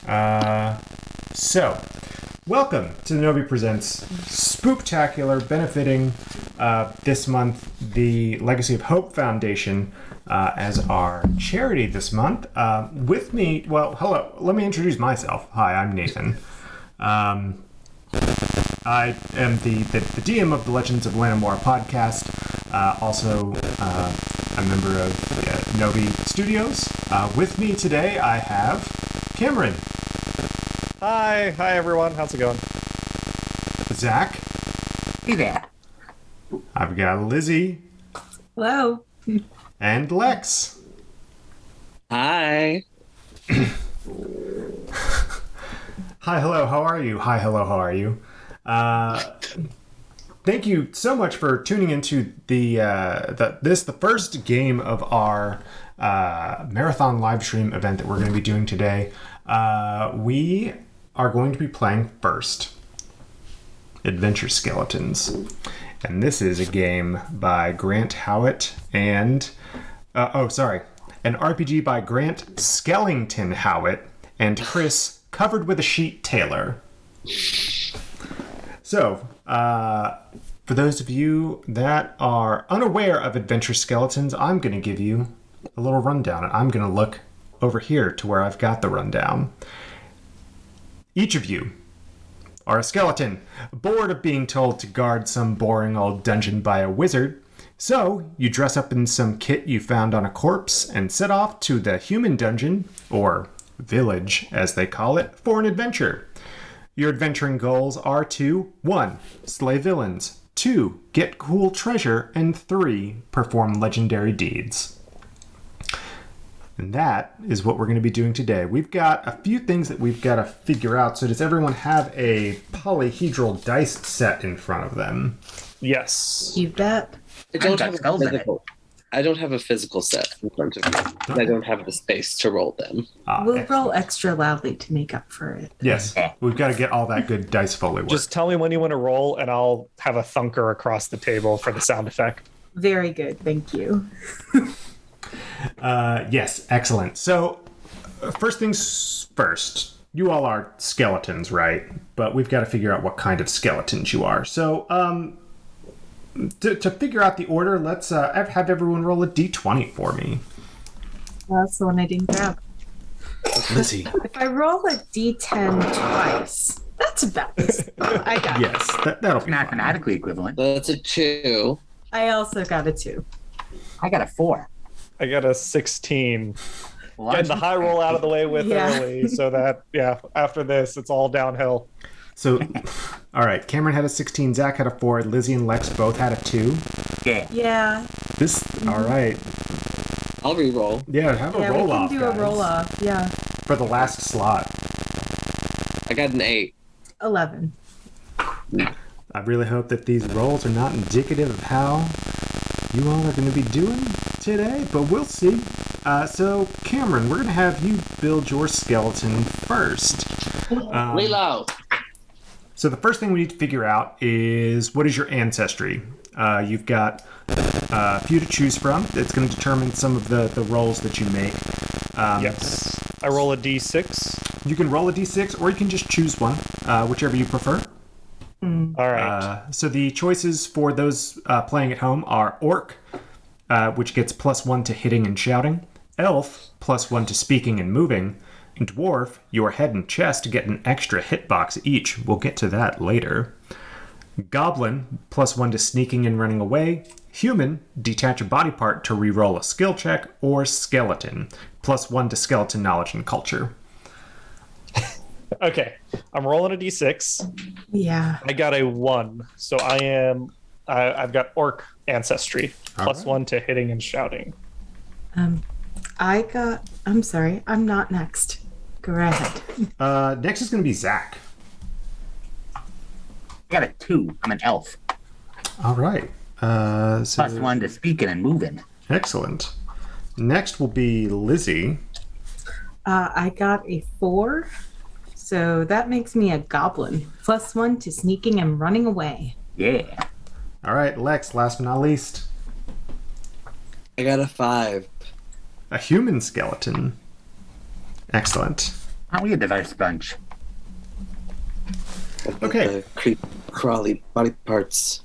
So, welcome to the Novi Presents Spooktacular, benefiting this month the Legacy of Hope Foundation as our charity this month. With me, well, hello, let me introduce myself. Hi, I'm Nathan. I am the DM of the Legends of Lanamora podcast, also a member of Novi Studios. With me today, I have Cameron. Hi everyone. How's it going? Zach. Hey there. I've got Lizy. Hello. And Lex. Hi. Hi, hello, how are you? Hi, hello, how are you? Thank you so much for tuning into the first game of our marathon live stream event that we're going to be doing today. We are going to be playing first Adventure Skeletons. And this is a game by Grant Howitt and... an RPG by Grant Skellington Howitt and Chris Covered with a Sheet Taylor. So, for those of you that are unaware of Adventure Skeletons, I'm going to give you a little rundown. And I'm going to look over here to where I've got the rundown. Each of you are a skeleton, bored of being told to guard some boring old dungeon by a wizard. So, you dress up in some kit you found on a corpse and set off to the human dungeon, or village as they call it, for an adventure. Your adventuring goals are to 1. Slay villains, 2. Get cool treasure, and 3. Perform legendary deeds. And that is what we're going to be doing today. We've got a few things that we've got to figure out. So does everyone have a polyhedral dice set in front of them? Yes. You bet. I don't have a physical set in front of me. Okay. I don't have the space to roll them. We'll roll extra loudly to make up for it. Yes. We've got to get all that good dice Foley work. Just tell me when you want to roll, and I'll have a thunker across the table for the sound effect. Very good. Thank you. Yes. Excellent. So, first things first. You all are skeletons, right? But we've got to figure out what kind of skeletons you are. So, to figure out the order, let's have everyone roll a d20 for me. That's the one I didn't grab. Lizy. If I roll a d10 twice, that's about this. I got it. Yes, that'll be mathematically equivalent. That's a 2. I also got a 2. I got a 4. I got a 16. Well, Getting the high roll out of the way with early, so that, after this, it's all downhill. So, all right, Cameron had a 16, Zach had a 4, Lizy and Lex both had a 2. Yeah. All right. I'll re-roll. Yeah, have a roll-off, we can do a roll-off, yeah. For the last slot. I got an 8. 11. I really hope that these rolls are not indicative of how you all are going to be doing today, but we'll see. So, Cameron, we're going to have you build your skeleton first. Reload. So the first thing we need to figure out is what is your ancestry? You've got a few to choose from. It's going to determine some of the rolls that you make. Yes. I roll a d6. You can roll a d6 or you can just choose one, whichever you prefer. All right. So the choices for those playing at home are Orc, which gets +1 to hitting and shouting. Elf, +1 to speaking and moving. Dwarf, your head and chest get an extra hitbox each. We'll get to that later. Goblin, +1 to sneaking and running away. Human, detach a body part to re-roll a skill check. Or Skeleton, +1 to skeleton knowledge and culture. Okay. I'm rolling a d6. Yeah. I got a 1, so I've got Orc ancestry. +1 to hitting and shouting. I'm sorry, I'm not next. Go ahead. Next is going to be Zach. I got a 2. I'm an elf. All right. +1 to speaking and moving. Excellent. Next will be Lizy. I got a 4. So that makes me a goblin. +1 to sneaking and running away. Yeah. All right, Lex, last but not least. I got a 5. A human skeleton. Excellent. Aren't we a diverse bunch? Okay. The creep crawly body parts.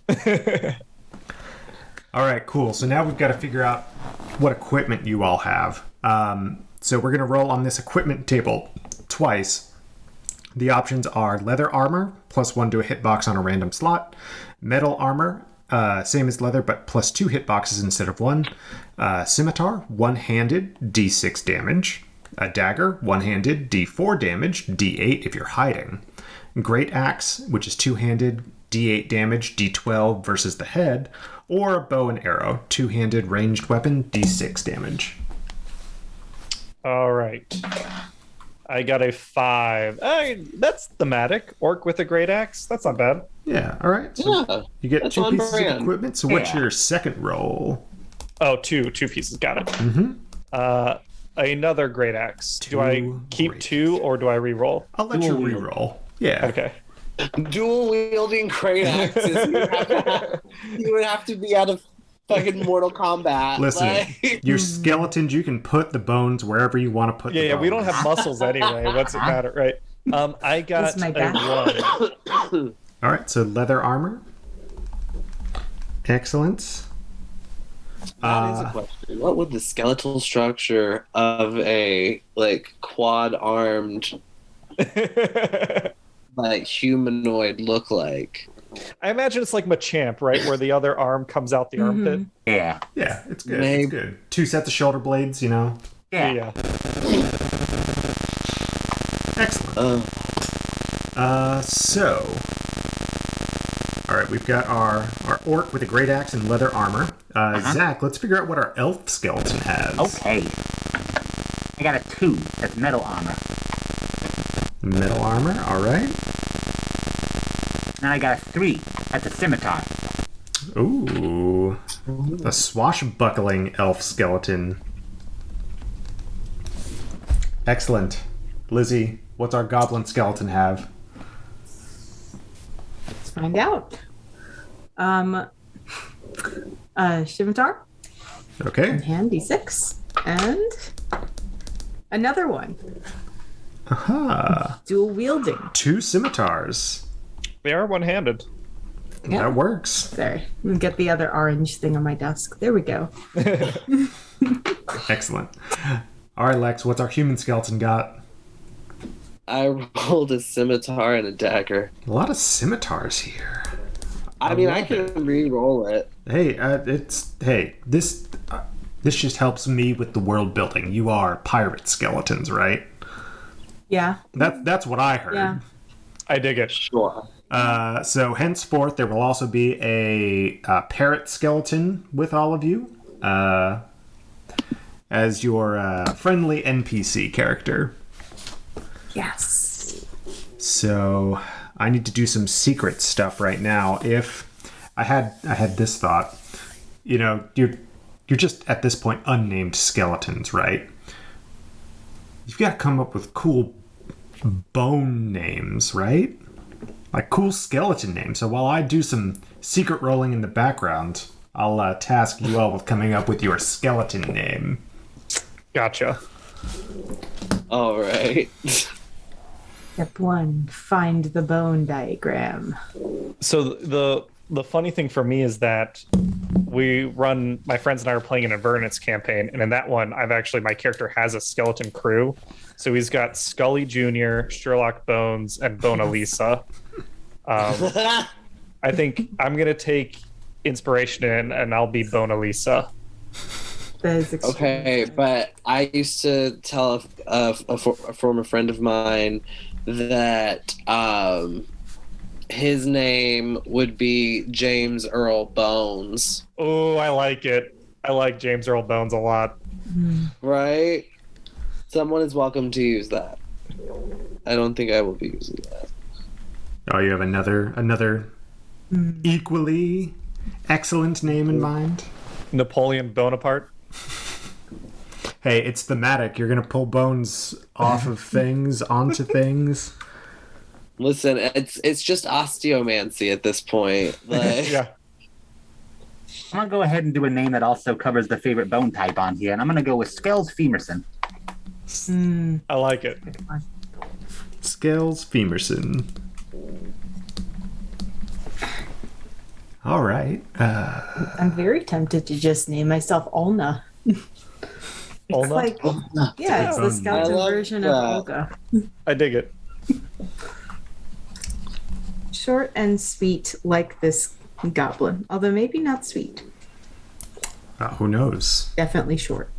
All right, cool. So now we've got to figure out what equipment you all have. So we're going to roll on this equipment table twice. The options are leather armor, +1 to a hitbox on a random slot. Metal armor, same as leather, but +2 hitboxes instead of 1. Scimitar, one-handed, D6 damage. A dagger, one-handed, D4 damage, D8 if you're hiding. Great axe, which is two-handed, D8 damage, D12 versus the head. Or a bow and arrow, two-handed ranged weapon, D6 damage. All right. I got a 5. That's thematic. Orc with a great axe. That's not bad. Yeah, all right. So Yeah, you get that's 2 on pieces of brand. equipment. So what's Yeah. your second roll? Oh, two pieces. Got it. Mm-hmm. Another great axe. Do I Two keep great 2 or do I re-roll? I'll let you re-roll. Yeah. Okay. Dual wielding great axes. You would have to be out of fucking Mortal Kombat. Listen, Like, your skeletons, you can put the bones wherever you want to put the Yeah, bones. we don't have muscles anyway. What's it matter, right? I got my a back. 1. All right, so leather armor. Excellent. that is a question. What would the skeletal structure of a like quad-armed like humanoid look like? I imagine it's like Machamp, right? Where the other arm comes out the armpit. Yeah. Yeah, it's good. Maybe. It's good. 2 sets of shoulder blades, you know. Yeah. Excellent. So, all right, we've got our orc with a great axe and leather armor. Zach, let's figure out what our elf skeleton has. Okay. I got a 2. That's metal armor. Metal armor, all right. Then I got a 3. That's a scimitar. Ooh, a swashbuckling elf skeleton. Excellent. Lizzie, what's our goblin skeleton have? Let's find out. Scimitar, Okay. hand D6, and another one. Aha. Dual wielding. 2 scimitars. They are one-handed. Yeah. That works. Sorry, let me get the other orange thing on my desk. There we go. Excellent. All right, Lex, what's our human skeleton got? I rolled a scimitar and a dagger. A lot of scimitars here. I mean, I love can re-roll it. Hey, this just helps me with the world building. You are pirate skeletons, right? Yeah. That's what I heard. Yeah. I dig it. Sure. So henceforth, there will also be a parrot skeleton with all of you as your friendly NPC character. Yes. So I need to do some secret stuff right now. If I had this thought, you know, you're just at this point unnamed skeletons, right? You've got to come up with cool bone names, right? Like cool skeleton names. So while I do some secret rolling in the background, I'll task you all with coming up with your skeleton name. Gotcha. All right. Step 1, find the bone diagram. So the funny thing for me is that my friends and I are playing an Avernus campaign, and in that one, my character has a skeleton crew. So he's got Scully Jr., Sherlock Bones, and Bona Lisa. I think I'm going to take inspiration and I'll be Bona Lisa. That is Okay, but I used to tell a former friend of mine that his name would be James Earl Bones. Oh, I like it. I like James Earl Bones a lot. Right? Someone is welcome to use that. I don't think I will be using that. Oh, you have another equally excellent name in mind? Napoleon Bonaparte. Hey, it's thematic. You're going to pull bones off of things, onto things. Listen, it's just osteomancy at this point. Like, Yeah. I'm gonna go ahead and do a name that also covers the favorite bone type on here, and I'm gonna go with Skells Femerson. I like it. Scales Femerson. All right. I'm very tempted to just name myself Olna. It's Olna? like, yeah, it's the Bone skeleton I love version of that. Olga. I dig it. Short and sweet like this goblin, although maybe not sweet. Who knows? Definitely short.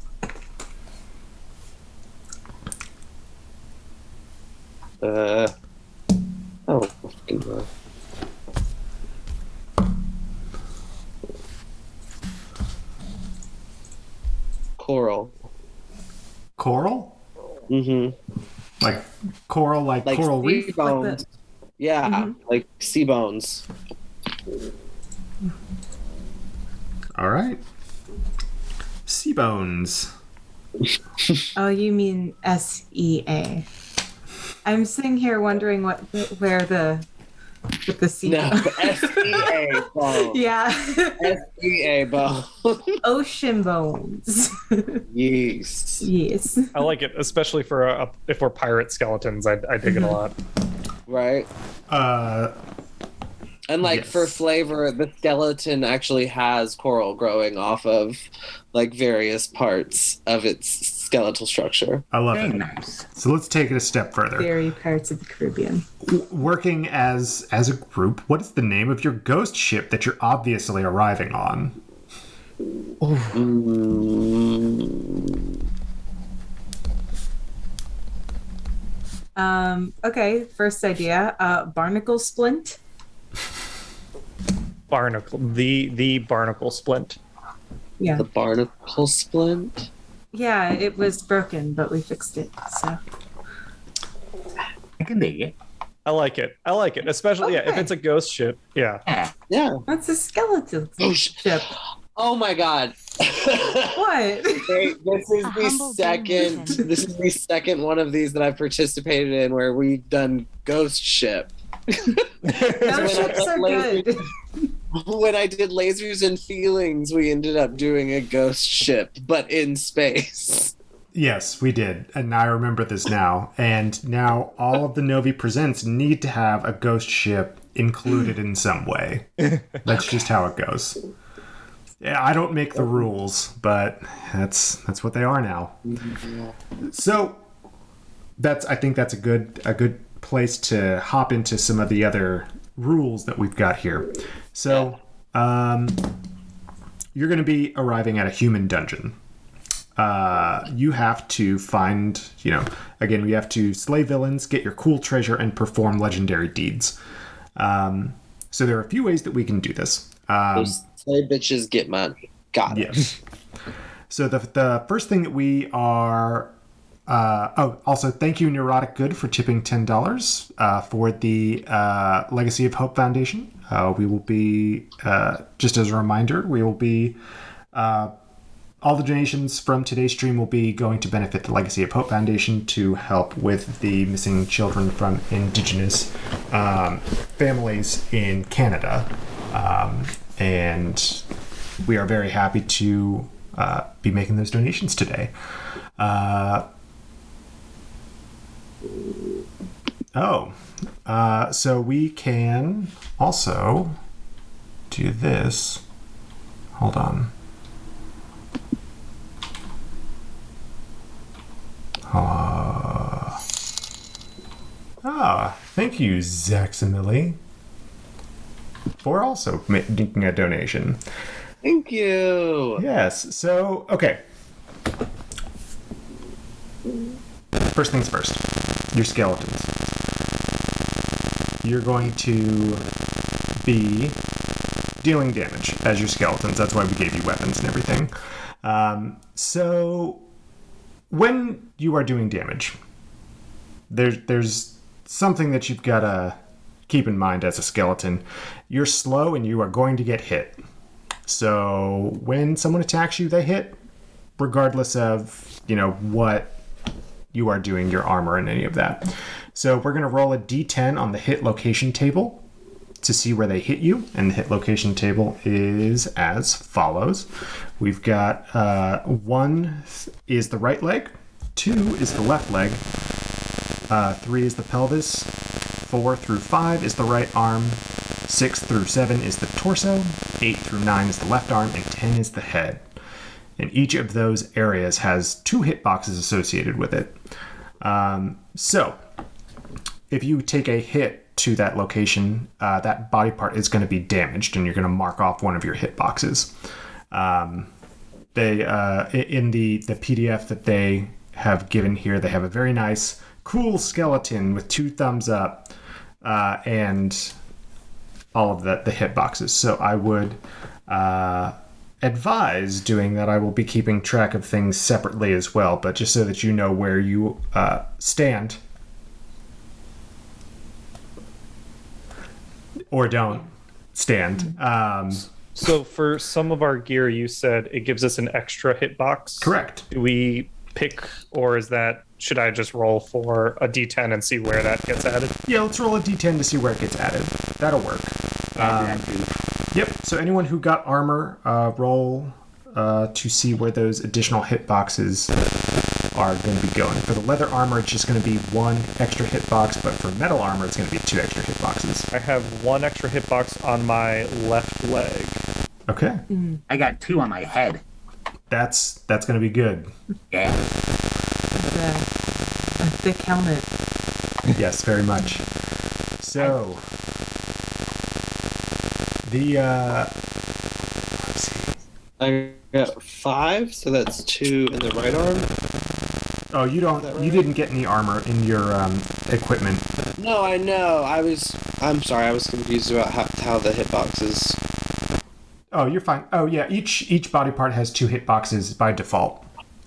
Oh, fucking God. Coral. Coral? Mm-hmm. Like coral, like coral sea reef? bones. Like the- Yeah, Mhm. like sea bones. All right. Sea bones. Oh, you mean SEA. I'm sitting here wondering where the sea. No, SEA bones. Yeah. SEA bones. Ocean bones. Yes. Yes. I like it, especially for if we're pirate skeletons. I dig it a lot. Right. And like Yes. for flavor, the skeleton actually has coral growing off of like various parts of its skeletal structure. I love Very it. nice. So let's take it a step further. Very parts of the Caribbean. Working as a group, what is the name of your ghost ship that you're obviously arriving on? Okay, first idea. Barnacle splint. Barnacle, the barnacle splint. Yeah. The barnacle splint. Yeah, it was broken, but we fixed it. So I can dig it. I like it. Especially if Okay. it's a ghost ship. Yeah. Yeah. Yeah. that's a skeleton Oh, ship. Oh my God. What? Wait, this is A the humble second. donation. This is the second one of these that I've participated in where we've done ghost ship. Those ships are good. When I did lasers and feelings, we ended up doing a ghost ship, but in space. Yes, we did. And I remember this now. And now all of the Novi Presents need to have a ghost ship included in some way. That's just how it goes. Yeah, I don't make the rules, but that's what they are now. So I think that's a good place to hop into some of the other rules that we've got here. So you're going to be arriving at a human dungeon. You have to find, again, we have to slay villains, get your cool treasure, and perform legendary deeds. So there are a few ways that we can do this. Those slay bitches get money. Got it. Yes. So the first thing that we are... also, thank you, Neurotic Good, for tipping $10 for the Legacy of Hope Foundation. We will be, just as a reminder, we will be... all the donations from today's stream will be going to benefit the Legacy of Hope Foundation to help with the missing children from Indigenous families in Canada. And we are very happy to be making those donations today. So we can also do this. Hold on. Thank you, Zaxamilli, for also making a donation. Thank you. Yes, so, okay. First things first, your skeletons. You're going to be dealing damage as your skeletons. That's why we gave you weapons and everything. So, when you are doing damage, there's something that you've got to keep in mind as a skeleton. You're slow and you are going to get hit. So when someone attacks you, they hit, regardless of, what you are doing, your armor and any of that. So we're going to roll a d10 on the hit location table to see where they hit you. And the hit location table is as follows. We've got 1 is the right leg, 2 is the left leg, 3 is the pelvis. 4 through 5 is the right arm. 6 through 7 is the torso. 8 through 9 is the left arm. And 10 is the head. And each of those areas has 2 hitboxes associated with it. So, if you take a hit to that location, that body part is going to be damaged, and you're going to mark off one of your hitboxes. They in the PDF that they have given here, they have a very nice, cool skeleton with 2 thumbs up and all of the hitboxes. So I would advise doing that. I will be keeping track of things separately as well, but just so that you know where you stand. Or don't stand. So for some of our gear, you said it gives us an extra hitbox. Correct. Do we pick, or should I just roll for a D10 and see where that gets added? Yeah, let's roll a D10 to see where it gets added. That'll work. Yep. So anyone who got armor, roll to see where those additional hitboxes are going to be going. For the leather armor, it's just going to be 1 extra hitbox, but for metal armor, it's going to be 2 extra hitboxes. I have 1 extra hitbox on my left leg. Okay. I got 2 on my head. That's going to be good. Yeah. A thick helmet. Yes, very much. So, let's see. I got 5, so that's 2 in the right arm. Oh, you didn't get any armor in your equipment. No, I know. I'm sorry. I was confused about how the hitboxes. Oh, you're fine. Oh, yeah. Each body part has 2 hitboxes by default.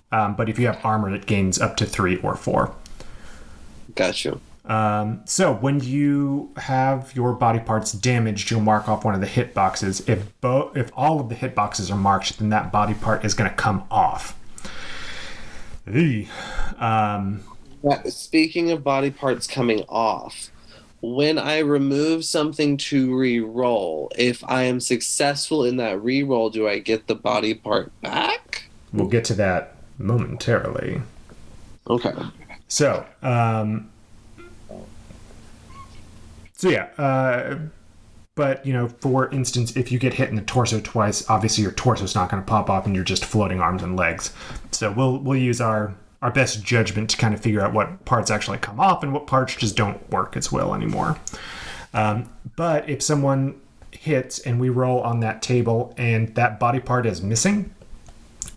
But if you have armor, it gains up to 3 or 4. Got you. So when you have your body parts damaged, you'll mark off one of the hitboxes. If all of the hitboxes are marked, then that body part is going to come off. Speaking of body parts coming off, when I remove something to re-roll, if I am successful in that re-roll, do I get the body part back? We'll get to that momentarily. Okay. So yeah, but, for instance, if you get hit in the torso twice, obviously your torso's not going to pop off and you're just floating arms and legs. So we'll use our best judgment to kind of figure out what parts actually come off and what parts just don't work as well anymore. But if someone hits and we roll on that table and that body part is missing,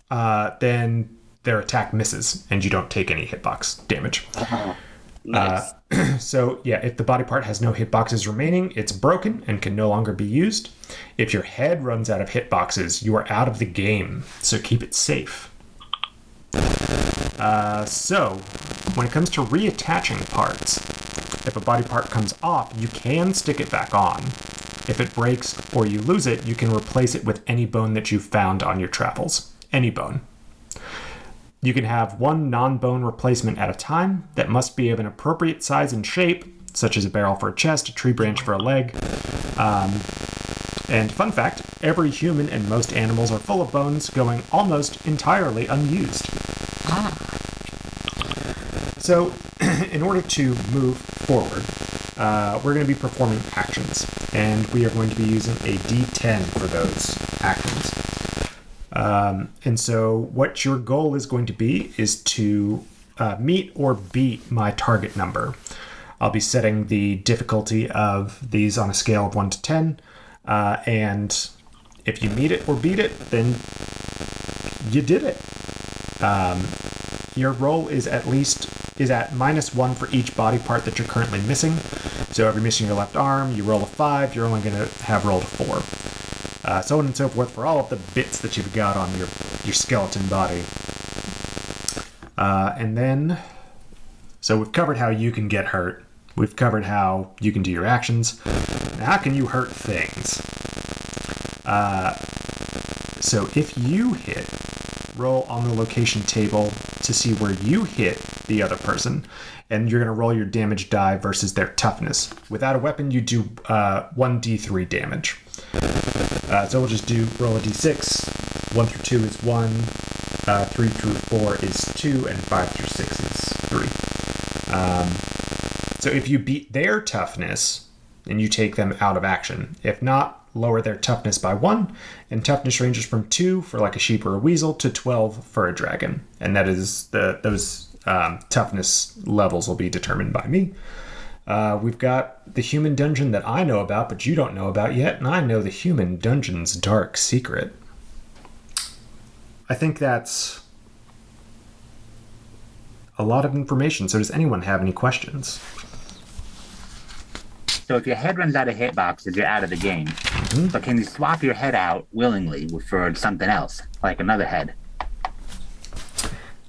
then their attack misses and you don't take any hitbox damage. Nice. So yeah, if the body part has no hitboxes remaining, it's broken and can no longer be used. If your head runs out of hitboxes, you are out of the game, so keep it safe. So when it comes to reattaching parts, if a body part comes off, you can stick it back on. If it breaks or you lose it, you can replace it with any bone that you've found on your travels. Any bone. You can have 1 non-bone replacement at a time that must be of an appropriate size and shape, such as a barrel for a chest, a tree branch for a leg. And fun fact, every human and most animals are full of bones going almost entirely unused. So, in order to move forward, we're going to be performing actions, and we are going to be using a D10 for those actions. And so what your goal is going to be is to meet or beat my target number. I'll be setting the difficulty of these on a scale of 1 to 10. And if you meet it or beat it, then you did it. Your roll is at -1 for each body part that you're currently missing. So if you're missing your left arm, you roll a 5, you're only going to have rolled a 4. So on and so forth for all of the bits that you've got on your skeleton body. And then, so we've covered how you can get hurt. We've covered how you can do your actions. Now, how can you hurt things? So if you hit, roll on the location table to see where you hit the other person, and you're going to roll your damage die versus their toughness. Without a weapon, you do 1d3 damage. So we'll just roll a d6. 1 through 2 is 1, 3 through 4 is 2, and 5 through 6 is 3. So if you beat their toughness, then you take them out of action. If not, lower their toughness by 1, and toughness ranges from 2 for like a sheep or a weasel to 12 for a dragon. And that is those toughness levels will be determined by me. We've got the human dungeon that I know about, but you don't know about yet, and I know the human dungeon's dark secret. I think that's a lot of information. So does anyone have any questions? So if your head runs out of hitboxes, you're out of the game. Mm-hmm. But can you swap your head out willingly for something else, like another head?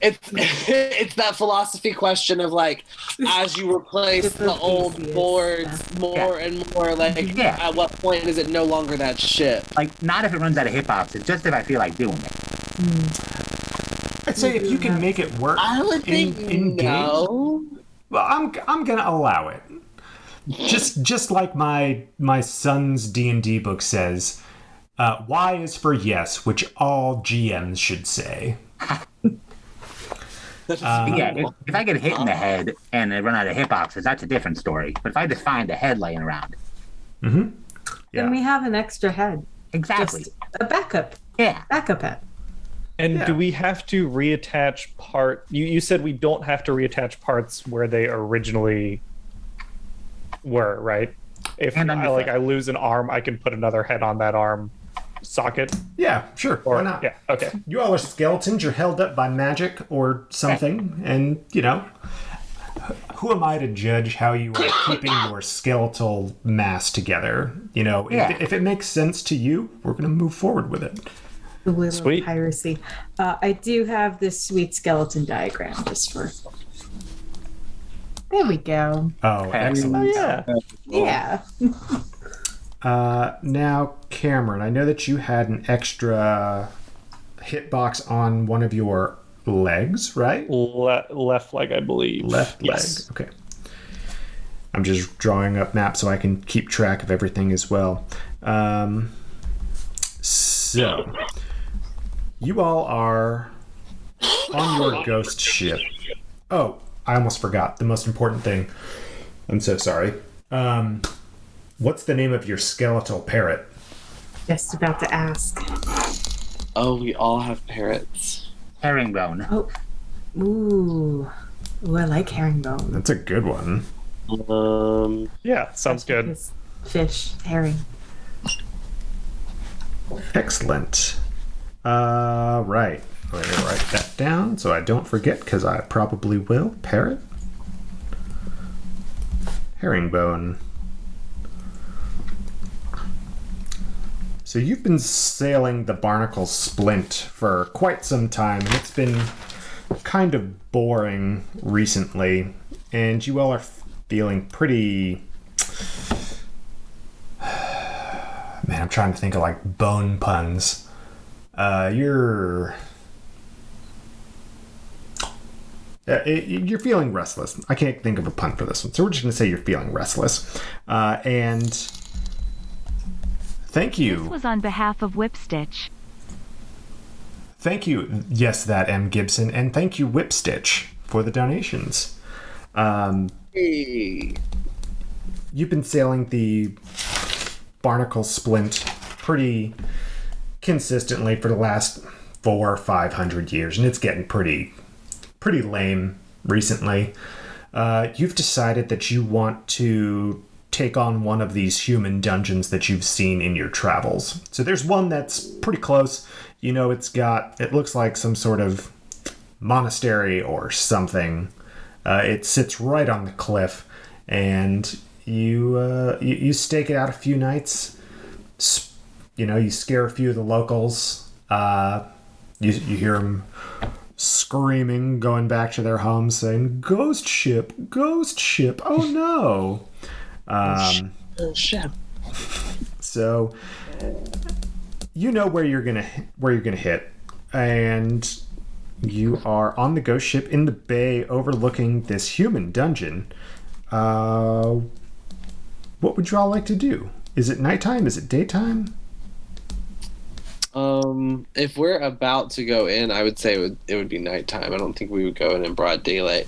It's that philosophy question of like, as you replace the old boards more and more, like at what point is it no longer that shit? Like, not if it runs out of hitboxes, just if I feel like doing it. I'd say if you can make it work I would think in no. game. Well, I'm gonna allow it. Just like my son's D&D book says, Y is for yes, which all GMs should say. If I get hit in the head and I run out of hitboxes, that's a different story. But if I just find a head laying around, Then we have an extra head. exactly, Just a backup. yeah. Backup head. And do we have to reattach part? You said we don't have to reattach parts where they originally were, right? If And on the I foot. I lose an arm, I can put another head on that arm socket. Yeah, sure. Or Why not? yeah, okay. You all are skeletons. You're held up by magic or something, and who am I to judge how you are keeping your skeletal mass together? If it makes sense to you, we're going to move forward with it. The will Sweet. of piracy. I do have this sweet skeleton diagram just for. There we go. Oh, excellent. Yeah. Yeah. Now, Cameron, I know that you had an extra hitbox on one of your legs, right? Left leg, I believe. Left leg. Yes. Okay. I'm just drawing up maps so I can keep track of everything as well. So, you all are on your ghost ship. Oh, I almost forgot the most important thing. I'm so sorry. What's the name of your skeletal parrot? Just about to ask. Oh, we all have parrots. Herringbone. Oh. Ooh, I like herringbone. That's a good one. Yeah, sounds good. It's fish, herring. Excellent. Right. Let me write that down so I don't forget, because I probably will. Parrot. Herringbone. So you've been sailing the Barnacle Splint for quite some time, and it's been kind of boring recently, and you all are feeling pretty... Man, I'm trying to think of like bone puns. You're feeling restless. I can't think of a pun for this one, so we're just going to say you're feeling restless. And thank you. This was on behalf of Whipstitch. Thank you. Yes, that M. Gibson. And thank you, Whipstitch, for the donations. Hey. You've been sailing the Barnacle Splint pretty consistently for the last 400 or 500 years, and it's getting pretty lame recently. You've decided that you want to take on one of these human dungeons that you've seen in your travels. So there's one that's pretty close. It looks like some sort of monastery or something. It sits right on the cliff, and you stake it out a few nights. You scare a few of the locals. You hear them screaming, going back to their homes, saying, "Ghost ship, ghost ship! Oh no!" Oh shit. So you know where you're gonna hit, and you are on the ghost ship in the bay overlooking this human dungeon. What would you all like to do? Is it nighttime? Is it daytime? If we're about to go in, I would say it would be nighttime. I don't think we would go in broad daylight.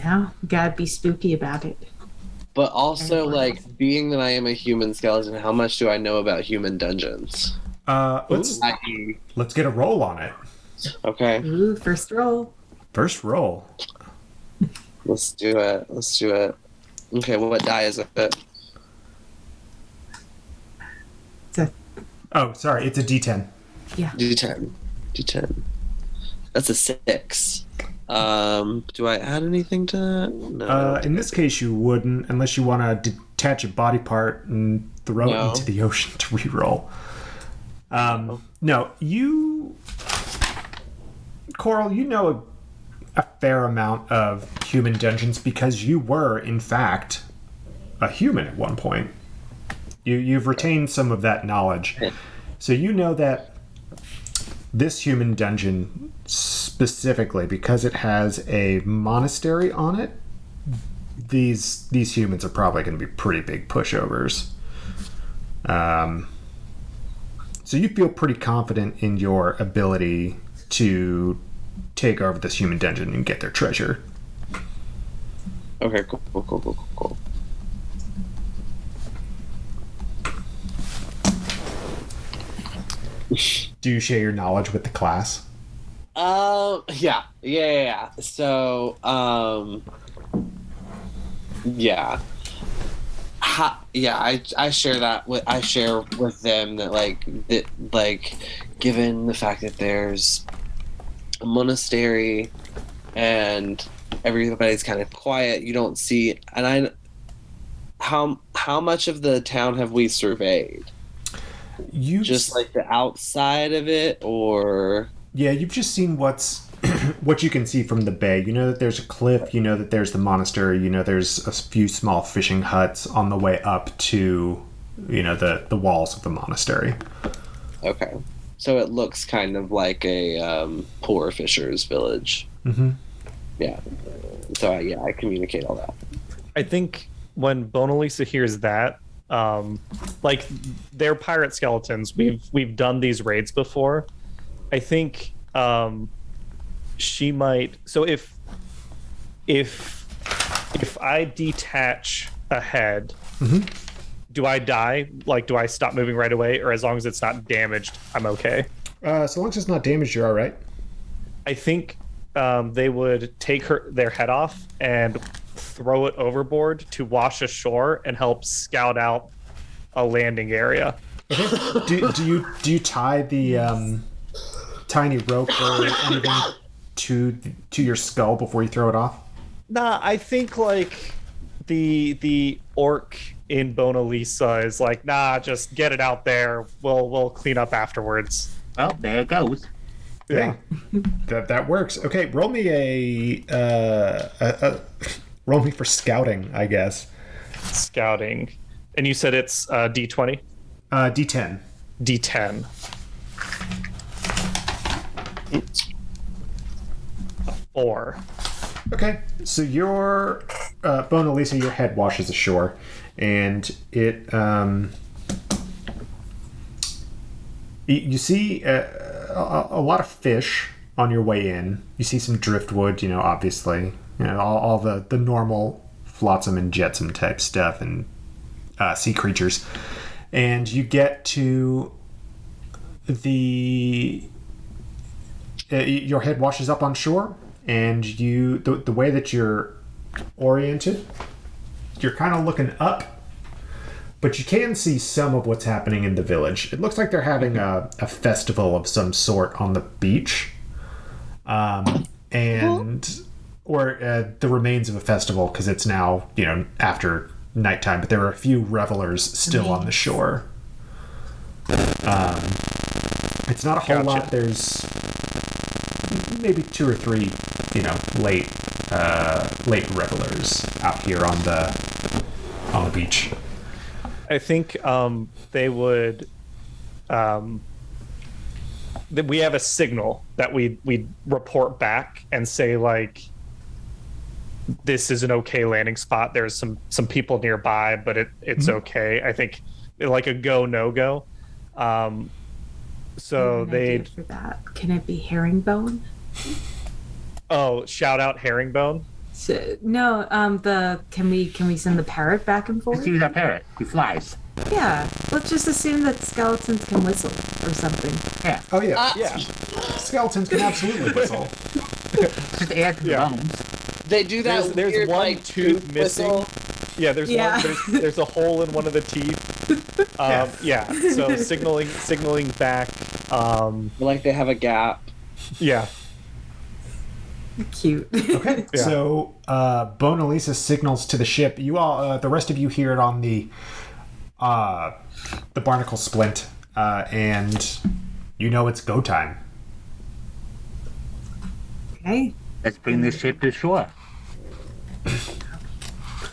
No, gotta be spooky about it. But also, like, being that I am a human skeleton, how much do I know about human dungeons? Let's get a roll on it. Okay. Ooh, first roll. First roll. Let's do it. Okay, well, what die is it? Oh, sorry, it's a D10. Yeah. D10. That's a 6. Do I add anything to that? No. In this case, you wouldn't, unless you want to detach a body part and throw it into the ocean to reroll. No, you... Coral, you know a fair amount of human dungeons because you were, in fact, a human at one point. You've retained some of that knowledge. So you know that this human dungeon specifically, because it has a monastery on it, these humans are probably going to be pretty big pushovers. So you feel pretty confident in your ability to take over this human dungeon and get their treasure. Okay, cool. Do you share your knowledge with the class? Yeah. So, yeah. I share that with them that given the fact that there's a monastery and everybody's kind of quiet, you don't see, and how much of the town have we surveyed? You just like the outside of it, or you've just seen what you can see from the bay. You know that there's a cliff, you know that there's the monastery, you know there's a few small fishing huts on the way up to, you know, the walls of the monastery. Okay, so it looks kind of like a poor fisher's village. Mm-hmm. Yeah, so I communicate all that. I think when Bonalisa hears that, like, they're pirate skeletons, we've done these raids before. I think she might. So if I detach a head, mm-hmm. do I die? Like, do I stop moving right away, or as long as it's not damaged, I'm okay? So long as it's not damaged, you're all right. I think they would take their head off and throw it overboard to wash ashore and help scout out a landing area. Okay. Do you tie the tiny rope or anything to your skull before you throw it off? Nah, I think like the orc in Bonalisa is like, nah, just get it out there. We'll clean up afterwards. Well, there it goes. Yeah, that works. Okay, roll me roll me for scouting, I guess. Scouting, and you said it's D20. D10. D10. A 4. Okay, so your Bonalisa, your head washes ashore, and it you see a lot of fish on your way in. You see some driftwood, you know, obviously, you know, all the normal flotsam and jetsam type stuff, and sea creatures. And you get to your head washes up on shore, and the way that you're oriented, you're kind of looking up, but you can see some of what's happening in the village. It looks like they're having a festival of some sort on the beach, or the remains of a festival, because it's now, you know, after nighttime, but there are a few revelers still on the shore. It's not a whole lot. There's maybe 2 or 3, you know, late revelers out here on the beach. I think they would. We have a signal that we report back and say, like, this is an okay landing spot. There's some people nearby, but it's Mm-hmm. okay. I think like a go no go. So they for that. Can it be herringbone? shout out herringbone. So, no, can we send the parrot back and Let's forth? use our parrot. He flies. Yeah, let's just assume that skeletons can whistle or something. Yeah. Oh yeah, Yeah. skeletons can absolutely whistle. Just add to the Yeah. bones. They do that There's weird, one like, tooth missing. whistle. Yeah, there's Yeah. one. There's a hole in one of the teeth. Yeah. So signaling back. Like they have a gap. Yeah. Cute. Okay, Yeah. so Bona Lisa signals to the ship. You all, the rest of you, hear it on the barnacle splint, and you know it's go time. Okay. Let's bring this ship to shore.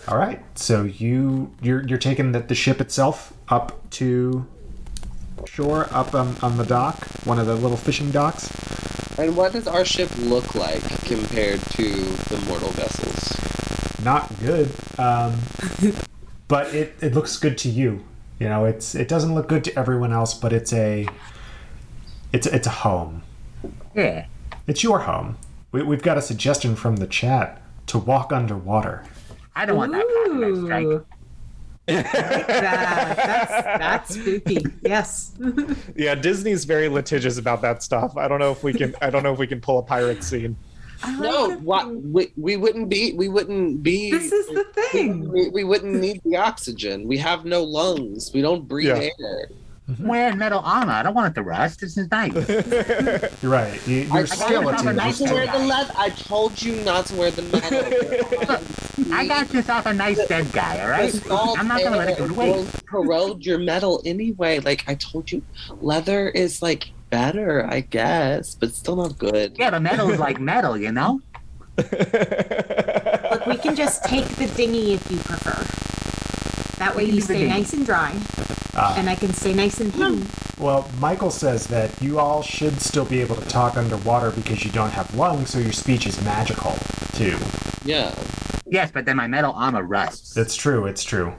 All right, so you're taking the ship itself up to shore, up on the dock, one of the little fishing docks. And what does our ship look like compared to the mortal vessels? Not good, but it looks good to you. You know, it doesn't look good to everyone else, but it's a home. Yeah. It's your home. We've got a suggestion from the chat to walk underwater. I don't want that copyright strike. Ooh. That's spooky. Yes. Yeah. Disney's very litigious about that stuff. I don't know if we can pull a pirate scene. I like No, the what thing. we wouldn't be. This is the thing. We wouldn't need the oxygen. We have no lungs. We don't breathe Yeah. air. I'm wearing metal armor. I don't want it to rust. This is nice. You're right. Your skeleton Not is to wear too. the leather. I told you not to wear the metal. I got this off a nice dead guy, all right? The salt I'm not going to let it air go to will waste. corrode your metal anyway. Like I told you, leather is like better, I guess, but still not good. Yeah, but metal is like metal, you know? Look, we can just take the dinghy if you prefer. That way you Use the stay dinghy. nice and dry, and I can stay nice and hidden. Well, Michael says that you all should still be able to talk underwater because you don't have lungs, so your speech is magical, too. Yeah. Yes, but then my metal armor rusts. It's true, it's true.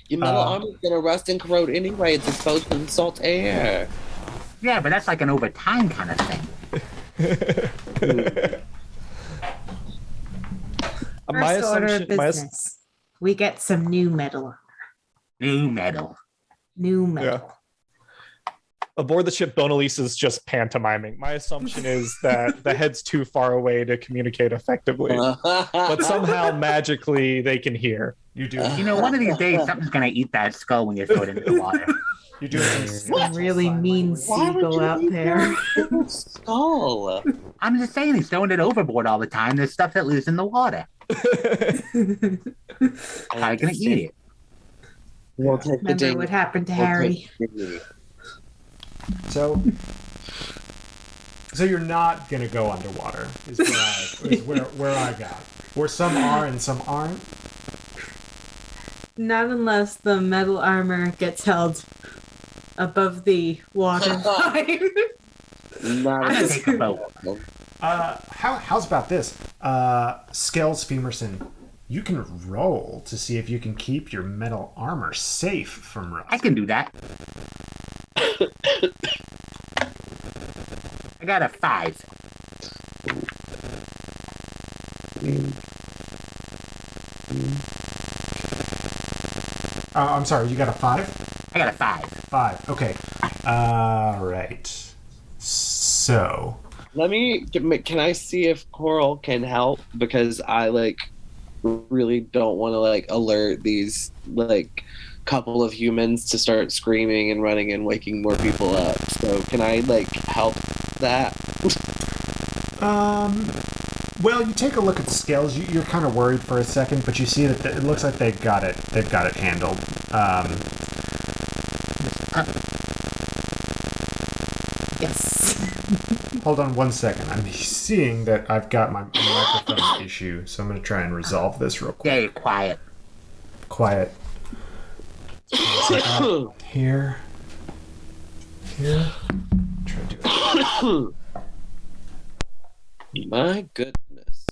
Your metal armor's gonna rust and corrode anyway. It's exposed to the salt air. Yeah, but that's like an over time kind of thing. My First order of assumption. business. We get some new metal armor. New metal. New metal. Aboard the ship, Bona Lisa's just pantomiming. My assumption is that the head's too far away to communicate effectively, but somehow magically they can hear. You do. You know, one of these days, something's going to eat that skull when you throw it into the water. You do some Some really mean Why would seagull you out eat there. that skull? I'm just saying, he's throwing it overboard all the time. There's stuff that lives in the water. How are you going to eat it? We'll take the Remember ding. what happened to We'll Harry? take the dinghy. So you're not gonna go underwater, is where I got. Where some are and some aren't. Not unless the metal armor gets held above the water line. Not I'm a going to take a boat. How's about this? Scales Femerson, you can roll to see if you can keep your metal armor safe from rust. I can do that. I got a 5. I'm sorry, you got a 5? I got a 5. 5, okay. Right. So, Can I see if Coral can help? Because I really don't want to alert these couple of humans to start screaming and running and waking more people up. So can I help that? well, you take a look at Scales. You're kind of worried for a second, but you see that it looks like they've got it. They've got it handled. Yes. Hold on one second. I'm seeing that I've got my microphone issue, so I'm going to try and resolve this real quick. Stay quiet. Quiet. Here. Try to do it. My goodness.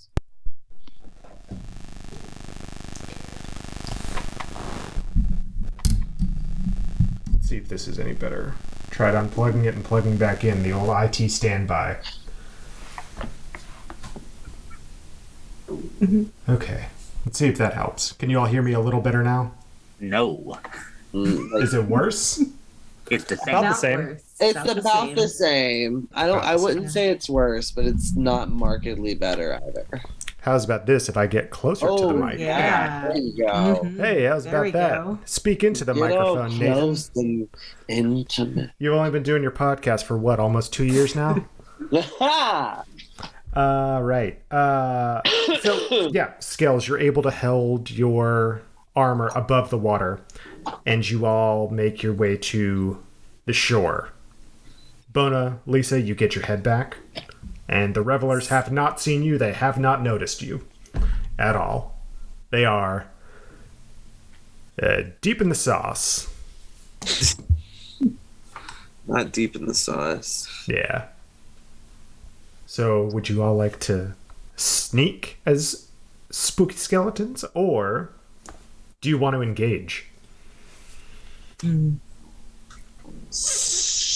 Let's see if this is any better. Tried unplugging it and plugging back in. The old IT standby. Okay. Let's see if that helps. Can you all hear me a little better now? No. Is it worse? It's the same. About the Not same. worse. It's about the same. I wouldn't say it's worse, but it's not markedly better either. How's about this if I get closer to the mic? Yeah. There you go. Mhm. Hey, how's There we about that? go. Speak into the Get all microphone, Nathan. close and intimate. You've only been doing your podcast for what, almost 2 years now? Right. So, yeah, Scales, you're able to hold your armor above the water, and you all make your way to the shore. Bona, Lisa, you get your head back, and the revelers have not seen you. They have not noticed you at all. They are deep in the sauce. Not deep in the sauce. Yeah. So, would you all like to sneak as spooky skeletons, or do you want to engage?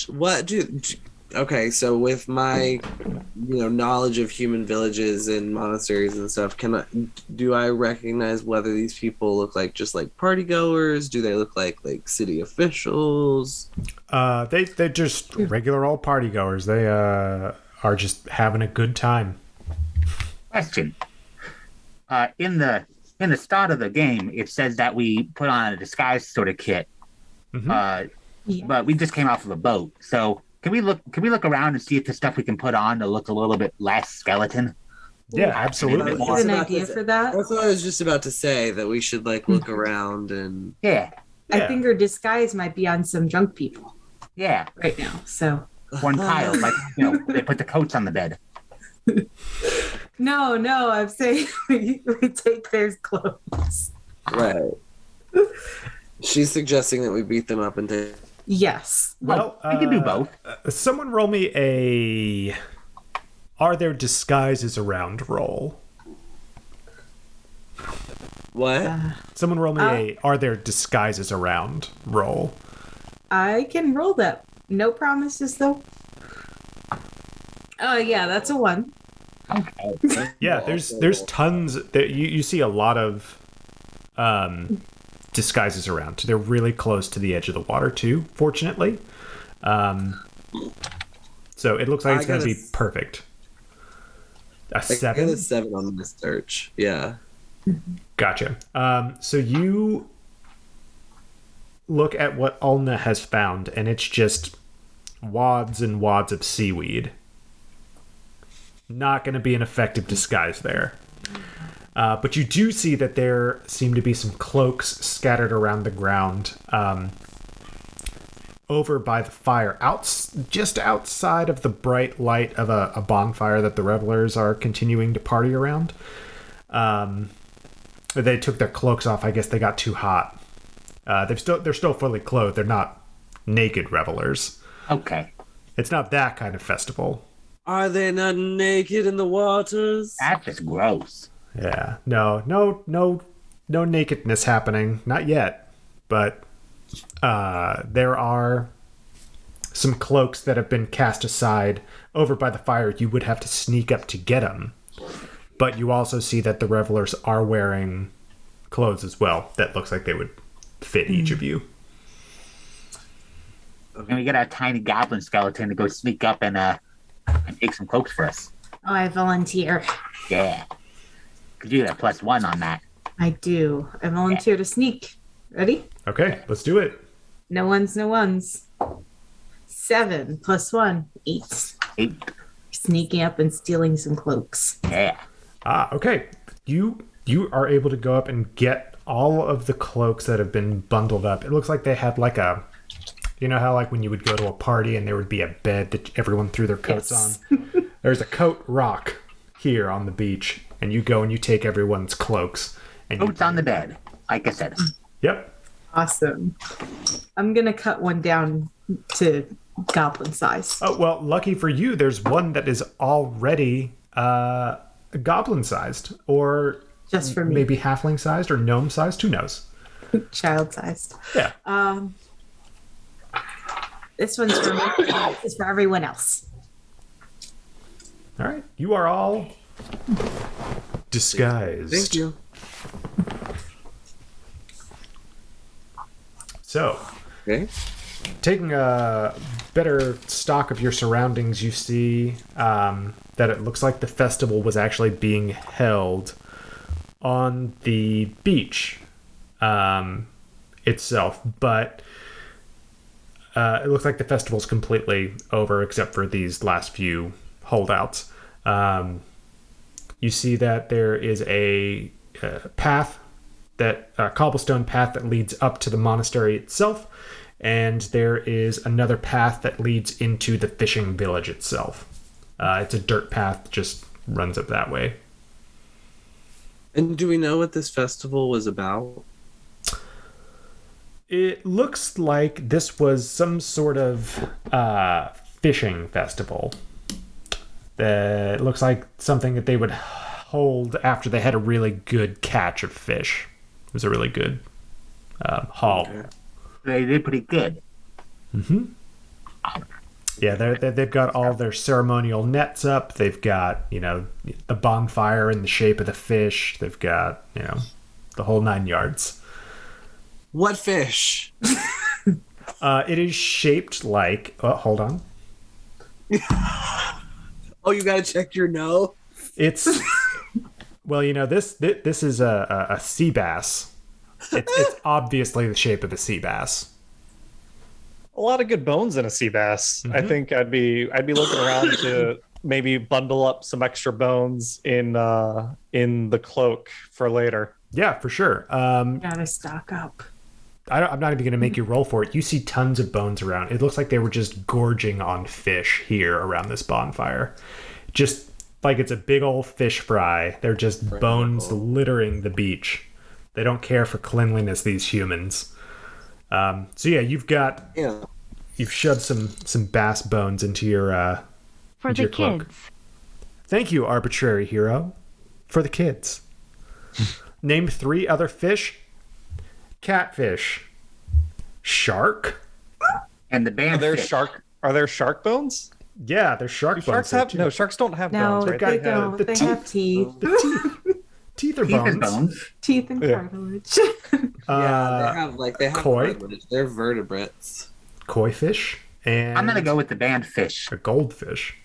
What do? Okay, so with my, knowledge of human villages and monasteries and stuff, do I recognize whether these people look like just like party goers? Do they look like city officials? They're just regular old party goers. They are just having a good time. Question. In the start of the game, it says that we put on a disguise sort of kit. Mm-hmm. But we just came off of a boat. So can we look around and see if the stuff we can put on to look a little bit less skeleton? Yeah, absolutely. Do you have an idea for that? That's what I was just about to say, that we should look around and Yeah. I think her disguise might be on some drunk people Yeah. right now. So One pile, they put the coats on the bed. no, I'm saying we take their clothes. right. She's suggesting that we beat them up and take. Yes. Well, we can do both. Someone roll me a "Are there disguises around?" roll. What? Someone roll me a "Are there disguises around?" roll. I can roll that. No promises though. Oh yeah, that's a 1. Okay. Yeah, there's tons. You see a lot of disguises around. They're really close to the edge of the water too, fortunately. So it looks like it's going to be perfect. A 7? I got a 7 on the search. Yeah. Gotcha. So you look at what Ulna has found, and it's just wads and wads of seaweed. Not going to be an effective disguise there. But you do see that there seem to be some cloaks scattered around the ground over by the fire, just outside of the bright light of a bonfire that the revelers are continuing to party around. They took their cloaks off. I guess they got too hot. They're still fully clothed. They're not naked revelers. Okay. It's not that kind of festival. Are they not naked in the waters? That's just gross. Yeah. No nakedness happening. Not yet. But there are some cloaks that have been cast aside over by the fire. You would have to sneak up to get them. But you also see that the revelers are wearing clothes as well. That looks like they would fit each of you. And we get our tiny goblin skeleton to go sneak up and make some cloaks for us. Oh, I volunteer. Yeah. Could you get a +1 on that? I do. I volunteer to sneak. Ready? Okay, let's do it. No ones. 7 + 1, 8. 8. Sneaking up and stealing some cloaks. Yeah. Okay. You are able to go up and get all of the cloaks that have been bundled up. It looks like they had like a, you know how like when you would go to a party and there would be a bed that everyone threw their coats on? There's a coat rock here on the beach, and you go and you take everyone's cloaks. And Coats on the bed, like I said. Yep. Awesome. I'm going to cut one down to goblin size. Oh, well, lucky for you, there's one that is already goblin-sized, or Just for me. maybe halfling-sized or gnome-sized. Who knows? Child sized. Yeah. This one's for me. This is for everyone else. All right. You are all disguised. Thank you. So, Okay. taking a better stock of your surroundings, you see that it looks like the festival was actually being held on the beach itself, but it looks like the festival's completely over except for these last few holdouts. You see that there is a path, that cobblestone path that leads up to the monastery itself, and there is another path that leads into the fishing village itself. It's a dirt path, just runs up that way. And do we know what this festival was about? It looks like this was some sort of fishing festival. It looks like something that they would hold after they had a really good catch of fish. It was a really good haul. Okay. They did pretty good. Mm-hmm. Yeah, they've got all their ceremonial nets up. They've got, the bonfire in the shape of the fish. They've got, the whole 9 yards. What fish? It is shaped like... Oh, hold on. Oh, you gotta check your no. It's... Well, this is a sea bass. It's obviously the shape of a sea bass. A lot of good bones in a sea bass. I think I'd be looking around to maybe bundle up some extra bones in the cloak for later. Yeah, for sure. Gotta stock up. I'm not even going to make you roll for it. You see tons of bones around. It looks like they were just gorging on fish here around this bonfire. Just like it's a big old fish fry. They're just bones littering the beach. They don't care for cleanliness, these humans. So yeah, you've shoved some bass bones into your For into the your cloak. kids. Thank you, arbitrary hero. For the kids. Name 3 other fish. Catfish. Shark. And the band. Are there shark bones? Yeah, there's shark Do bones. sharks there, have too. no? Sharks don't have No, bones, right? they got don't. the They teeth. have teeth. The teeth are Teeth bones. and bones. Teeth and Yeah. cartilage. Yeah, they have koi? cartilage. They're vertebrates. Koi fish. And I'm gonna go with the band fish. a goldfish.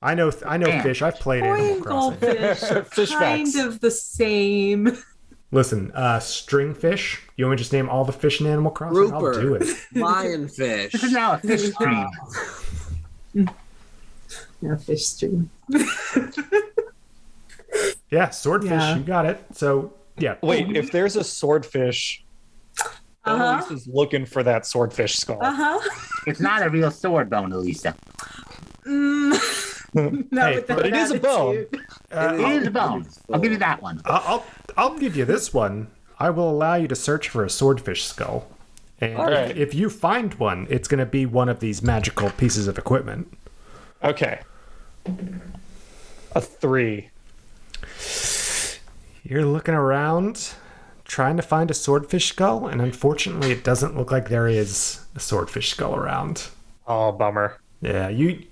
I know Damn. fish. I've played Koi Animal and Crossing. goldfish are Fish kind facts. of the same. Listen, stringfish. You want me to just name all the fish in Animal Crossing? Grouper. I'll do it. Lionfish. This is now a fish stream. No fish stream. Yeah, swordfish. Yeah. You got it. So yeah. Wait, if there's a swordfish, Elise is looking for that swordfish skull. It's not a real sword bone, Elisa. Hey, but it is a bone. It is a bone. I'll give you that one. I'll give you this one. I will allow you to search for a swordfish skull. And All right. if you find one, it's going to be one of these magical pieces of equipment. Okay. A 3. You're looking around, trying to find a swordfish skull, and unfortunately, it doesn't look like there is a swordfish skull around. Oh, bummer. Yeah, you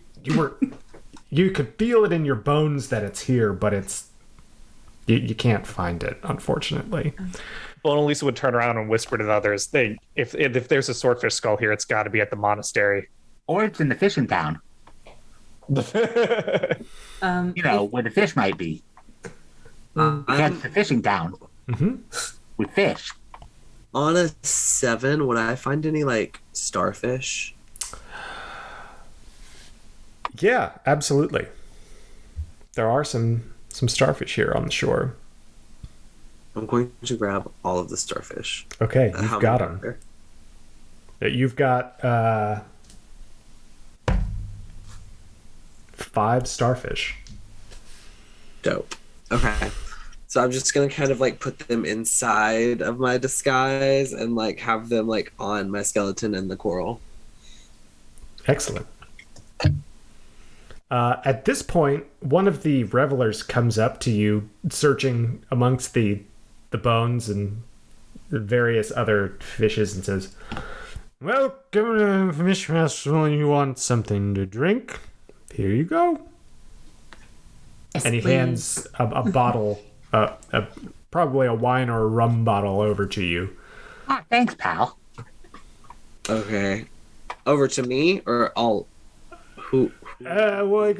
could feel it in your bones that it's here, but you can't find it, unfortunately. Well, and Lisa would turn around and whisper to the others, if there's a swordfish skull here, it's got to be at the monastery. Or it's in the fishing town. Where the fish might be. That's the fishing town. Mm-hmm. With fish. On a 7, would I find any starfish? Yeah, absolutely. There are some starfish here on the shore. I'm going to grab all of the starfish. Okay, How you've many got are them. there? You've got 5 starfish. Dope. Okay. So I'm just gonna kind of put them inside of my disguise and have them on my skeleton and the coral. Excellent. At this point, one of the revelers comes up to you, searching amongst the bones and the various other fishes, and says, "Welcome to Fish Festival. You want something to drink? Here you go." Yes, and he please. hands a bottle, probably a wine or a rum bottle, over to you. Ah, thanks, pal. Okay. Over to me or all? Who? Well, we've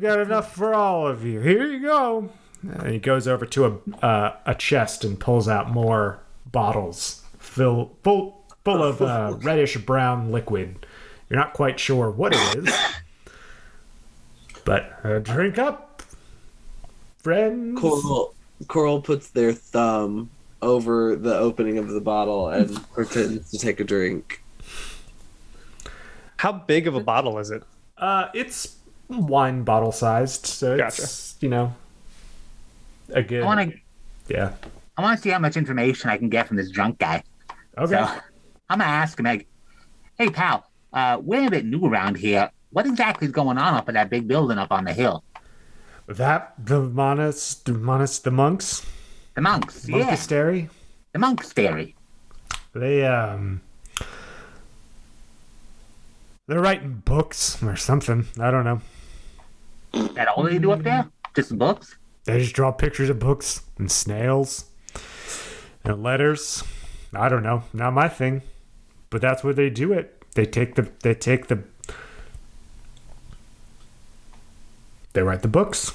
got enough for all of you. Here you go. And he goes over to a chest and pulls out more bottles full of reddish brown liquid. You're not quite sure what it is, but drink up, friends. Coral puts their thumb over the opening of the bottle and pretends to take a drink. How big of a bottle is it? It's wine bottle sized, so it's a good. I want Yeah. to see how much information I can get from this drunk guy. Okay. So I'm gonna ask him, like, hey, pal, we're a bit new around here. What exactly is going on up at that big building up on the hill? The monks, The monks, yeah, monastery. the monastery. They're writing books or something. I don't know. Is that all they do up there? Just books? They just draw pictures of books and snails and letters. I don't know. Not my thing. But that's where they do it. They write the books.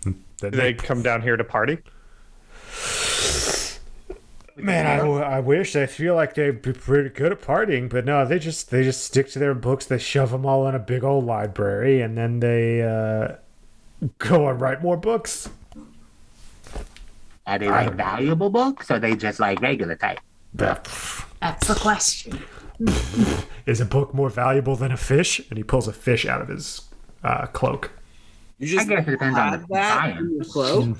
Do they come down here to party? Man, I wish. I feel like they'd be pretty good at partying, but no, they just stick to their books. They shove them all in a big old library, and then they go and write more books. Are they like valuable books, or are they just like regular type? That's the question. Is a book more valuable than a fish? And he pulls a fish out of his cloak. You just I guess it depends on have the that science. in your cloak?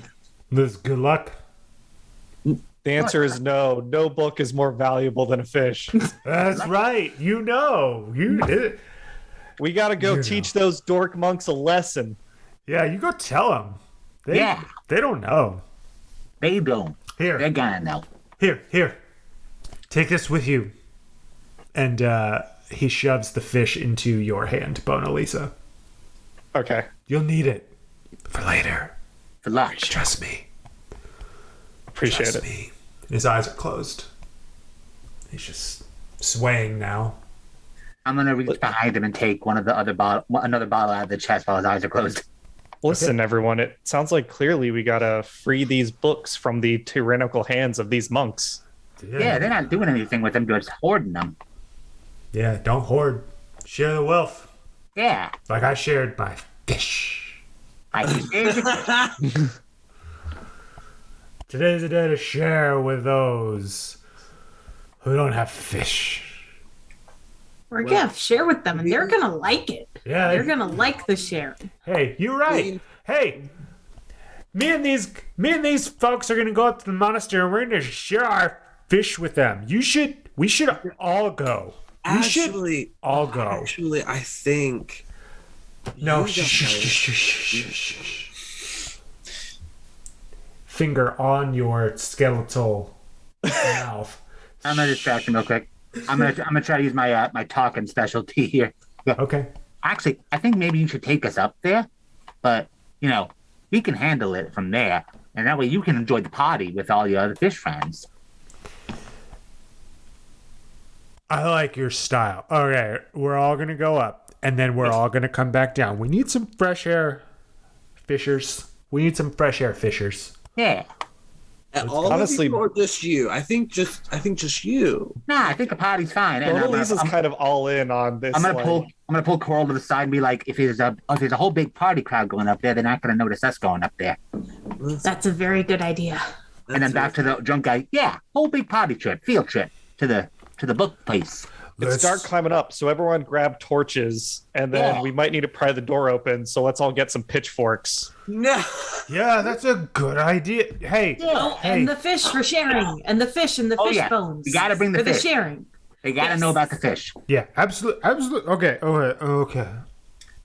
This good luck. The answer is no. No book is more valuable than a fish. That's right. You did it. We gotta go teach those dork monks a lesson. Yeah, you go tell them. Yeah. They don't know. They don't. They're Here. gonna know. Here. Take this with you. And he shoves the fish into your hand, Bona Lisa. Okay. You'll need it for later. For lunch. Trust me. Appreciate Trust it. me. His eyes are closed. He's just swaying now. I'm gonna reach behind him and take another bottle out of the chest while his eyes are closed. Listen, everyone, it sounds like clearly we gotta free these books from the tyrannical hands of these monks. Yeah, they're not doing anything with them, just hoarding them. Yeah, don't hoard. Share the wealth. Yeah. Like I shared my fish. Today's the day to share with those who don't have fish. We're gonna share with them, and they're gonna like it. Yeah, They're gonna like the sharing. Hey, you're right. Hey, me and these folks are gonna go up to the monastery and we're gonna share our fish with them. We should all go. Actually, all go. Actually, I think. No, you shh. Finger on your skeletal mouth. I'm gonna distract him real quick. I'm gonna try to use my my talking specialty here. Okay. Actually, I think maybe you should take us up there, but we can handle it from there, and that way you can enjoy the party with all your other fish friends. I like your style. Okay, we're all gonna go up, and then we're all gonna come back down. We need some fresh air, fishers. Yeah. All honestly- of you or just you? I think just you. Nah, I think the party's fine. And Mona Lisa's kind of all in on this. I'm gonna pull Coral to the side and be like, if there's a whole big party crowd going up there, they're not gonna notice us going up there. That's a very good idea. And then back to the drunk guy. Yeah, whole big party trip, field trip to the book place. It's dark climbing up, so everyone grab torches, and then Yeah. we might need to pry the door open. So let's all get some pitchforks. No. Yeah, that's a good idea. Hey, Oh, hey. and the fish for sharing, and the fish Oh, yeah. bones. You gotta bring the for fish. the sharing. They gotta Yes. know about the fish. Yeah, absolutely. Okay. And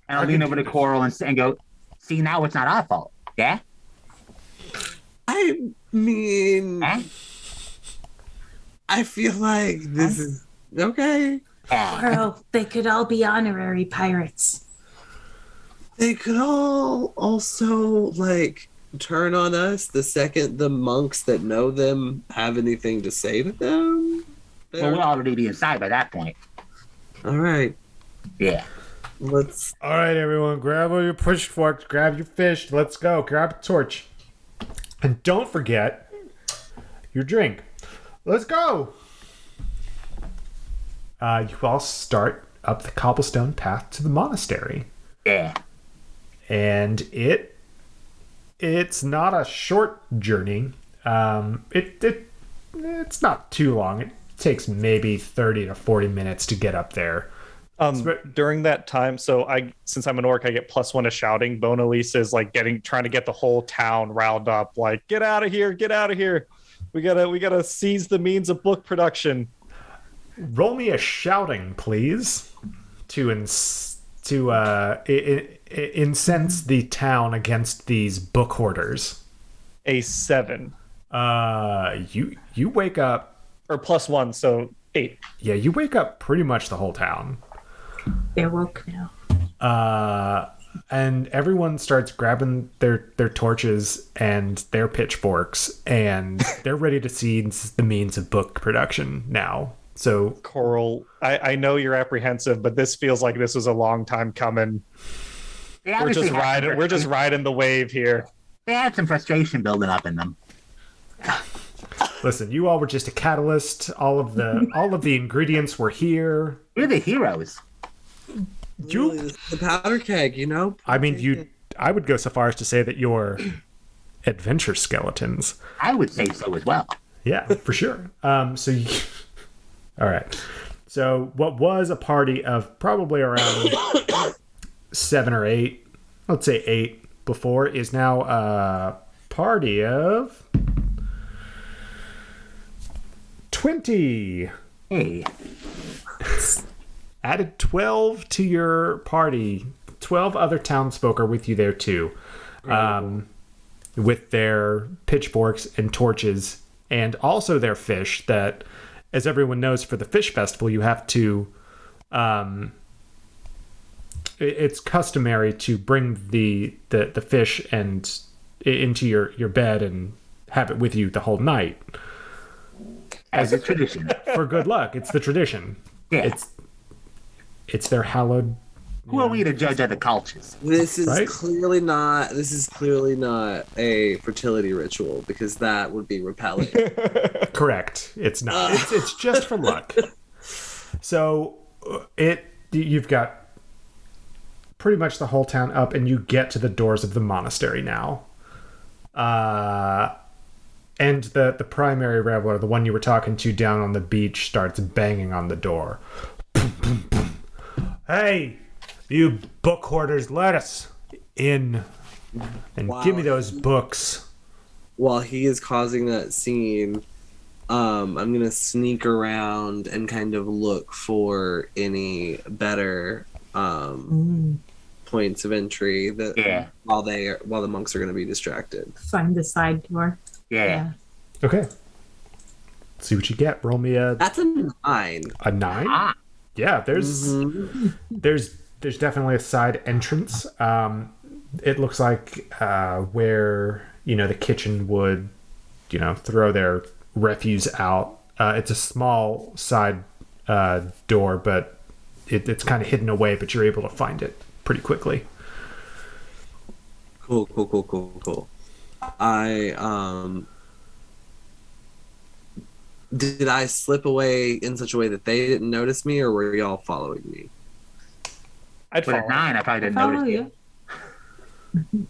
I'll lean over to Coral and go, see, now it's not our fault. Yeah? I mean, Huh? I feel like this is okay. Yeah. Well, they could all be honorary pirates. They could all also like turn on us the second the monks that know them have anything to say to them. Well, we'll already be inside by that point. All right, Yeah. let's. All right, everyone, grab all your push forks, grab your fish. Let's go. Grab a torch. And don't forget your drink. Let's go. You all start up the cobblestone path to the monastery. Yeah. And it's not a short journey. It's not too long. It takes maybe 30 to 40 minutes to get up there. During that time, since I'm an orc, I get +1 to shouting. Bonalisa is like trying to get the whole town riled up, like, get out of here, get out of here. We gotta seize the means of book production. Roll me a shouting, please, to incense the town against these book hoarders. A 7. You wake up, Or +1, so 8. yeah, you wake up pretty much the whole town. They're woke now. And everyone starts grabbing their torches and their pitchforks, and they're ready to seize the means of book production now. So, Coral, I know you're apprehensive, but this feels like this was a long time coming. We're just riding the wave here. They had some frustration building up in them. listen, you all were just a catalyst. All of the ingredients were here. We're the heroes. Really, the powder keg, you know. I mean, I would go so far as to say that you're adventure skeletons. I would say so as well. Yeah, for sure. All right. So what was a party of probably around 7 or 8, let's say 8 before, is now a party of 20. Hey. Added 12 to your party. 12 other townsfolk are with you there too. With their pitchforks and torches, and also their fish that, as everyone knows, for the fish festival, you have to... it's customary to bring the fish and into your bed and have it with you the whole night. As a tradition. For good luck. It's the tradition. Yeah. It's their hallowed... Who are we to judge other cultures? This is Right? clearly not. This is clearly not a fertility ritual because that would be repelling. Correct. It's not. It's just for luck. So you've got pretty much the whole town up, and you get to the doors of the monastery now. And the primary reveler, the one you were talking to down on the beach, starts banging on the door. Hey, you book hoarders, let us in and give me those books. While he is causing that scene, I'm gonna sneak around and kind of look for any better points of entry that while the monks are gonna be distracted. Find the side door. Yeah. Okay. See what you get. Roll me That's a 9. a 9. Ah. Yeah, there's definitely a side entrance. It looks like where the kitchen would throw their refuse out. It's a small side door, but it's kind of hidden away. But you're able to find it pretty quickly. Cool. Did I slip away in such a way that they didn't notice me, or were y'all following me? I'd With a follow. 9, I probably didn't Follow notice you. you.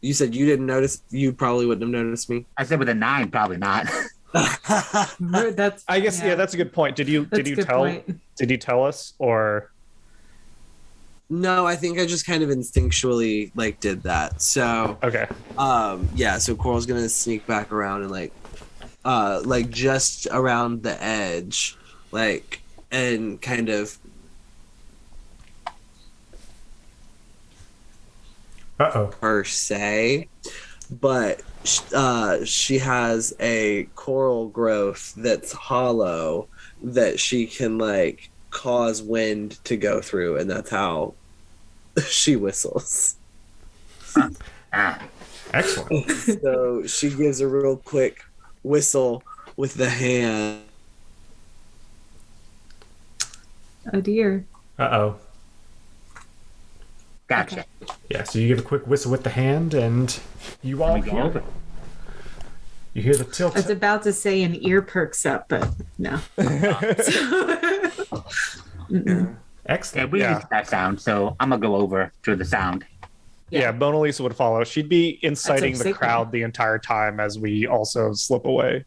You said you didn't notice. You probably wouldn't have noticed me. I said with a 9, probably not. That's. I guess that's a good point. Did you That's a good point. Did you tell us, or No, I think I just kind of instinctually did that. So okay? so Coral's gonna sneak back around and just around the edge, and kind of per se, but she has a coral growth that's hollow that she can cause wind to go through, and that's how she whistles. Ah, Excellent. So she gives a real quick whistle with the hand. Oh dear. Uh-oh. gotcha. Yeah, so you give a quick whistle with the hand, and you all We go hear over. You hear the tilt. I was about to say an ear perks up, but no. Yeah, Excellent. we Yeah. used that sound, so I'm gonna go over to the sound. Yeah, Mona Lisa would follow. She'd be inciting the signal. crowd the entire time as we also slip away.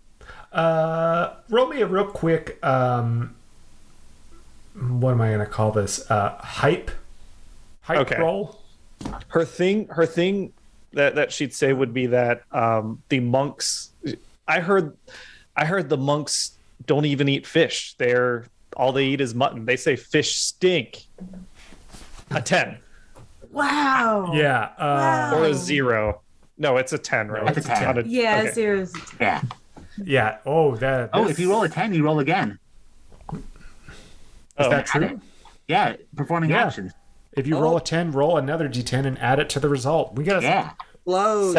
Roll me a real quick, what am I going to call this? Hype Okay. roll? Her thing that she'd say would be that the monks. I heard the monks don't even eat fish. All they eat is mutton. They say fish stink. A 10 Wow. Yeah. Wow. or a 0. No, it's a 10, right? It's a 10. Not Yeah, okay. zeros. Yeah. Yeah. Oh, that. Oh, if you roll a 10, you roll again. Is Oh, that true? Yeah, performing Yeah. actions. If you roll a 10, roll another d10 and add it to the result. We got Yeah. Loads.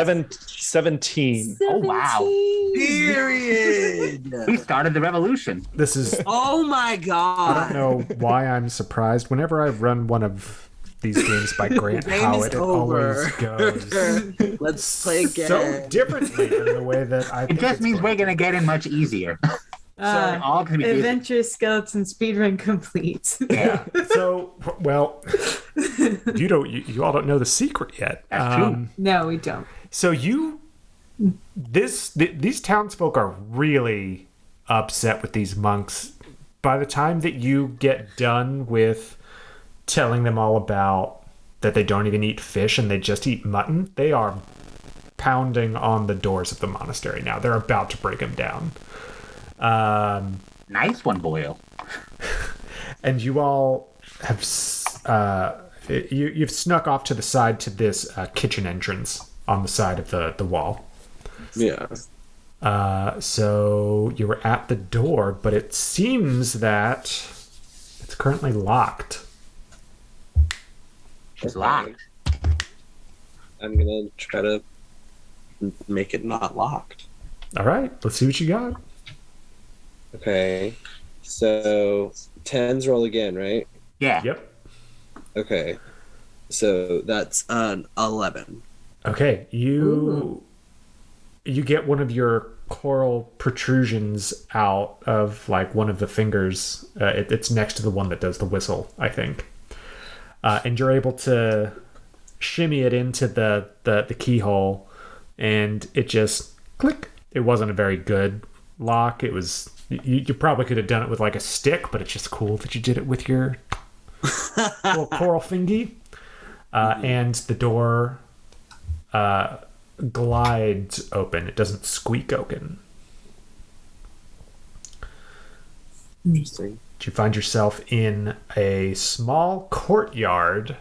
17. Oh, wow. 17. Period. We started the revolution. This is. Oh my I don't god. know why I'm surprised. Whenever I run one of these games by Grant Game is Howitt, it over. always goes Let's play again. so differently than the way that I. It think just it's means going. we're going to get in much easier. Uh, All can be busy. Adventure Skeleton speedrun complete. Yeah. So, well, you all don't know the secret yet. That's true. No, we don't. So these townsfolk are really upset with these monks. By the time that you get done with telling them all about that they don't even eat fish and they just eat mutton, they are pounding on the doors of the monastery now. They're about to break them down. Nice one, Boyle. And you all have you've snuck off to the side to this kitchen entrance on the side of the wall. Yeah. So you were at the door, but it seems that it's currently locked. It's locked. I'm gonna try to make it not locked. All right, let's see what you got. Okay. So 10s roll again, right? Yeah. Yep. Okay. So that's an 11. Okay, you get one of your coral protrusions out of like one of the fingers. It's next to the one that does the whistle, I think. And you're able to shimmy it into the keyhole, and it just click. It wasn't a very good lock. It was you probably could have done it with like a stick, but it's just cool that you did it with your little coral fingy. And the door glides open. It doesn't squeak open. Interesting. You find yourself in a small courtyard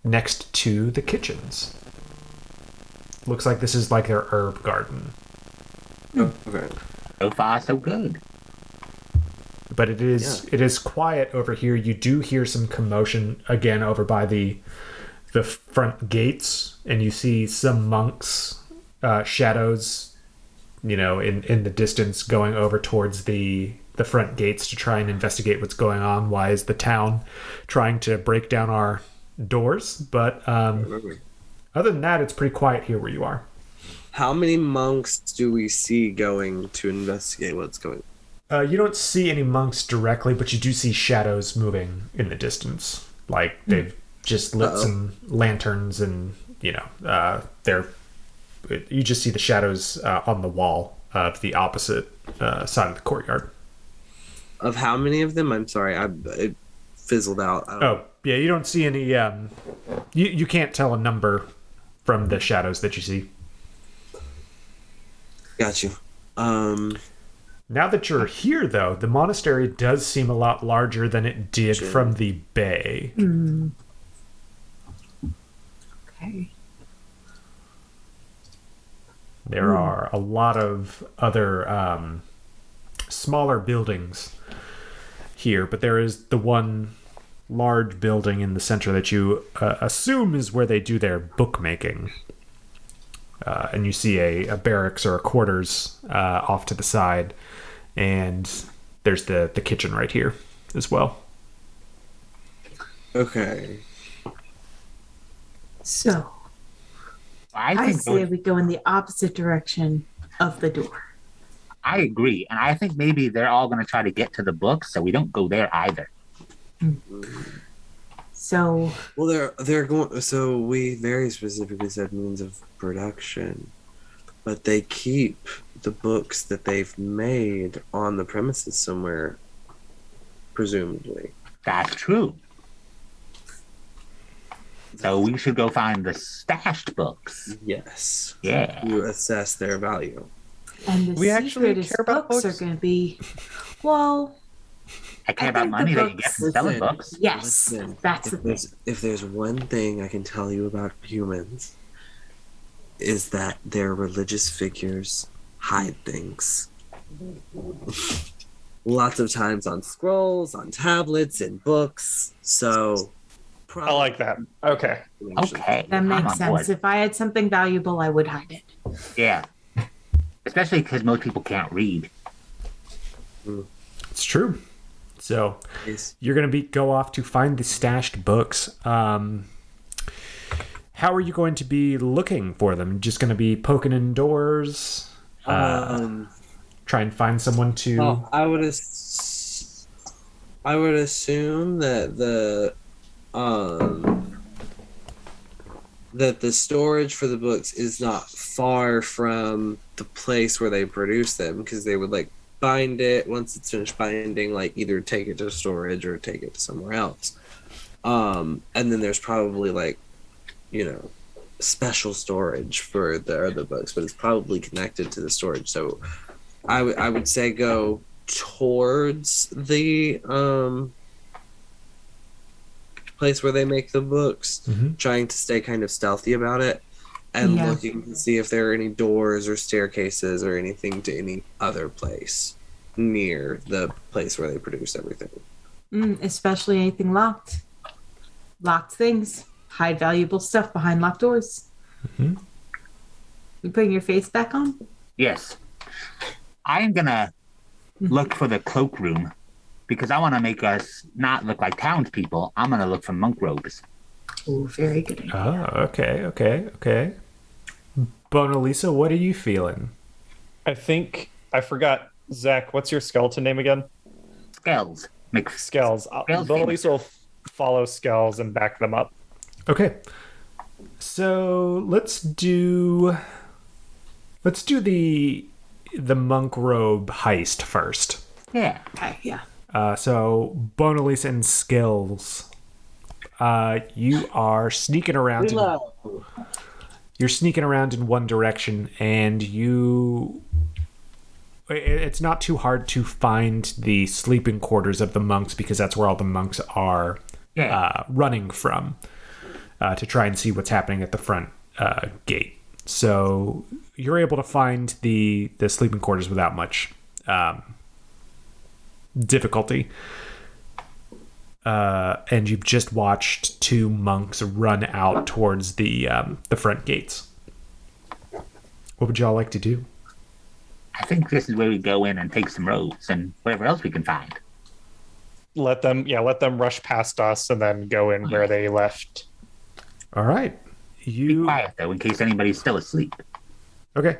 next to the kitchens. Looks like this is like their herb garden. Okay. So far, so good. But it is quiet over here. You do hear some commotion again over by the front gates, and you see some monks, shadows, in the distance going over towards the front gates to try and investigate what's going on. Why is the town trying to break down our doors? But other than that, it's pretty quiet here where you are. How many monks do we see going to investigate what's going on? You don't see any monks directly, but you do see shadows moving in the distance. Like they've just lit some lanterns, and they're. You just see the shadows on the wall of the opposite side of the courtyard. Of how many of them? I'm sorry, it fizzled out. Oh yeah, you don't see any. You can't tell a number from the shadows that you see. Got you. Now that you're here, though, the monastery does seem a lot larger than it did from the bay. Okay. There are a lot of other smaller buildings here, but there is the one large building in the center that you assume is where they do their bookmaking. And you see a barracks or a quarters off to the side, and there's the kitchen right here as well. Okay. So I I think say we go in the opposite direction of the door. I agree, and I think maybe they're all going to try to get to the books, so we don't go there either. So Well, they're going. So we very specifically said means of production, but they keep the books that they've made on the premises somewhere, presumably. That's true. So we should go find the stashed books. Yes. Yeah. To assess their value. and the We actually secretest care about books books? are going to be, well, I care I about think the money that you get books- from selling Listen. books. yes, Listen, that's the thing. If there's one thing I can tell you about humans, is that their religious figures hide things. Lots of times on scrolls, on tablets, in books. So, I like that. Okay. Okay. That I'm makes on sense. board. If I had something valuable, I would hide it. Yeah. Especially because most people can't read. It's true. So Yes. you're going to go off to find the stashed books. How are you going to be looking for them? Just going to be poking in doors? Try and find someone to... Well, I would assume that the storage for the books is not far from the place where they produce them, because they would like bind it once it's finished binding, like either take it to storage or take it to somewhere else. And then there's probably like, special storage for the other books, but it's probably connected to the storage. So I would say go towards the place where they make the books, trying to stay kind of stealthy about it, and Yeah. looking to see if there are any doors or staircases or anything to any other place near the place where they produce everything. Especially anything locked. Locked things. Hide valuable stuff behind locked doors. Mhm. You putting your face back on? Yes. I'm going to look for the cloakroom because I want to make us not look like townspeople. I'm going to look for monk robes. Oh, very good. Oh, okay. Bonalisa, what are you feeling? I think I forgot. Zach, what's your skeleton name again? Skells. Skells. Skells. Bonalisa will follow Skells and back them up. Okay. So let's do the monk robe heist first. Yeah. Okay, yeah. So Bonalisa and Skills, you are sneaking around. You're sneaking around in one direction, and it's not too hard to find the sleeping quarters of the monks, because that's where all the monks are running from, to try and see what's happening at the front gate. So you're able to find the sleeping quarters without much difficulty. And you've just watched two monks run out towards the front gates. What would y'all like to do? I think this is where we go in and take some robes and whatever else we can find. Let them rush past us and then go in where they left. All right. Be quiet though, in case anybody's still asleep. Okay.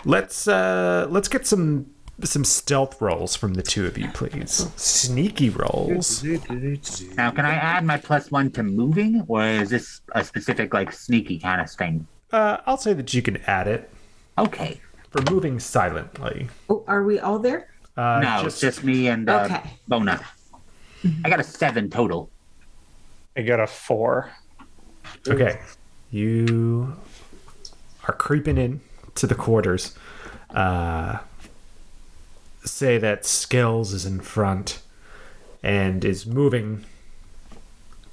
Let's get some stealth rolls from the two of you, please. Sneaky rolls. Now, can I add my +1 to moving, or is this a specific like sneaky kind of thing? I'll say that you can add it Okay. for moving silently. Oh, are we all there? No, it's just me and Okay. Bona. I got a 7 total. I got a 4. Okay. You are creeping in to the quarters. Say that Skills is in front and is moving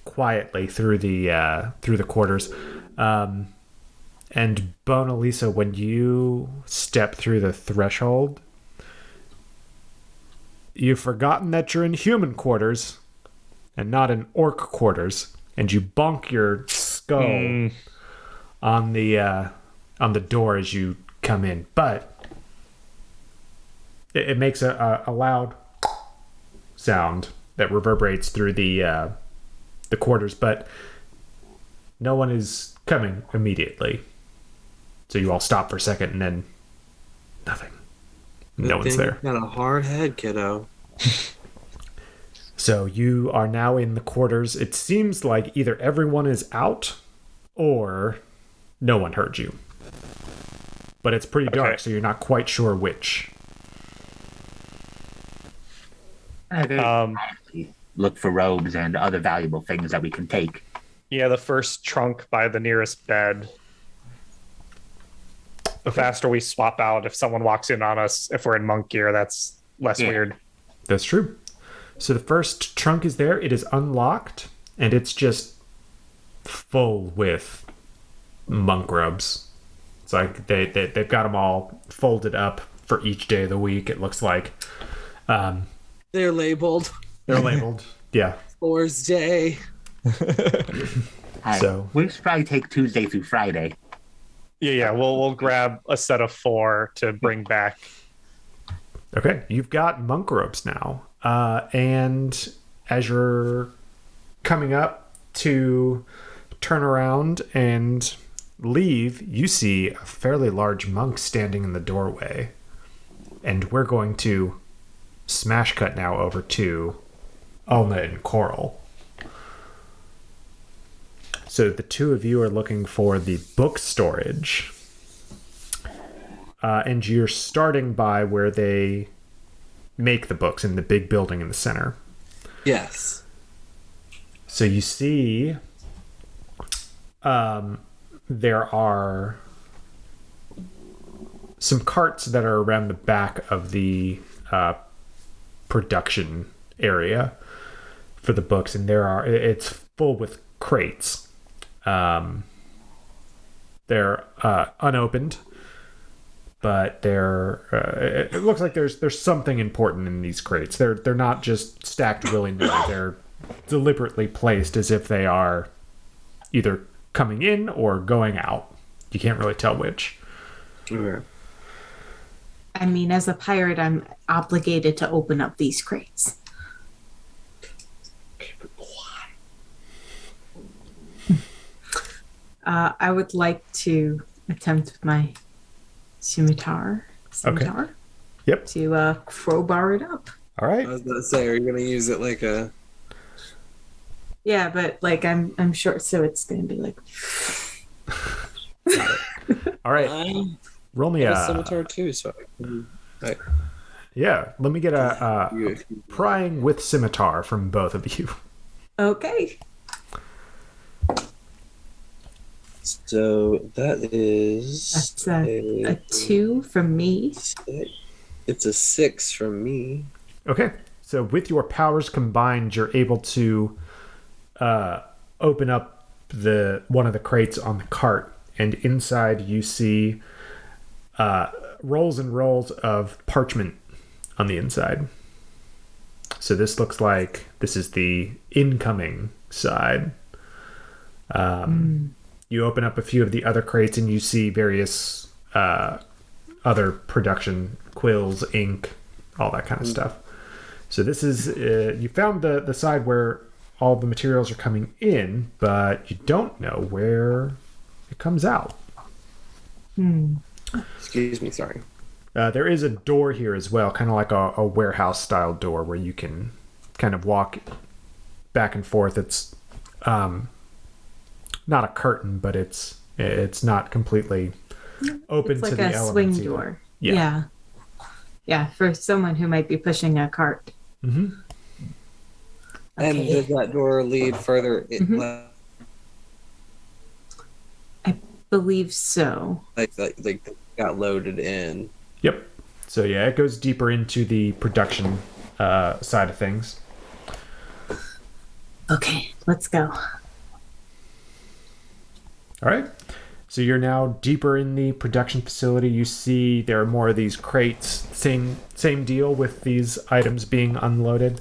quietly through the quarters. And Bonalisa, when you step through the threshold, you've forgotten that you're in human quarters, and not in orc quarters, and you bonk your skull on the door as you come in. But it makes a loud sound that reverberates through the quarters, but no one is coming immediately. So you all stop for a second, and then nothing. No one's there. Got a hard head, kiddo. So you are now in the quarters. It seems like either everyone is out or no one heard you. But it's pretty dark, so you're not quite sure which. Look for robes and other valuable things that we can take. Yeah, the first trunk by the nearest bed. The faster we swap out, if someone walks in on us, if we're in monk gear, that's less weird. That's true. So the first trunk is there. It is unlocked, and it's just full with monk robes. It's like they've got them all folded up for each day of the week, it looks like. They're labeled. They're labeled. Yeah. Thor's Day. So we should probably take Tuesday through Friday. Yeah. We'll grab a set of 4 to bring back. Okay, you've got monk robes now. And as you're coming up to turn around and leave, you see a fairly large monk standing in the doorway. And we're going to smash cut now over to Alna and Coral. So the two of you are looking for the book storage. And you're starting by where they make the books in the big building in the center. Yes. So you see there are some carts that are around the back of the production area for the books, and it's full with crates. They're unopened, but it looks like there's something important in these crates. They're not just stacked willy-nilly. They're deliberately placed as if they are either coming in or going out. You can't really tell which. Okay. I mean, as a pirate, I'm obligated to open up these crates. I would like to attempt with my scimitar. Okay. Yep. To crowbar it up. All right. I was going to say, are you going to use it like a... Yeah, but like I'm short, so it's going to be like... All right. Roll me I a have a scimitar too, so yeah. Let me get a prying with scimitar from both of you. Okay. So that is... That's a 2 from me. It's a 6 from me. Okay. So with your powers combined, you're able to open up one of the crates on the cart, and inside you see rolls and rolls of parchment on the inside. So this looks like this is the incoming side. You open up a few of the other crates and you see various other production, quills, ink, all that kind of stuff. So this is, you found the side where all the materials are coming in, but you don't know where it comes out. Excuse me, sorry. There is a door here as well, kind of like a warehouse style door where you can kind of walk back and forth. It's not a curtain, but it's not completely open It's like to the a elements swing either. door. Yeah. Yeah, for someone who might be pushing a cart. Mm-hmm. And does that door lead further? I believe so. Like got loaded in. Yep. So yeah, it goes deeper into the production side of things. Okay, let's go. All right. So you're now deeper in the production facility. You see there are more of these crates. Same deal with these items being unloaded.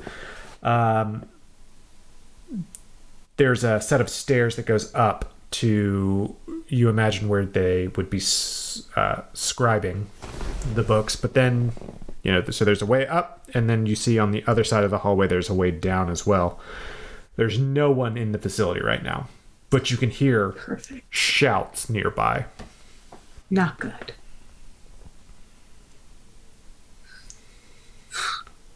there's a set of stairs that goes up to, you imagine, where they would be scribing the books. But then, so there's a way up, and then you see on the other side of the hallway there's a way down as well. There's no one in the facility right now, but you can hear shouts nearby. Not good.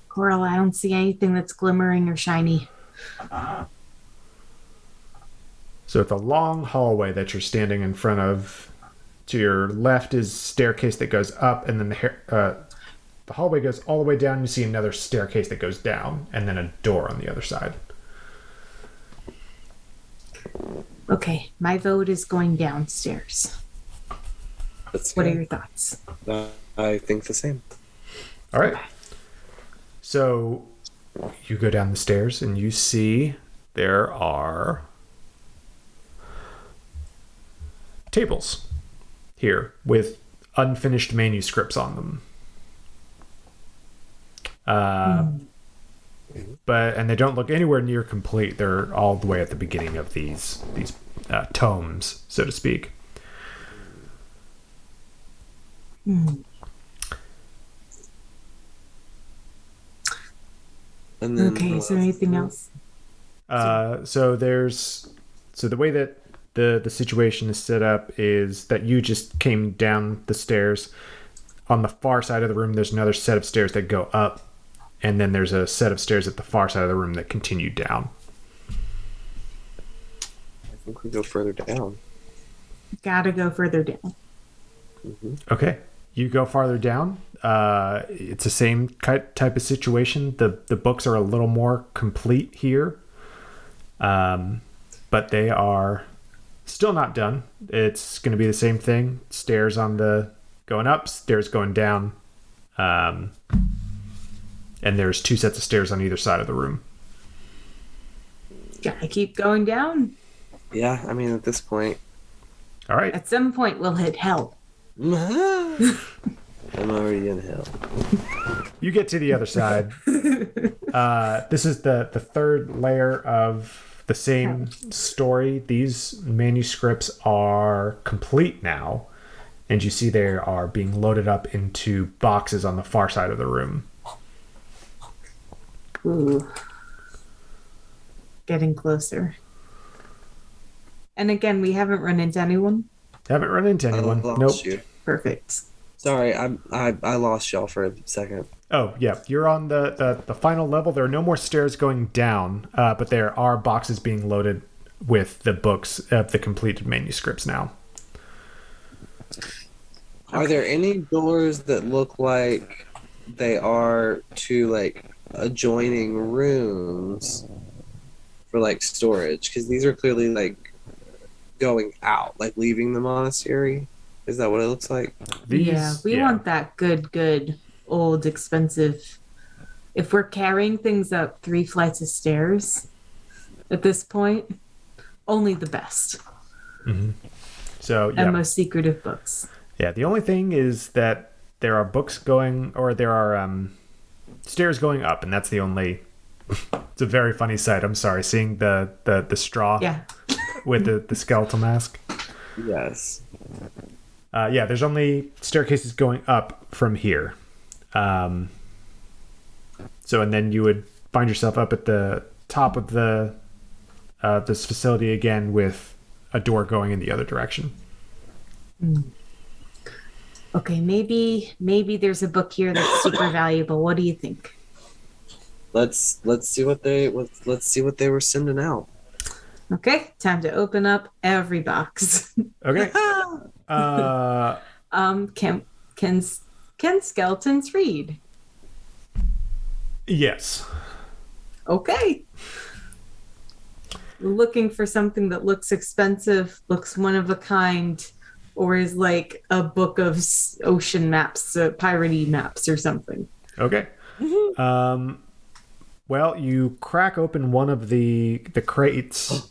Coral, I don't see anything that's glimmering or shiny. So it's a long hallway that you're standing in front of. To your left is staircase that goes up, and then the hallway goes all the way down. You see another staircase that goes down, and then a door on the other side. Okay, my vote is going downstairs. What are your thoughts? I think the same. All right. So you go down the stairs and you see there are tables here with unfinished manuscripts on them. And they don't look anywhere near complete. They're all the way at the beginning of these tomes, so to speak. And then, okay, is there anything else? So the way that the situation is set up is that you just came down the stairs. On the far side of the room, there's another set of stairs that go up, and then there's a set of stairs at the far side of the room that continue down. I think we go further down. Gotta go further down. Mm-hmm. Okay, you go farther down. It's the same type of situation. The books are a little more complete here, but they are still not done. It's going to be the same thing. Stairs on the going up, stairs going down, and there's two sets of stairs on either side of the room. Gotta keep going down. Yeah, I mean, at this point. All right. At some point, we'll hit hell. I'm already in hell. You get to the other side. This is the third layer of the same story. These manuscripts are complete now, and you see they are being loaded up into boxes on the far side of the room. Ooh. Getting closer. And again, we haven't run into anyone. Haven't run into anyone. I lost Nope. you. Perfect. Sorry, I lost y'all for a second. Oh, yeah. You're on the final level. There are no more stairs going down, but there are boxes being loaded with the books of the completed manuscripts now. Are there any doors that look like they are to, like, adjoining rooms for, like, storage? Because these are clearly, like, going out, like leaving the monastery. Is that what it looks like? We want that good, old, expensive. If we're carrying things up 3 flights of stairs at this point, only the best. Mm-hmm. So, yeah. And most secretive books. Yeah, the only thing is that there are books going, or there are stairs going up, and that's the only... It's a very funny sight. I'm sorry, seeing the straw with the skeletal mask. Yes. There's only staircases going up from here. And then you would find yourself up at the top of this facility again with a door going in the other direction. Okay, maybe there's a book here that's super valuable. What do you think? Let's see what they were sending out. Okay, time to open up every box. Okay. Can skeletons read? Yes. Okay. Looking for something that looks expensive, looks one of a kind, or is like a book of ocean maps, piratey maps or something. Okay. Well, you crack open one of the crates.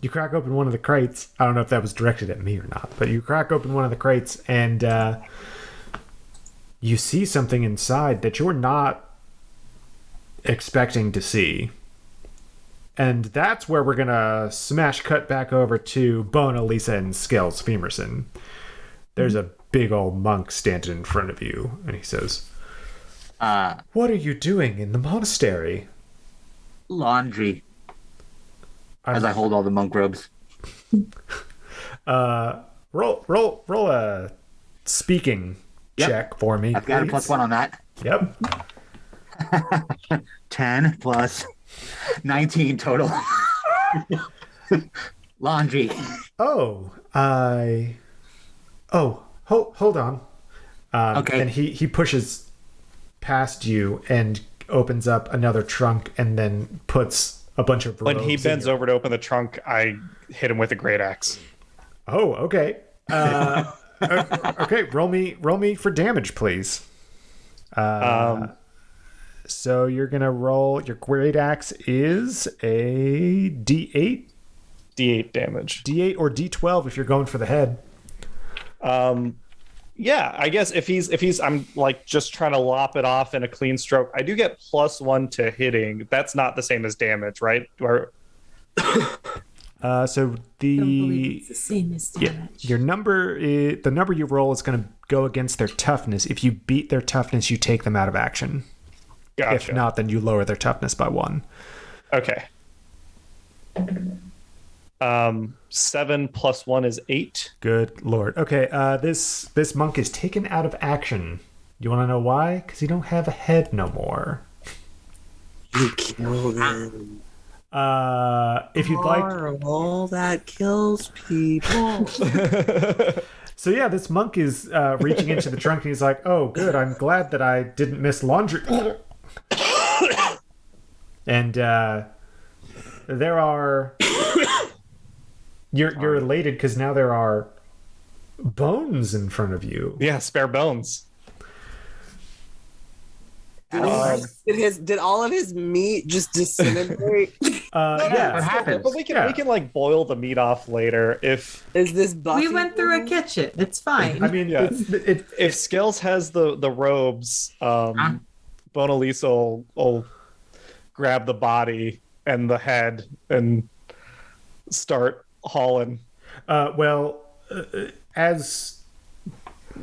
You crack open one of the crates. I don't know if that was directed at me or not, but you crack open one of the crates and you see something inside that you're not expecting to see. And that's where we're going to smash cut back over to Bona, Lisa, and Skels Femerson. There's a big old monk standing in front of you, and he says, what are you doing in the monastery? Laundry. As I hold all the monk robes. Roll a speaking check for me. I've got a +1 on that. Yep. 10 plus 19 total. Laundry. Hold on. Okay. And he pushes past you and opens up another trunk and then puts a bunch of robes When he bends over to open the trunk, I hit him with a great axe. Oh, okay. Okay, roll me for damage, please. So you're gonna roll. Your great axe is a D8. D8 damage. D8 or D12 if you're going for the head. Yeah, I guess if he's I'm like just trying to lop it off in a clean stroke. I do get +1 to hitting. That's not the same as damage, right? So I don't believe it's the same as damage. your number, the number you roll is going to go against their toughness. If you beat their toughness, you take them out of action. Gotcha. If not, then you lower their toughness by 1. Okay. 7 + 1 is 8. Good lord. Okay, this monk is taken out of action. You want to know why? Because you don't have a head no more. You killed him. If you'd like. All that kills people. So yeah, this monk is reaching into the trunk and he's like, "Oh, good. I'm glad that I didn't miss laundry." And there are. You're elated because now there are bones in front of you. Yeah, spare bones. Did all of his meat just disintegrate? Yeah. What happened? But we can like boil the meat off later if Is this Buffy? We went through a kitchen. It's fine. I mean, Yeah. it if Skills has the robes, Bona Lisa will grab the body and the head and start hauling. As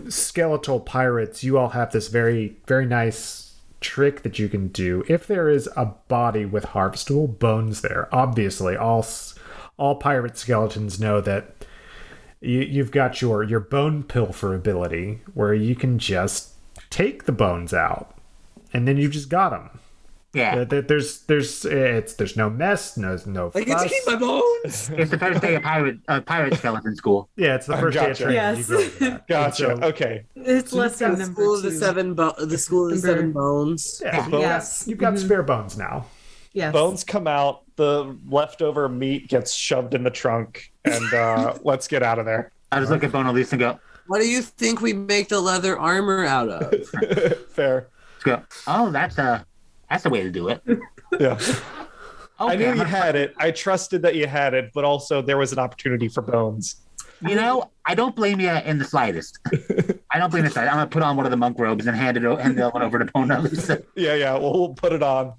skeletal pirates, you all have this very, very nice trick that you can do. If there is a body with harvestable bones there, obviously all pirate skeletons know that you've got your bone pilfer ability, where you can just take the bones out, and then you've just got them. Yeah. There's no mess, no I get to fuss. keep my bones. It's the first day of pirate skeleton school. Yeah, it's the first day of Gotcha. training. Yes. You go with that. Gotcha. And so- Okay. It's lesson The number school of 2. the school of the seven bones. Yeah, Yes. you've got spare bones now. Yes. Bones come out. The leftover meat gets shoved in the trunk, and let's get out of there. I just look at Bona Lisa and go, What do you think we make the leather armor out of? Fair. let's go. Oh, that's the way to do it. Yeah. Okay, I knew I'm you gonna- had it. I trusted that you had it, but also there was an opportunity for bones. You know, I don't blame you in the slightest. I don't blame you. I'm gonna put on one of the monk robes and hand the one over to Bona Lisa. Yeah. We'll put it on.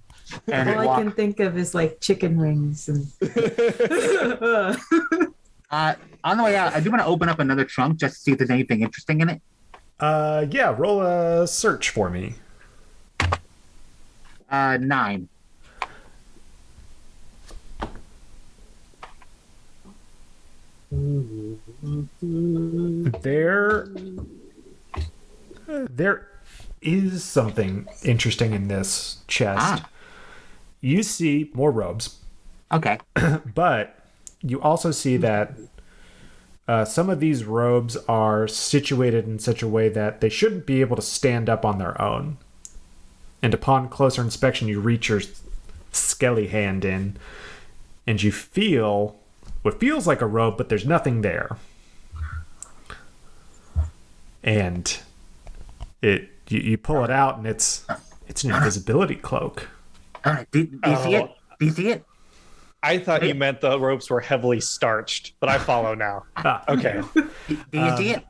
And All I walk. can think of is like chicken wings and On the way out, I do want to open up another trunk just to see if there's anything interesting in it. Yeah, roll a search for me. 9. There is something interesting in this chest. You see more robes, Okay. but you also see that some of these robes are situated in such a way that they shouldn't be able to stand up on their own. And upon closer inspection, you reach your skelly hand in, and you feel what feels like a robe, but there's nothing there. And you pull it out, and it's an invisibility cloak. All right. Do you see it? Do you see it? I thought you meant the ropes were heavily starched, but I follow now. Okay. Do you see it?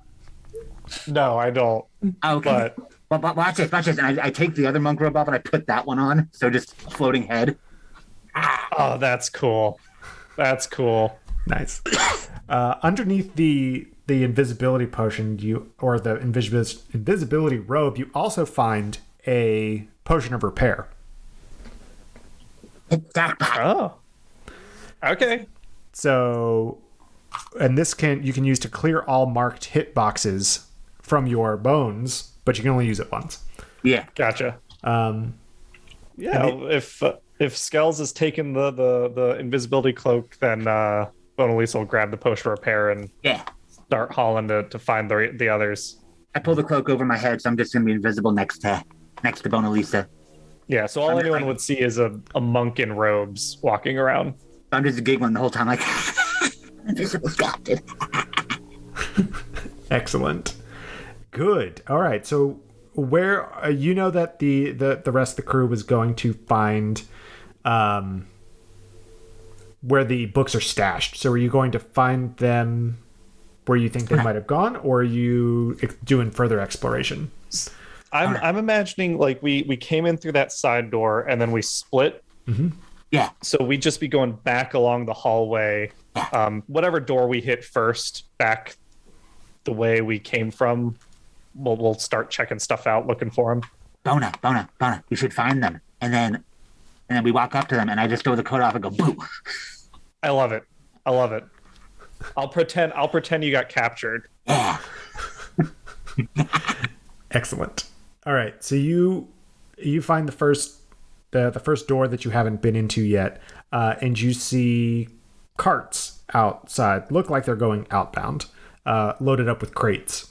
No, I don't. Okay. But But watch this. And I take the other monk robe off and I put that one on. So just floating head. Oh, that's cool. That's cool. Nice. Underneath the invisibility potion, or the invisibility robe, you also find a potion of repair. Oh. Okay. So, and you can use to clear all marked hit boxes from your bones, but you can only use it once. Yeah. Gotcha. If Skells has taken the invisibility cloak, then Mona Lisa will grab the potion of repair and start hauling to find the others. I pull the cloak over my head, so I'm just gonna be invisible next to Mona Lisa. Yeah, so all anyone would see is a monk in robes walking around. I'm just giggling the whole time, like invisible captain. Excellent. Good. All right. So where you know that the rest of the crew was going to find where the books are stashed. So are you going to find them where you think they might have gone, or are you doing further exploration? I'm imagining like we came in through that side door and then we split. Mm-hmm. Yeah. So we'd just be going back along the hallway, whatever door we hit first, back the way we came from. We'll start checking stuff out, looking for them. Bona, we should find them, and then we walk up to them, and I just throw the coat off and go boo. I love it. I'll pretend you got captured. Yeah. Excellent. All right. So you find the first door that you haven't been into yet, and you see carts outside. Look like they're going outbound, loaded up with crates.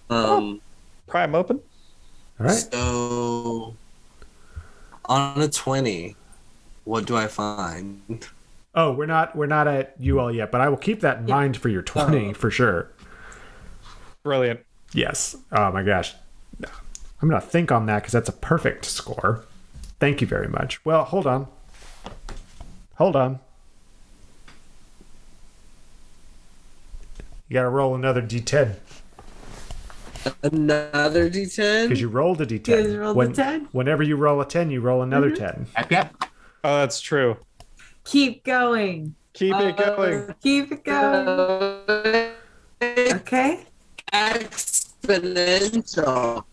Pry 'em open. All right. So, on a 20, what do I find? Oh, we're not at UL yet, but I will keep that in mind for your 20 for sure. Brilliant. Yes. Oh my gosh. I'm going to think on that because that's a perfect score. Thank you very much. Well, hold on. You got to roll another D10. Another D10? Because you rolled a D10. You guys rolled a 10? Whenever you roll a 10, you roll another 10. Yep. Oh, that's true. Keep going. Keep it going. Keep it going. Okay. Exponential.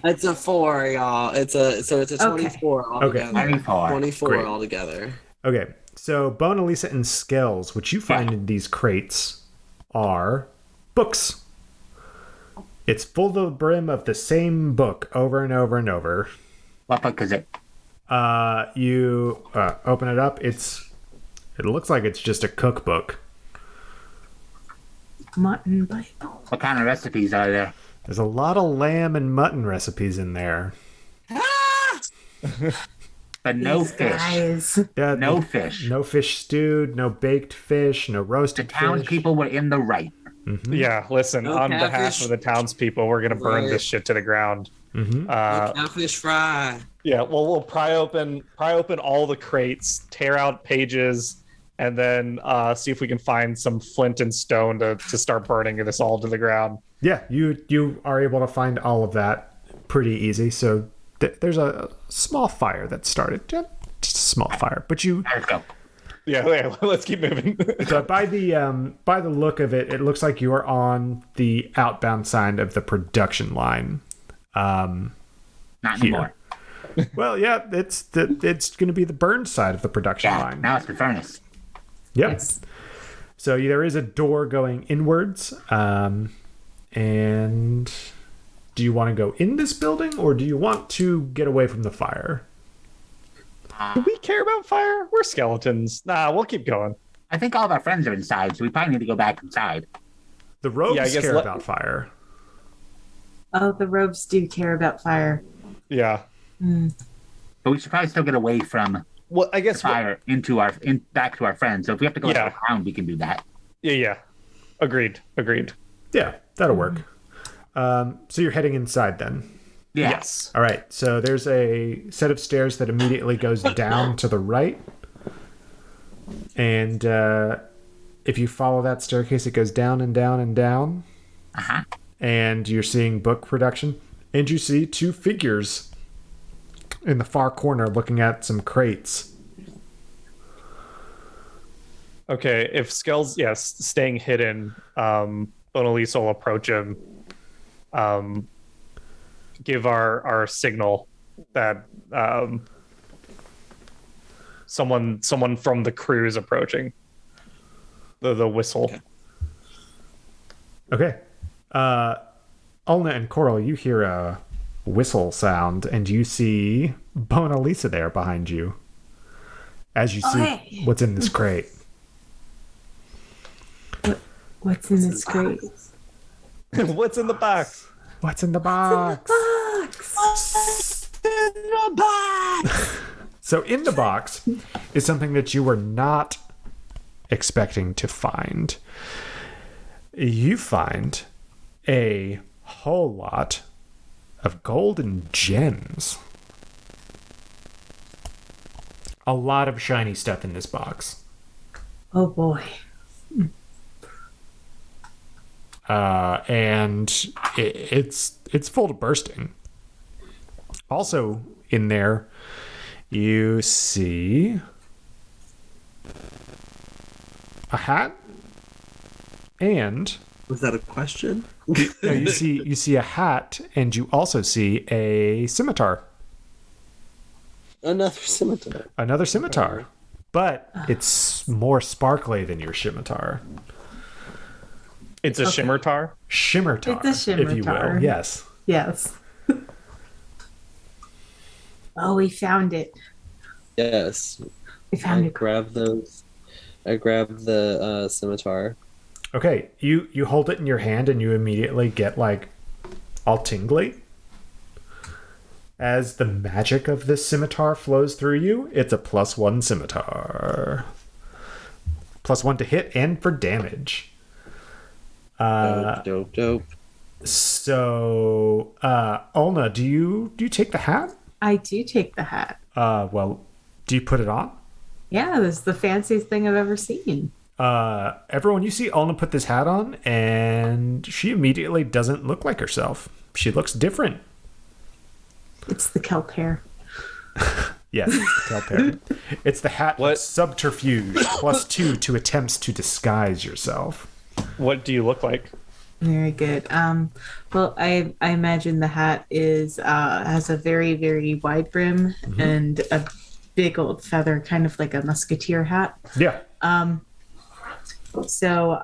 It's a 4, y'all. It's a 24 altogether. 24 altogether. Okay. So Bona Lisa and Skells, what you find in these crates are books. It's full to the brim of the same book over and over and over. What book is it? You open it up. It looks like it's just a cookbook. Mutton Bible. What kind of recipes are there? There's a lot of lamb and mutton recipes in there. But no These fish. guys. Yeah, No fish. No fish stewed, no baked fish, no The roasted fish. townspeople were in the right. Mm-hmm. Yeah, listen, No on behalf catfish. of the townspeople, we're going to burn this shit to the ground. Mm-hmm. Catfish fry. Yeah, well, we'll pry open all the crates, tear out pages, and then see if we can find some flint and stone to start burning this all to the ground. Yeah, you are able to find all of that pretty easy. So there's a small fire that started. Just a small fire, but you. Let's go. Yeah, let's keep moving. So by the look of it, it looks like you are on the outbound side of the production line. Not anymore. Well, yeah, it's going to be the burn side of the production Yeah, line. now it's the furnace. Yep. Yes. So there is a door going inwards. And do you want to go in this building, or do you want to get away from the fire? Do we care about fire? We're skeletons. Nah, we'll keep going. I think all of our friends are inside, so we probably need to go back inside. The robes Yeah, I guess care about fire. Oh, the robes do care about fire. Yeah. But we should probably still get away from Well, I the guess fire back to our friends. So if we have to go around, we can do that. Yeah. Agreed. Yeah, that'll work. So you're heading inside then. Yeah. Yes. All right. So there's a set of stairs that immediately goes down to the right. And if you follow that staircase, it goes down and down and down. And you're seeing book production. And you see two figures in the far corner looking at some crates. Okay, if Skell's staying hidden, Bonalisa will approach him, give our signal that someone from the crew is approaching. The whistle. Okay. Ulna and Coral, you hear a whistle sound, and you see Bonalisa there behind you. As you see what's in this crate. What's in this crate? What's in the box? What's in the box? So in the box is something that you were not expecting to find. You find a whole lot of gold and gems. A lot of shiny stuff in this box. Oh boy. And it's full to bursting. Also in there, you see a hat, and Was that a question? no, you see a hat, and you also see a scimitar. Another scimitar. Another scimitar, but it's more sparkly than your scimitar. It's a shimmertar? Shimmertar, It's a if you will. shimmertar. Yes. Yes. Oh, we found it. Yes. We found it. I grabbed the scimitar. Okay, you hold it in your hand, and you immediately get like all tingly. As the magic of this scimitar flows through you, it's a +1 scimitar. +1 to hit and for damage. Dope. So, Ulna, do you take the hat? I do take the hat. Well, do you put it on? Yeah, this is the fanciest thing I've ever seen. Everyone, you see Ulna put this hat on, and she immediately doesn't look like herself. She looks different. It's the kelp hair. Yes, it's the kelp hair. It's the hat What? with subterfuge, +2 to attempts to disguise yourself. What do you look like? Very good. Well, I imagine the hat is has a very, very wide brim and a big old feather, kind of like a musketeer hat. Yeah. So,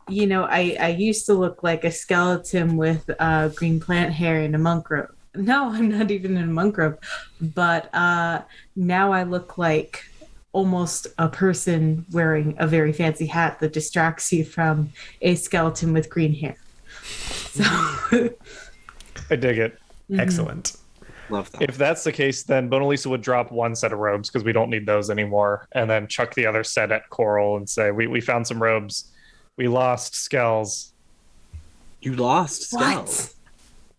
you know, I used to look like a skeleton with green plant hair and a monk robe. No, I'm not even in a monk robe, but now I look like almost a person wearing a very fancy hat that distracts you from a skeleton with green hair. So, I dig it. Excellent. Love that. If that's the case, then Bonalisa would drop one set of robes because we don't need those anymore, and then chuck the other set at Coral and say, we found some robes. We lost Skells. You lost what? Skells.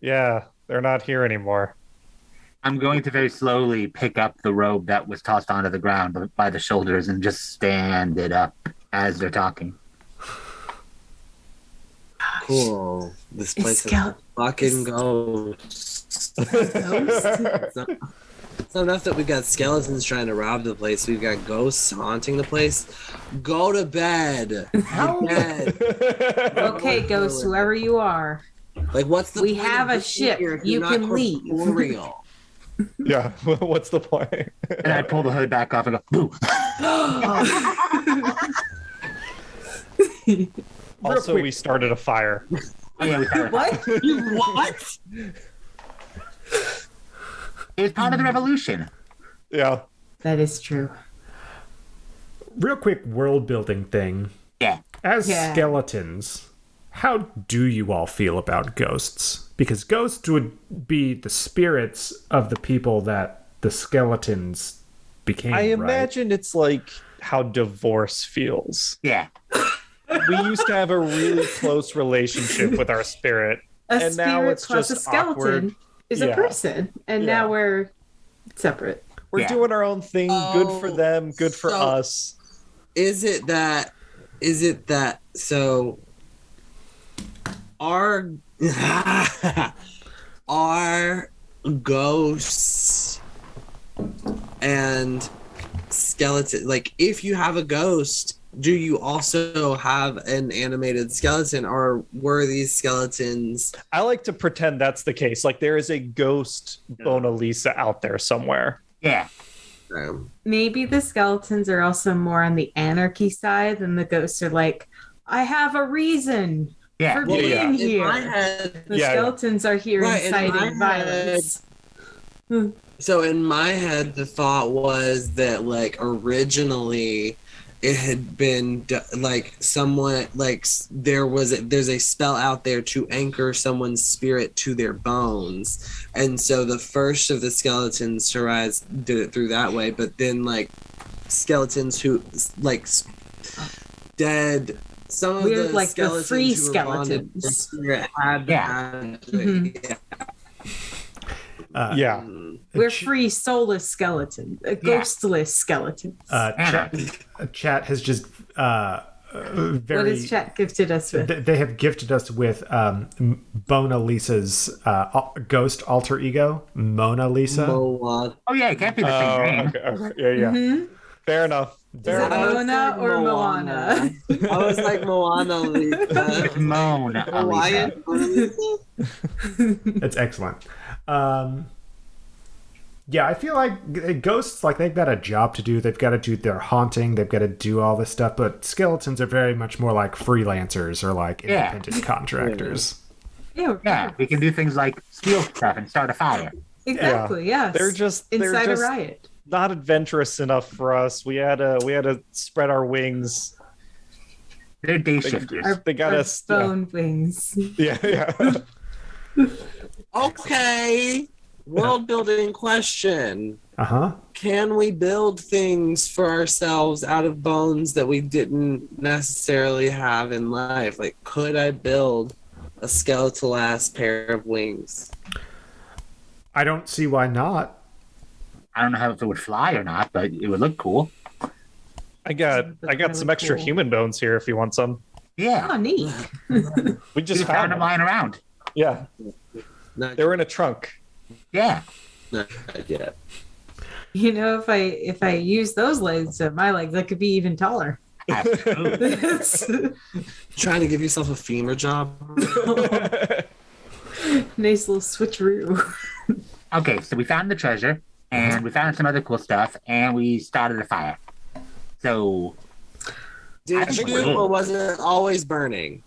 Yeah, they're not here anymore. I'm going to very slowly pick up the robe that was tossed onto the ground by the shoulders and just stand it up as they're talking. Cool. This place is Skell- fucking ghosts. It's not enough that we've got skeletons trying to rob the place. We've got ghosts haunting the place. Go to bed. Okay, ghosts, whoever you are. Like, what's the We point have of a being ship. here if You you're not can leave. corporeal? Yeah, what's the point? And I pull the hood back off and go, boo. Also, quick. we started a fire. What? What? It's part of the revolution. Yeah. That is true. Real quick world building thing. Yeah. As Yeah. skeletons, how do you all feel about ghosts? Because ghosts would be the spirits of the people that the skeletons became. I right? imagine it's like how divorce feels. Yeah. We used to have a really close relationship with our spirit, A and spirit now it's plus just a skeleton awkward. is Yeah. a person, and Yeah. now we're separate. We're Yeah. doing our own thing. Good for them. Good for So- us. Is it that so Are are ghosts and skeleton, like if you have a ghost, do you also have an animated skeleton, or were these skeletons? I like to pretend that's the case. Like there is a ghost Mona Lisa out there somewhere. Yeah. Maybe the skeletons are also more on the anarchy side, and the ghosts are like, I have a reason Yeah. for Well, being yeah. here. In my head, The Yeah, skeletons are here Right, in my inciting violence. so in my head, the thought was that like originally it had been like someone like there's a spell out there to anchor someone's spirit to their bones, and so the first of the skeletons to rise did it through that way, but then like skeletons who like dead, some of We're the like the skeletons free who were bonded to their skeletons. spirit had Mhm. Yeah. We're free soulless skeletons, ghostless skeletons. Chat has just very. What has chat gifted us with? They have gifted us with Mona Lisa's ghost alter ego, Mona Lisa. Moana. Oh yeah, it can't be the same name. Okay. Yeah. Mhm. Fair enough. Is it Mona or Moana? I was like Moana Lisa. It's Mona Hawaiian Lisa. It's excellent. Yeah, I feel like ghosts, like they've got a job to do. They've got to do their haunting. They've got to do all this stuff. But skeletons are very much more like freelancers or like independent contractors. Yeah, we can do things like steal stuff and start a fire. Exactly. Yes. They're just inside a riot. not adventurous enough for us. We had to spread our wings. They're day shifters. They got Our us. bone wings. Yeah. Okay. World building question. Uh-huh. Can we build things for ourselves out of bones that we didn't necessarily have in life? Like, could I build a skeletal ass pair of wings? I don't see why not. I don't know how if it would fly or not, but it would look cool. I got some extra cool. human bones here if you want some. Yeah. Oh, neat. We just Just found them lying around. Yeah. Not, They were in a trunk. Yeah. not yet. You know, if I use those legs, my legs, I could be even taller. That's true. Trying to give yourself a femur job? Nice little switcheroo. Okay, so we found the treasure, and we found some other cool stuff, and we started a fire. So, I Did think we're you, good. or was it always burning?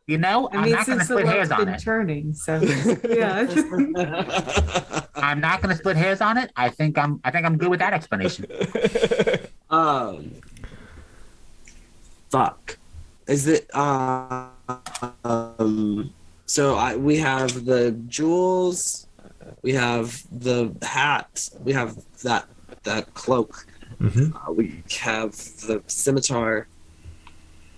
you know, I I'm mean, not going to since the split hairs love's on been it. turning, so yeah. I'm not going to split hairs on it. I think I'm good with that explanation. Fuck. Is it so we have the jewels, we have the hat, we have that cloak, we have the scimitar.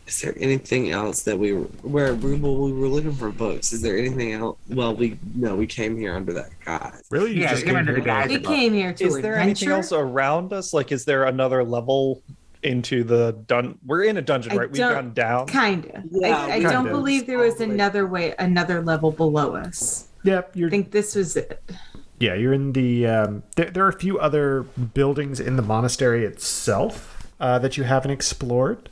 Is there anything else that we were looking for books? Is there anything else? Well, we came here under that guise. Really? You Yeah, just we came came under the here- guise We of came here to Is there anything adventure. else around us? Like, is there another level into the We're in a dungeon, I right? We've don't- gone down. Kinda. Yeah, I we don't kinda. believe there was another level below us. Yep, I think this was it. Yeah, you're in the. There are a few other buildings in the monastery itself that you haven't explored.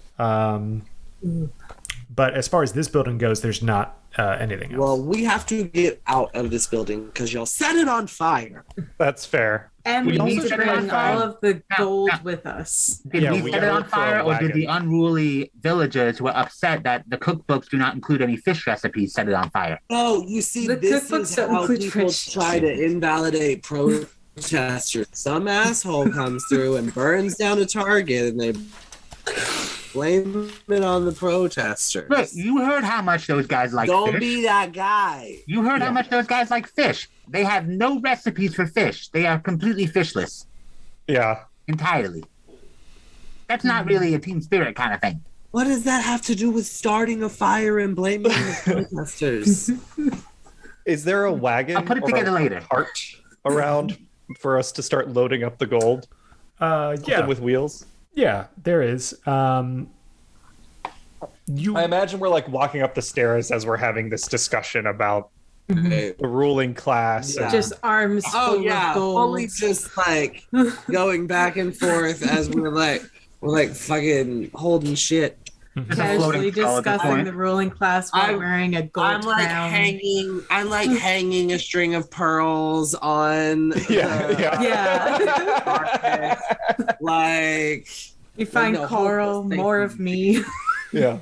But as far as this building goes, there's not anything else. Well, we have to get out of this building because y'all set it on fire. That's fair. And We we need also to set it on bring fire. all of the gold No. with us. Did Yeah, we we set it gotta on look for a fire, or did the wagon. unruly villagers who were upset that the cookbooks do not include any fish recipes set it on fire? No, you see, The this cookbooks is don't how include people fish. try to invalidate protesters. Some asshole comes through and burns down a target, and they blame it on the protesters. Look, you heard how much those guys like Don't fish. be that guy. You heard how much those guys like fish. They have no recipes for fish. They are completely fishless. Yeah. Entirely. That's not really a team spirit kind of thing. What does that have to do with starting a fire and blaming the protesters? Is there a wagon? I'll put it or together a later. Cart around for us to start loading up the gold? yeah, Something with wheels. yeah, there is. I imagine we're like walking up the stairs as we're having this discussion about the ruling class. Yeah. Just arms Oh full yeah, of gold. only just like going back and forth as we're like fucking holding shit. Casually discussing the ruling class while I'm- wearing a gold I'm like crown. hanging a string of pearls on Yeah. like You find no, Coral, hopeless more thing. of me. Yeah.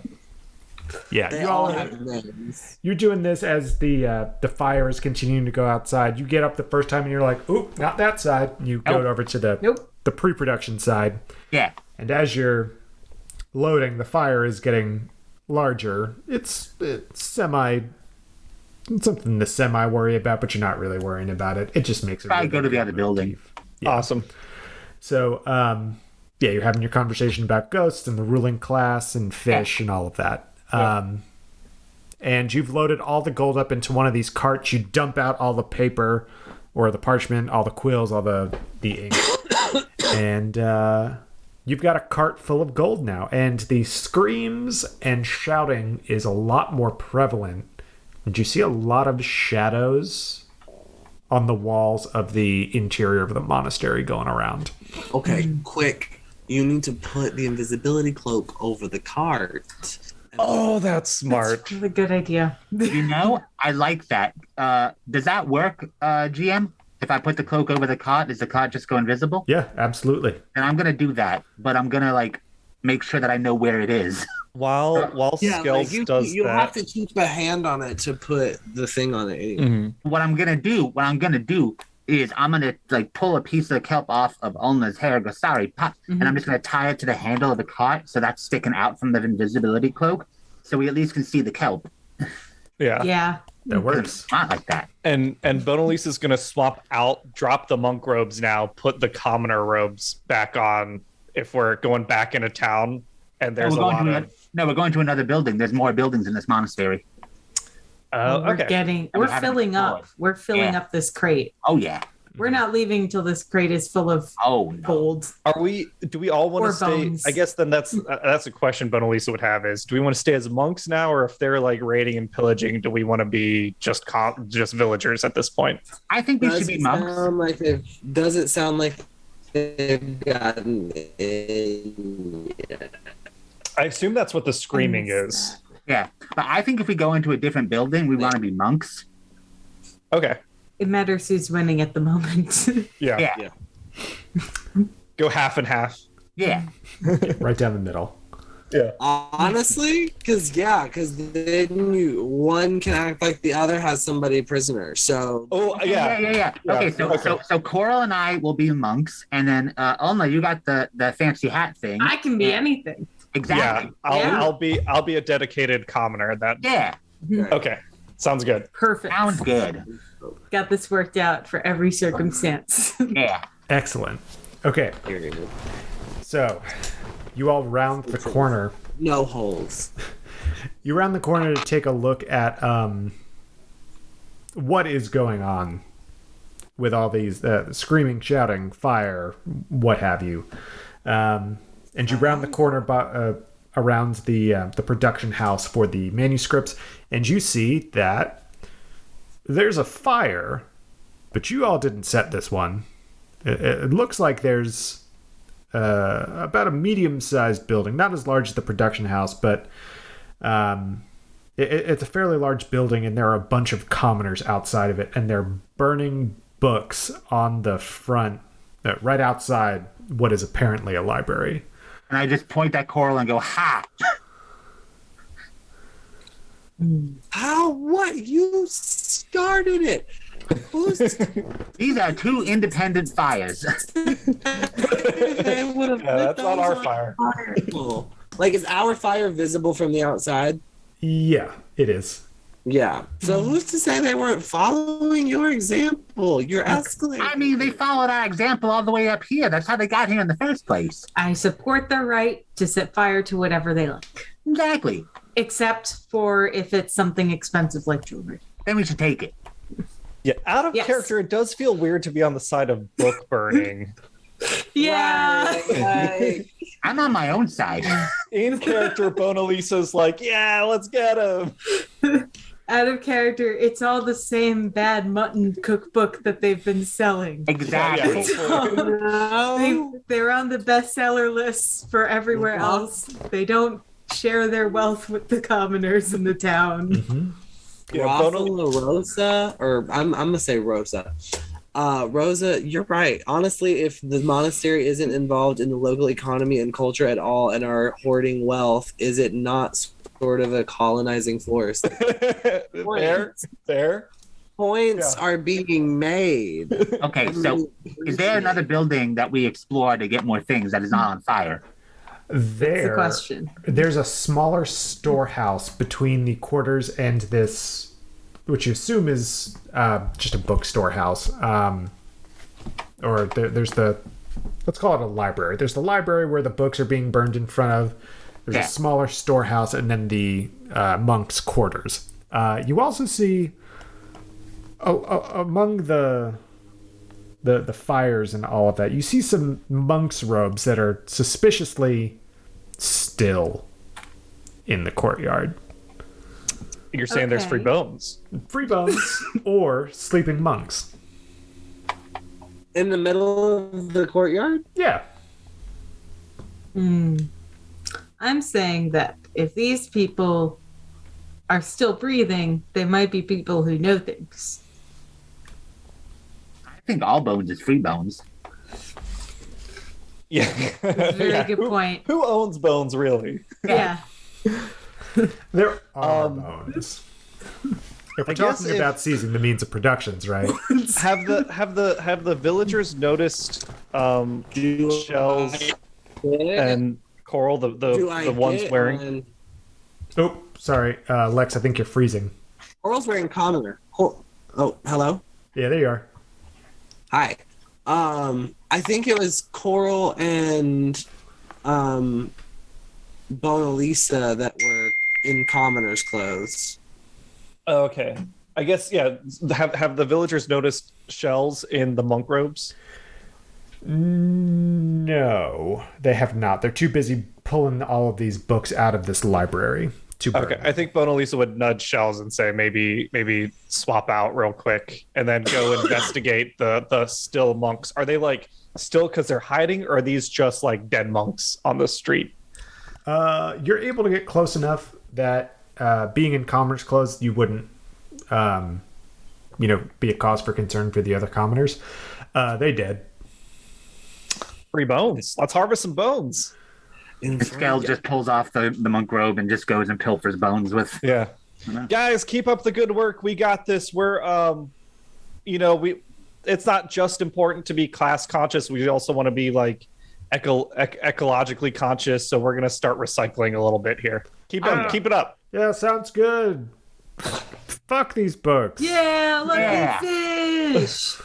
Yeah, they you all all have names. you're doing this as the fire is continuing to go outside. You get up the first time and you're like, "Oop, not that side." You go over to the pre-production side, Yeah. and as you're loading, the fire is getting larger. It's something to semi worry about, but you're not really worrying about it. It just makes it. Probably really go to the good other building. Yeah. Awesome. So, yeah, you're having your conversation about ghosts and the ruling class and fish and all of that. And you've loaded all the gold up into one of these carts. You dump out all the paper or the parchment, all the quills, all the ink. And you've got a cart full of gold now. And the screams and shouting is a lot more prevalent. And you see a lot of shadows on the walls of the interior of the monastery going around. Okay, quick. You need to put the invisibility cloak over the cart. Oh, that's smart. That's a really good idea. You know, I like that. Does that work, GM? If I put the cloak over the cart, does the cart just go invisible? Yeah, absolutely. And I'm gonna do that, but I'm gonna like make sure that I know where it is. While Skills does you that, have to keep a hand on it to put the thing on it. Anyway. What I'm gonna do is I'm gonna like pull a piece of kelp off of Ulna's hair, go sorry, pop, and I'm just gonna tie it to the handle of the cart so that's sticking out from the invisibility cloak, so we at least can see the kelp. Yeah. That works. Not like that. And Bonalise is gonna swap out, drop the monk robes now, put the commoner robes back on if we're going back into town and there's a lot of we're going to another building. There's more buildings in this monastery. We're filling up. We're filling up this crate. Oh yeah. We're not leaving till this crate is full of gold. Do we all want Or to stay? bones. I guess then that's a question Bonalisa would have is, do we want to stay as monks now, or if they're like raiding and pillaging, do we want to be just villagers at this point? I think we should be monks. Doesn't sound like they've gotten in yet. I assume that's what the screaming is. Yeah, but I think if we go into a different building, we want to be monks. Okay. It matters who's winning at the moment. Yeah. Go half and half. Yeah. Right down the middle. Yeah. Honestly, because then one can act like the other has somebody prisoner. So. Yeah. Okay, so Coral and I will be monks, and then Ulna, you got the fancy hat thing. I can be anything. Exactly. Yeah. I'll be a dedicated commoner. Yeah. Okay. Sounds good. Perfect. Sounds good. Got this worked out for every circumstance. Yeah. Excellent. Okay. So, you all round the corner. No holes. You round the corner to take a look at what is going on with all these screaming, shouting, fire, what have you. And you round the corner around the production house for the manuscripts, and you see that there's a fire, but you all didn't set this one. It looks like there's about a medium-sized building, not as large as the production house, but it's a fairly large building, and there are a bunch of commoners outside of it, and they're burning books on the front, right outside what is apparently a library. And I just point at Coral and go, ha! How? What? You started it. These are two independent fires. That's not our fire. Like, is our fire visible from the outside? Yeah, it is. Yeah. So who's to say they weren't following your example? You're escalating. I mean, they followed our example all the way up here. That's how they got here in the first place. I support their right to set fire to whatever they like. Exactly. Except for if it's something expensive like jewelry. Then we should take it. Yeah, out of character, it does feel weird to be on the side of book burning. Yeah. Right. I'm on my own side. In character, Bona Lisa's like, yeah, let's get him. Out of character, it's all the same bad mutton cookbook that they've been selling. Exactly. They're on the bestseller lists for everywhere else. They don't share their wealth with the commoners in the town. Yeah, Rafa Rosa, or I'm gonna say Rosa. Rosa, you're right. Honestly, if the monastery isn't involved in the local economy and culture at all and are hoarding wealth, is it not sort of a colonizing force? Fair. Points are being made. Okay, so is there another building that we explore to get more things that is not on fire? That's the question. There's a smaller storehouse between the quarters and this, which you assume is just a bookstore house. Or there's let's call it a library. There's the library where the books are being burned in front of. There's a smaller storehouse, and then the monks' quarters. You also see among the fires and all of that, you see some monks' robes that are suspiciously still in the courtyard. You're saying there's free bones. Free bones or sleeping monks. In the middle of the courtyard? Yeah. I'm saying that if these people are still breathing, they might be people who know things. I think all bones is free bones. Yeah. Very good point. Who owns bones, really? Yeah. There are bones. If we're talking about seizing the means of productions, right? Have the villagers noticed Shells and Coral, the ones wearing? Oh, sorry, Lex. I think you're freezing. Coral's wearing commoner. Oh, hello. Yeah, there you are. Hi. I think it was Coral and Bona Lisa that were in commoner's clothes. Okay. I guess, yeah. Have the villagers noticed Shells in the monk robes? No, they have not. They're too busy pulling all of these books out of this library to burn. Okay, I think Bona Lisa would nudge Shells and say maybe swap out real quick and then go investigate the still monks. Are they like still because they're hiding, or are these just like dead monks on the street? You're able to get close enough that being in commoner's clothes, you wouldn't be a cause for concern for the other commoners. They dead. Free bones. Let's harvest some bones. And Skell just pulls off the monk robe and just goes and pilfers bones with. Yeah. Guys, keep up the good work. We got this. We're it's not just important to be class conscious. We also want to be like ecologically conscious. So we're gonna start recycling a little bit here. Keep it up. Yeah, sounds good. Fuck these books. Yeah, look at fish.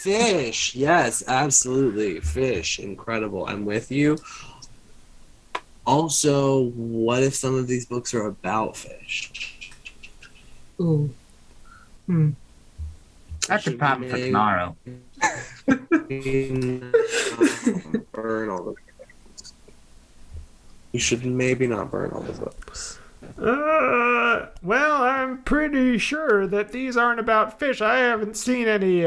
Fish, yes, absolutely. Fish, incredible. I'm with you. Also, what if some of these books are about fish? Ooh. That's a problem for tomorrow. Burn all the books. You should maybe not burn all the books. Well, I'm pretty sure that these aren't about fish. I haven't seen any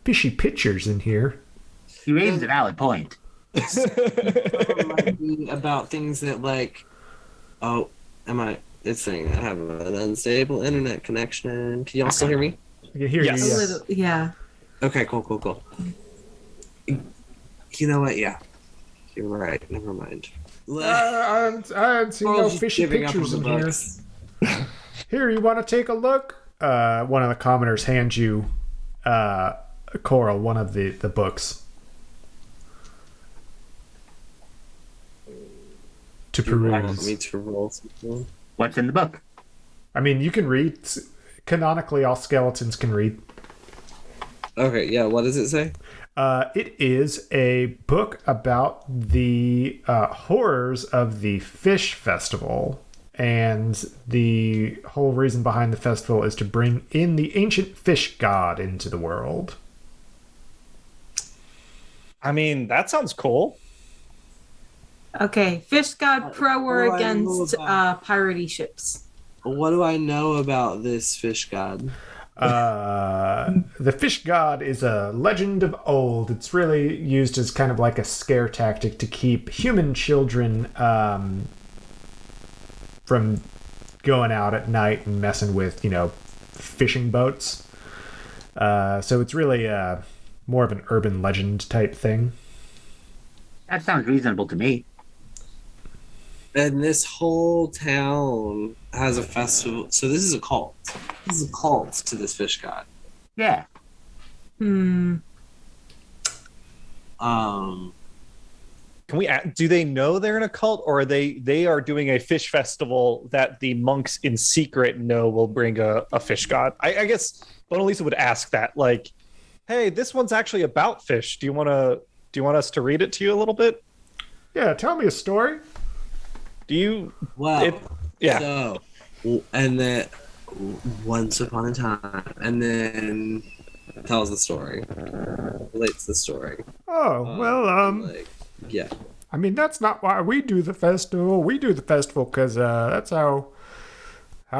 fishy pictures in here. He raises a valid point. It might be about things that it's saying I have an unstable internet connection. Can y'all still hear me? I can hear Yes. you. A little, yeah. Okay, cool. You know what? Yeah. You're right. Never mind. I haven't seen no fishy pictures in here. Here, you want to take a look? One of the commoners hands you, Coral, one of the books to peruse. Me to roll something. What's in the book? I mean, you can read. Canonically, all skeletons can read. Okay, yeah. What does it say? It is a book about the horrors of the fish festival and the whole reason behind the festival is to bring in the ancient fish god into the world. I mean, that sounds cool. Okay, fish god pro or What do I know against about- piratey ships. What do I know about this fish god? The fish god is a legend of old. It's really used as kind of like a scare tactic to keep human children from going out at night and messing with, fishing boats. So it's really more of an urban legend type thing. That sounds reasonable to me. And this whole town has a festival. So this is a cult. This is a cult to this fish god. Yeah. Um, Can we? Do they know they're in a cult, or they are doing a fish festival that the monks in secret know will bring a fish god? I guess Mona Lisa would ask that, like, "Hey, this one's actually about fish. Do you want us to read it to you a little bit? Yeah, tell me a story. Do you?" well, Yeah. So, and then once upon a time, and then tells the story, relates the story. Oh, well, Yeah. I mean, that's not why we do the festival. We do the festival because that's how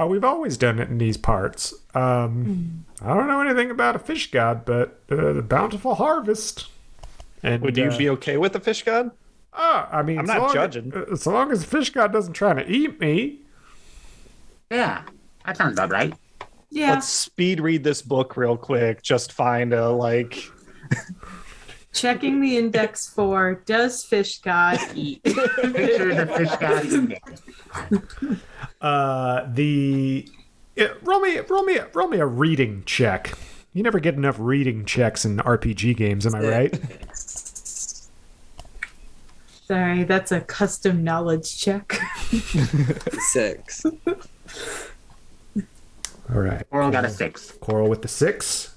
we've always done it in these parts. I don't know anything about a fish god, but the bountiful harvest. And Would you be okay with the fish god? I mean, I'm so not long judging. As long as the fish god doesn't try to eat me. Yeah. That sounds about right. Yeah. Let's speed read this book real quick. Just find a Checking the index for does fish god eat? Picture the fish god eating it. Roll me a reading check. You never get enough reading checks in RPG games, am I right? Sorry, that's a custom knowledge check. 6. All right. Coral got a 6. Coral with the 6.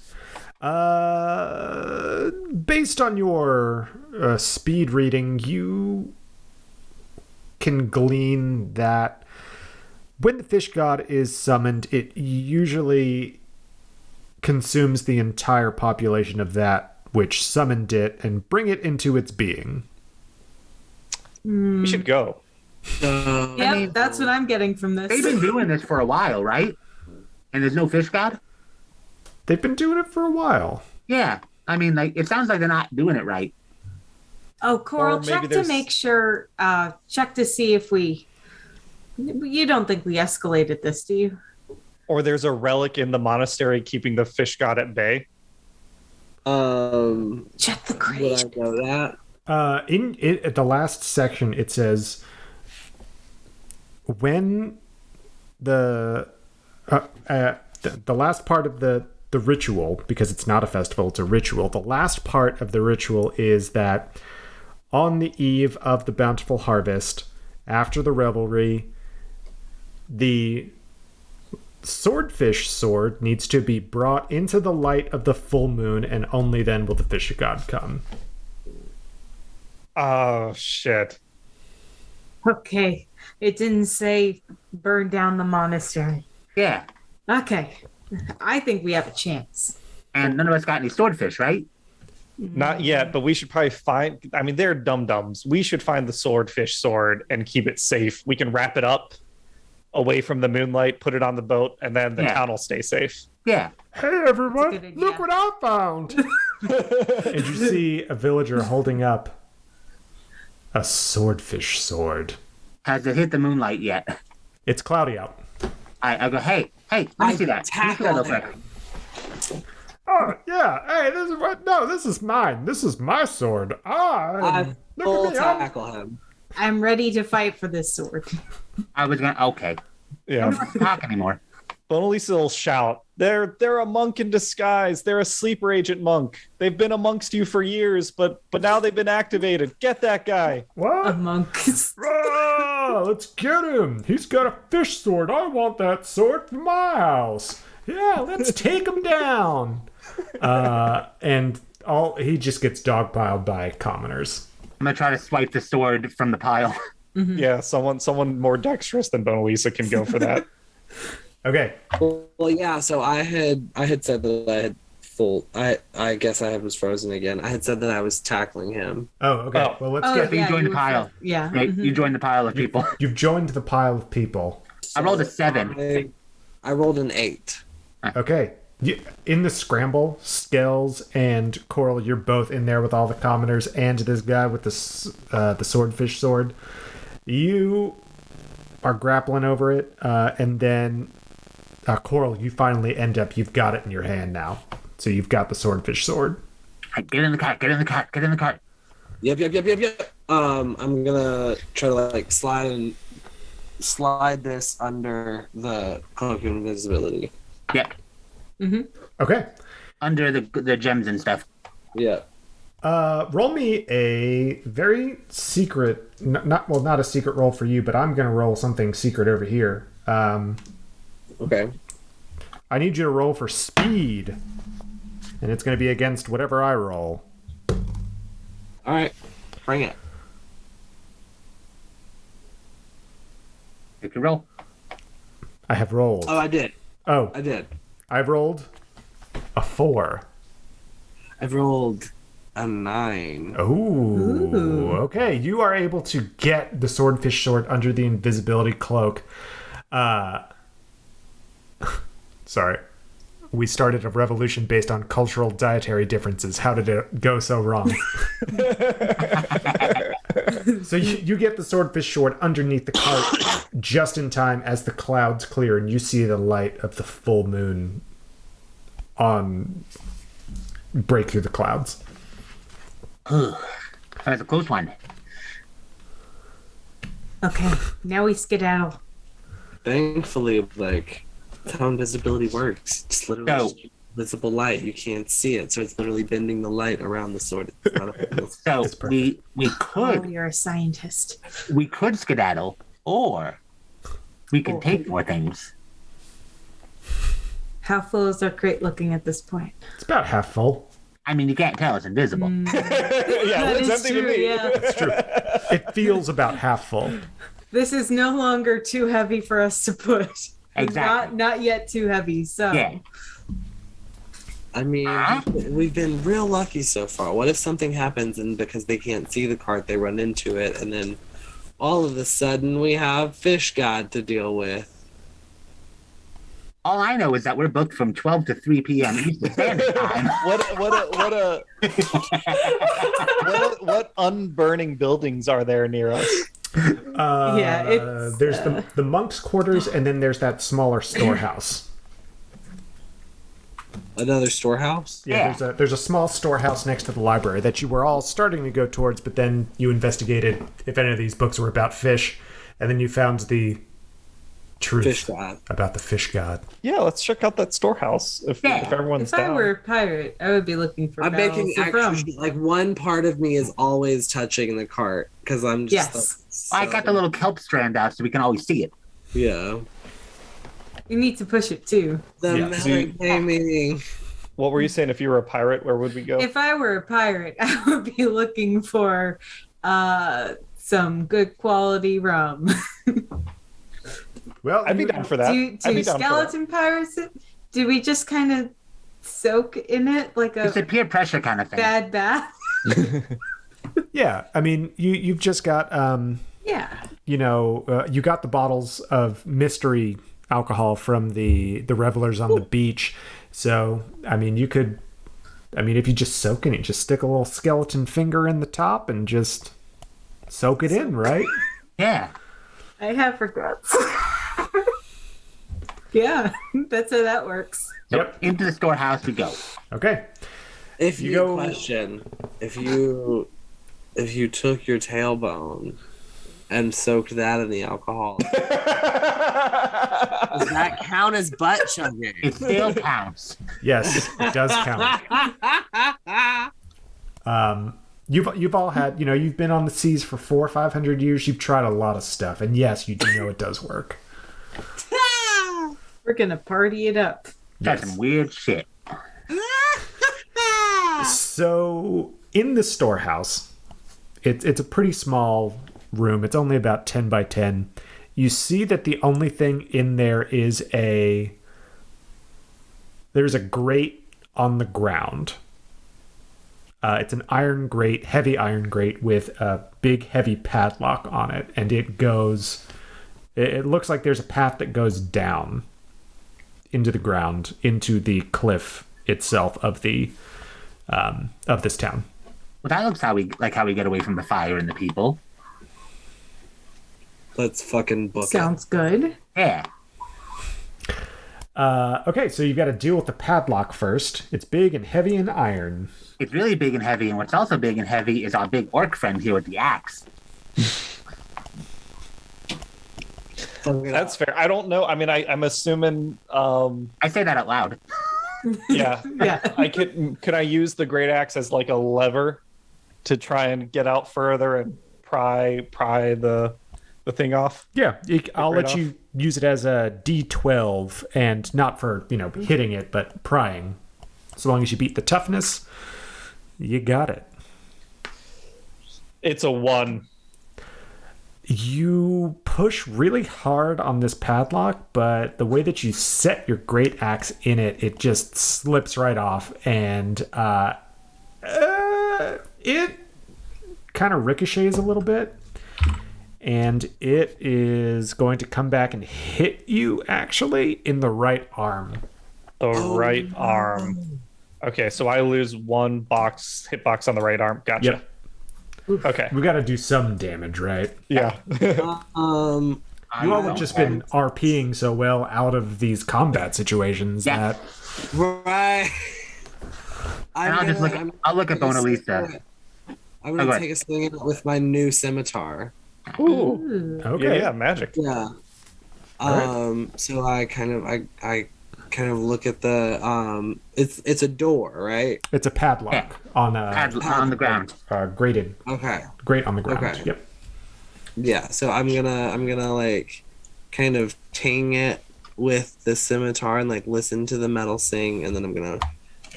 Based on your speed reading, you can glean that when the fish god is summoned, it usually consumes the entire population of that which summoned it and bring it into its being. we should go. Yep, that's what I'm getting from this. They've been doing this for a while, right? And there's no fish god? They've been doing it for a while. Yeah. I mean, it sounds like they're not doing it right. Oh, Coral, Or maybe check to there's- make sure, check to see if you don't think we escalated this, do you? Or there's a relic in the monastery keeping the fish god at bay. Check the Would crate. I know that? In at the last section, it says when the last part of the ritual, because it's not a festival, it's a ritual. The last part of the ritual is that on the eve of the bountiful harvest, after the revelry, the swordfish sword needs to be brought into the light of the full moon, and only then will the fish god come. Oh shit. Okay. It didn't say burn down the monastery. Yeah. Okay. I think we have a chance. And none of us got any swordfish, right? Not yet, but we should probably find. I mean, they're dum-dums. We should find the swordfish sword and keep it safe. We can wrap it up away from the moonlight, put it on the boat, and then the town will stay safe. Yeah. Hey That's a everyone, good idea. look what I found! And you see a villager holding up a swordfish sword. Has it hit the moonlight yet? It's cloudy out. I go, hey, let me see that. Let me see that real quick. Oh yeah, hey, this is what? No, this is mine. This is my sword. I Look full at me, I'm- tackle him. I'm ready to fight for this sword. I was gonna, okay. Yeah. I don't want to talk anymore. Mona Lisa will shout, they're a monk in disguise. They're a sleeper agent monk. They've been amongst you for years, but now they've been activated. Get that guy. A What? monk. Ah, let's get him. He's got a fish sword. I want that sword for my house. Yeah, let's take him down. And he just gets dogpiled by commoners. I'm gonna try to swipe the sword from the pile. Yeah, someone more dexterous than Mona Lisa can go for that. Okay. Well, yeah. So I had said that I had full. I guess I was frozen again. I had said that I was tackling him. Oh, okay. Oh. Well, let's Oh, get. You joined the were pile. Yeah. Right? You joined the pile of people. You've joined the pile of people. I rolled a 7. I rolled an 8. Okay. In the scramble, Skells and Coral, you're both in there with all the commoners and this guy with the swordfish sword. You are grappling over it, and then Coral, you finally end up. You've got it in your hand now, so you've got the swordfish sword. Get in the cart. Get in the cart. Get in the cart. Yep. I'm gonna try to like slide this under the cloak of invisibility. Yep. Okay. Under the gems and stuff. Yeah. Roll me a very secret, not a secret roll for you, but I'm going to roll something secret over here. Okay. I need you to roll for speed, and it's going to be against whatever I roll. All right. Bring it. Take your roll. I have rolled. Oh, I did. Oh, I did. I've rolled a 4. I've rolled a 9. Ooh. Okay. You are able to get the swordfish sword under the invisibility cloak. Sorry. We started a revolution based on cultural dietary differences. How did it go so wrong? So you get the swordfish sword underneath the cart just in time as the clouds clear and you see the light of the full moon break through the clouds. That's a close one. Okay, now we skedaddle. Thankfully, like, that's how invisibility works. It's literally just visible light. You can't see it, so it's literally bending the light around the sword. It's not a So we Oh, could you're a scientist. skedaddle, or we could take more things. How full is our crate looking at this point? It's about half full. I mean, you can't tell it's invisible. Yeah, That it's is empty to true, me. yeah. It's true. It feels about half full. This is no longer too heavy for us to put. Exactly. Not yet too heavy, so. Yeah. I mean, we've been real lucky so far. What if something happens and because they can't see the cart, they run into it, and then all of a sudden we have Fish God to deal with? All I know is that we're booked from 12 to 3 p.m. Eastern Standard Time. What unburning buildings are there near us? Yeah, it's, There's the monks' quarters, and then there's that smaller storehouse. Another storehouse? Yeah, there's a small storehouse next to the library that you were all starting to go towards, but then you investigated if any of these books were about fish, and then you found the truth Fish God. about the fish god. Yeah, let's check out that storehouse if everyone's if I down. were a pirate, I would be looking for I'm barrels making of rum. actually like one part of me is always touching the cart because I'm just Yes. like, I got the little kelp strand out so we can always see it. yeah. You need to push it too. The Yeah. metagaming. What were you saying? If you were a pirate, where would we go? If I were a pirate, I would be looking for some good quality rum. Well, I'd be down for that. Do I'd be down for that. skeleton pirates? Do we just kind of soak in it like It's a a peer pressure kind of thing. bad bath? yeah. I mean, you've just got Yeah. you got the bottles of mystery alcohol from the revelers on the beach. So, I mean, if you just soak in it, just stick a little skeleton finger in the top and just soak it in, right? Yeah. I have regrets. Yeah, that's how that works. So Yep. into the storehouse we go. Okay. If You you go- question, if you took your tailbone and soaked that in the alcohol, does that count as butt chugging? It still counts. Yes, it does count. You've all had, you've been on the seas for 400 or 500 years. You've tried a lot of stuff, and yes, you do know it does work. We're gonna party it up. That's some weird shit. So in the storehouse, it's a pretty small room. It's only about 10 by 10. You see that the only thing in there is there's a grate on the ground. It's an iron grate, heavy iron grate with a big heavy padlock on it, and it looks like there's a path that goes down into the ground, into the cliff itself of this town. Well, that looks how we get away from the fire and the people. Let's fucking book Sounds good. Yeah. Okay, so you've got to deal with the padlock first. It's big and heavy and iron. It's really big and heavy, and what's also big and heavy is our big orc friend here with the axe. That's fair. I don't know. I mean, I'm assuming. I say that out loud. Yeah. Yeah. Could I use the great axe as like a lever to try and get out further and pry the thing off? Yeah, I'll let off. you use it as a D12, and not for, hitting it, but prying. So long as you beat the toughness, you got it. It's a 1. You push really hard on this padlock, but the way that you set your great axe in it, it just slips right off, and it kind of ricochets a little bit, and it is going to come back and hit you, actually, in the right arm. The right arm. Okay, so I lose 1 hitbox on the right arm. Gotcha. Yep. Okay. We got to do some damage, right? Yeah. You all have just been RPing so well out of these combat situations that... Right. I'll look at Mona Lisa. I'm gonna take a swing at it with my new scimitar. Ooh. Okay. Yeah, magic. Yeah. Right. So I kind of look at the it's a door, right? It's a padlock on the ground. Grated. Okay. Grate on the ground. Okay. Yep. Yeah. So I'm gonna like kind of ting it with the scimitar and like listen to the metal sing, and then I'm gonna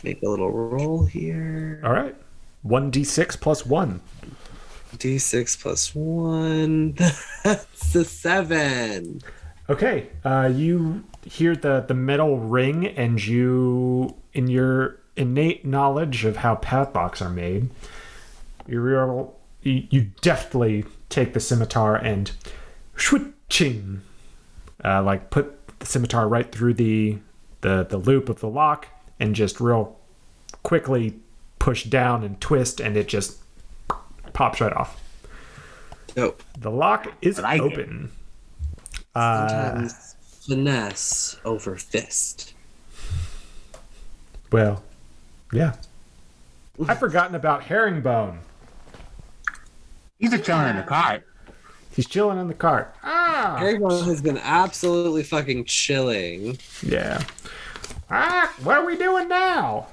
make a little roll here. All right. 1d6 plus 1. D6 plus 1. That's a 7. Okay. You hear the metal ring, and you, in your innate knowledge of how padlocks are made, you deftly take the scimitar and switching, like put the scimitar right through the loop of the lock, and just real quickly push down and twist, and it just pops right off. Dope. The lock is open. Sometimes finesse over fist. Well, yeah. I've forgotten about Herringbone. He's just chilling in the cart. He's chilling in the cart. Herringbone has been absolutely fucking chilling. Yeah. What are we doing now?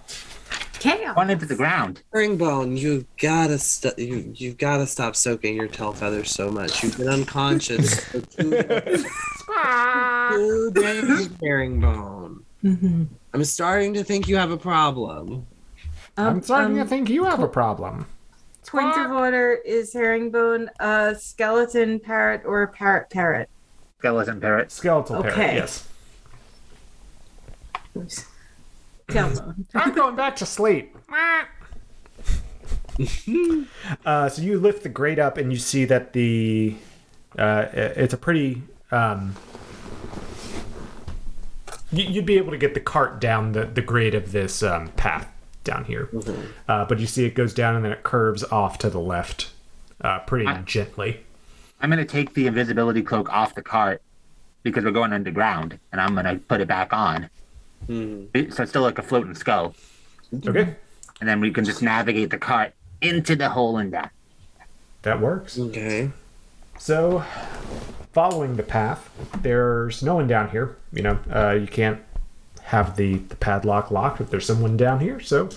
Chaos. Run into the ground. Herringbone, you've gotta stop soaking your tail feathers so much. You've been unconscious for 2 days. 2 days, Herringbone. Mm-hmm. I'm starting to think you have a problem. I'm starting to think you have a problem. Point of order: is Herringbone a skeleton parrot or a parrot? Skeleton parrot. Skeletal parrot, Okay. yes. Tailbone. I'm going back to sleep. So you lift the grate up, and you see that it's a pretty... you'd be able to get the cart down the grade of this path down here. Mm-hmm. But you see it goes down, and then it curves off to the left pretty gently. I'm going to take the invisibility cloak off the cart because we're going underground, and I'm going to put it back on. So it's still like a floating skull. Okay. And then we can just navigate the cart into the hole in that. That works. Okay. So, following the path, there's no one down here. You can't have the padlock locked if there's someone down here. So,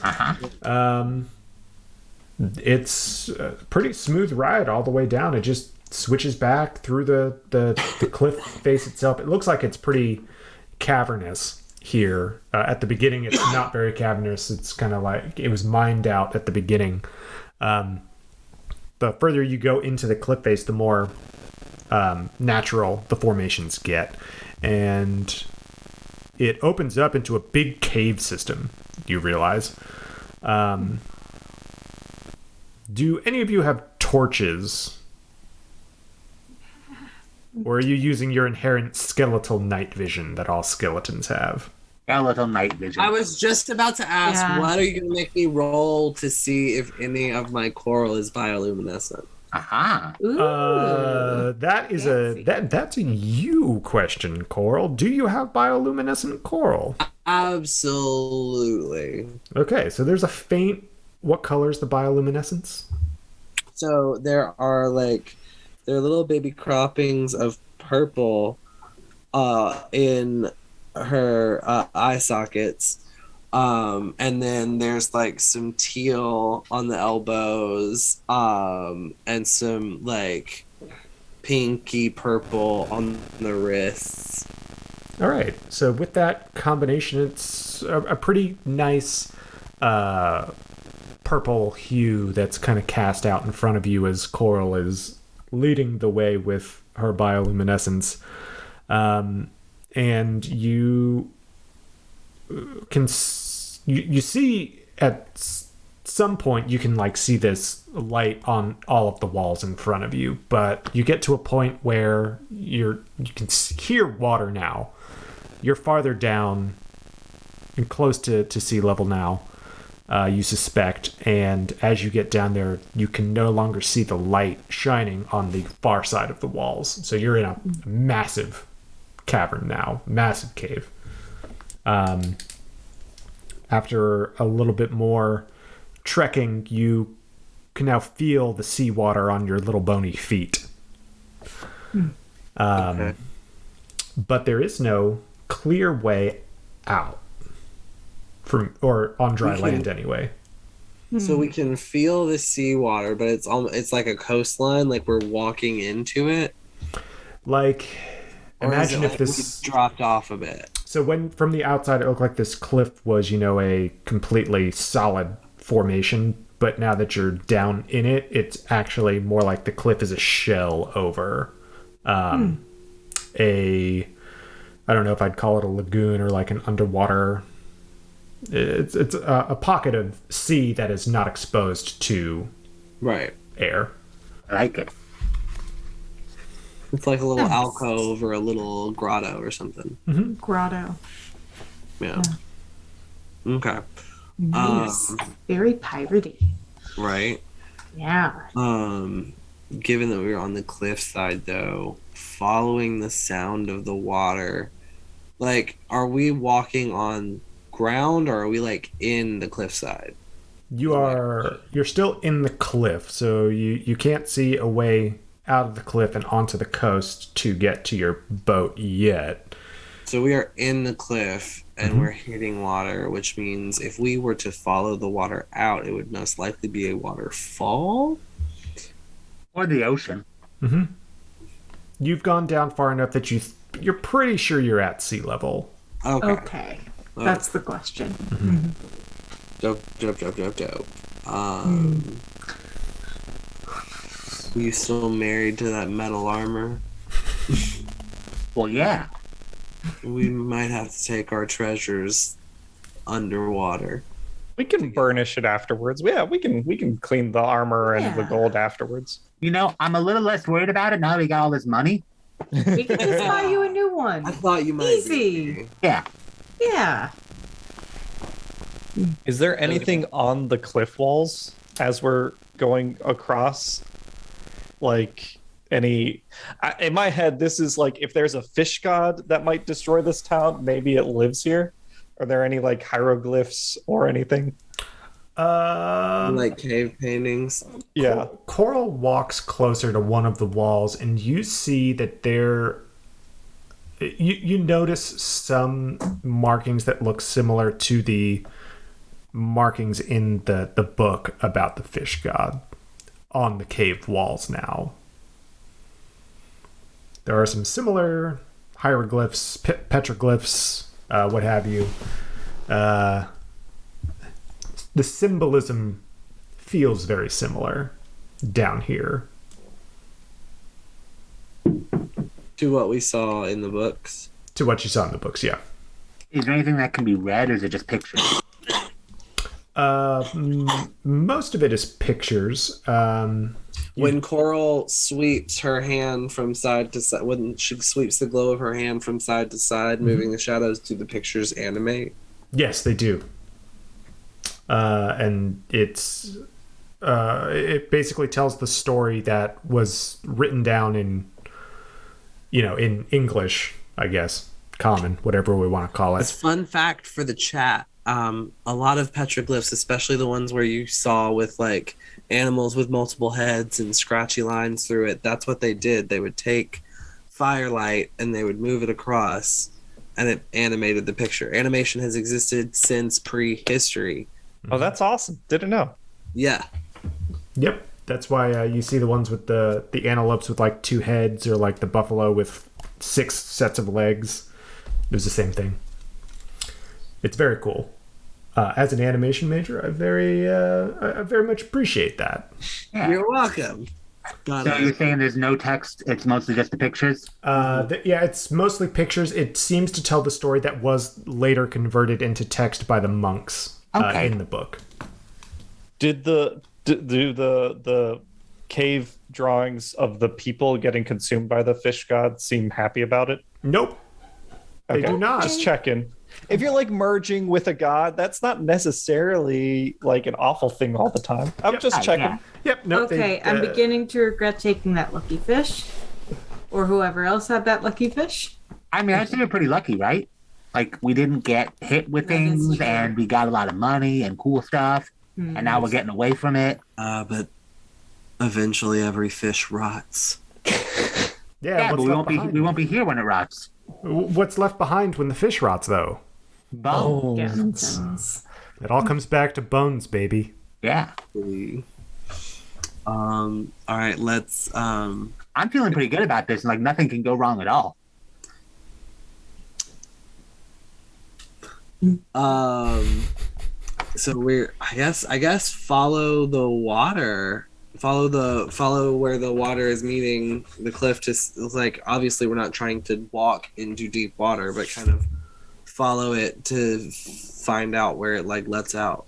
it's a pretty smooth ride all the way down. It just switches back through the cliff face itself. It looks like it's pretty cavernous here. At the beginning, it's not very cavernous. It's kind of like it was mined out at the beginning. the further you go into the cliff face, the more natural the formations get. And it opens up into a big cave system, you realize. Do any of you have torches? Or are you using your inherent skeletal night vision that all skeletons have? Skeletal night vision. I was just about to ask, Yeah. what are you going to make me roll to see if any of my coral is bioluminescent? Aha. Ooh. That is Fancy. that's a you question, Coral. Do you have bioluminescent coral? Absolutely. Okay, so there's a faint. What color is the bioluminescence? So there are little baby croppings of purple in her eye sockets. And then there's like some teal on the elbows, and some like pinky purple on the wrists. All right. So with that combination, it's a pretty nice purple hue that's kind of cast out in front of you as Coral is leading the way with her bioluminescence. And you can you see at some point you can like see this light on all of the walls in front of you, but you get to a point where you can hear water now. You're farther down and close to sea level now, you suspect, and as you get down there, you can no longer see the light shining on the far side of the walls. So you're in a massive cavern now, massive cave. After a little bit more trekking, you can now feel the seawater on your little bony feet. Okay. But there is no clear way out or on dry land anyway. So we can feel the seawater, but it's like a coastline, like we're walking into it. Like, Or imagine is it if like this. we dropped off a bit. So when from the outside it looked like this cliff was, a completely solid formation, but now that you're down in it, it's actually more like the cliff is a shell over I don't know if I'd call it a lagoon or like an underwater. It's a pocket of sea that is not exposed to Right. air. I like it. It's like a little Nice. alcove or a little grotto or something. Grotto. Yeah. Okay. Nice. Very piratey. Right. Yeah. Given that we were on the cliff side though, following the sound of the water, like, are we walking on ground or are we like in the cliffside? You're still in the cliff, so you can't see a way out of the cliff and onto the coast to get to your boat yet. So we are in the cliff and we're hitting water, which means if we were to follow the water out, it would most likely be a waterfall. Or the ocean. You've gone down far enough that you're pretty sure you're at sea level. Okay. Okay. That's the question. Dope. You still married to that metal armor? Well, yeah. We might have to take our treasures underwater. We can burnish it afterwards. Yeah, we can clean the armor and the Yeah. gold afterwards. I'm a little less worried about it now that we got all this money. We can just buy you a new I one. thought you might Easy. be. Yeah. Yeah. Is there anything on the cliff walls as we're going across? Like in my head, this is like if there's a fish god that might destroy this town, maybe it lives here. Are there any like hieroglyphs or anything? Like cave paintings. Yeah. Coral walks closer to one of the walls, and you see that you notice some markings that look similar to the markings in the book about the fish god on the cave walls now. There are some similar hieroglyphs, petroglyphs, what have you. The symbolism feels very similar. down here. To what we saw in the books. To what you saw in the books, yeah. Is there anything that can be read, or is it just pictures? Most of it is pictures. When Coral sweeps her hand from side to side, when she sweeps the glow of her hand from side to side, moving the shadows, do the pictures animate? Yes, they do. And it basically tells the story that was written down in English, I guess, common, whatever we want to call As it. fun fact for the chat, a lot of petroglyphs, especially the ones where you saw with like animals with multiple heads and scratchy lines through it, that's what they did. They would take firelight and they would move it across, and it animated the picture. Animation has existed since prehistory. Oh, that's awesome. Didn't know. Yeah. Yep. That's why you see the ones with the antelopes with like 2 heads, or like the buffalo with 6 sets of legs. It was the same thing. It's very cool. As an animation major, I very much appreciate that. Yeah. You're welcome. So you're saying there's no text, it's mostly just the pictures? Yeah, it's mostly pictures. It seems to tell the story that was later converted into text by the monks in the book. Did do the cave drawings of the people getting consumed by the fish god seem happy about it? Nope. They do not. Just checking. If you're like merging with a god, that's not necessarily like an awful thing all the time. I'm just checking. Yeah. Yep. Nope. Okay, I'm beginning to regret taking that lucky fish. Or whoever else had that lucky fish. I mean, I'd say we're pretty lucky, right? Like, we didn't get hit with That is things, true. and we got a lot of money and cool stuff, and now we're getting away from it. But eventually every fish rots. Yeah, But what's we left behind? we won't be here when it rots. What's left behind when the fish rots, though? Bones. Skeletons. It all comes back to bones, baby. Yeah. All right, let's I'm feeling pretty good about this, and like nothing can go wrong at all. so we're I guess follow the water. Follow where the water is meeting the cliff. Just like, obviously we're not trying to walk into deep water, but kind of follow it to find out where it like lets out.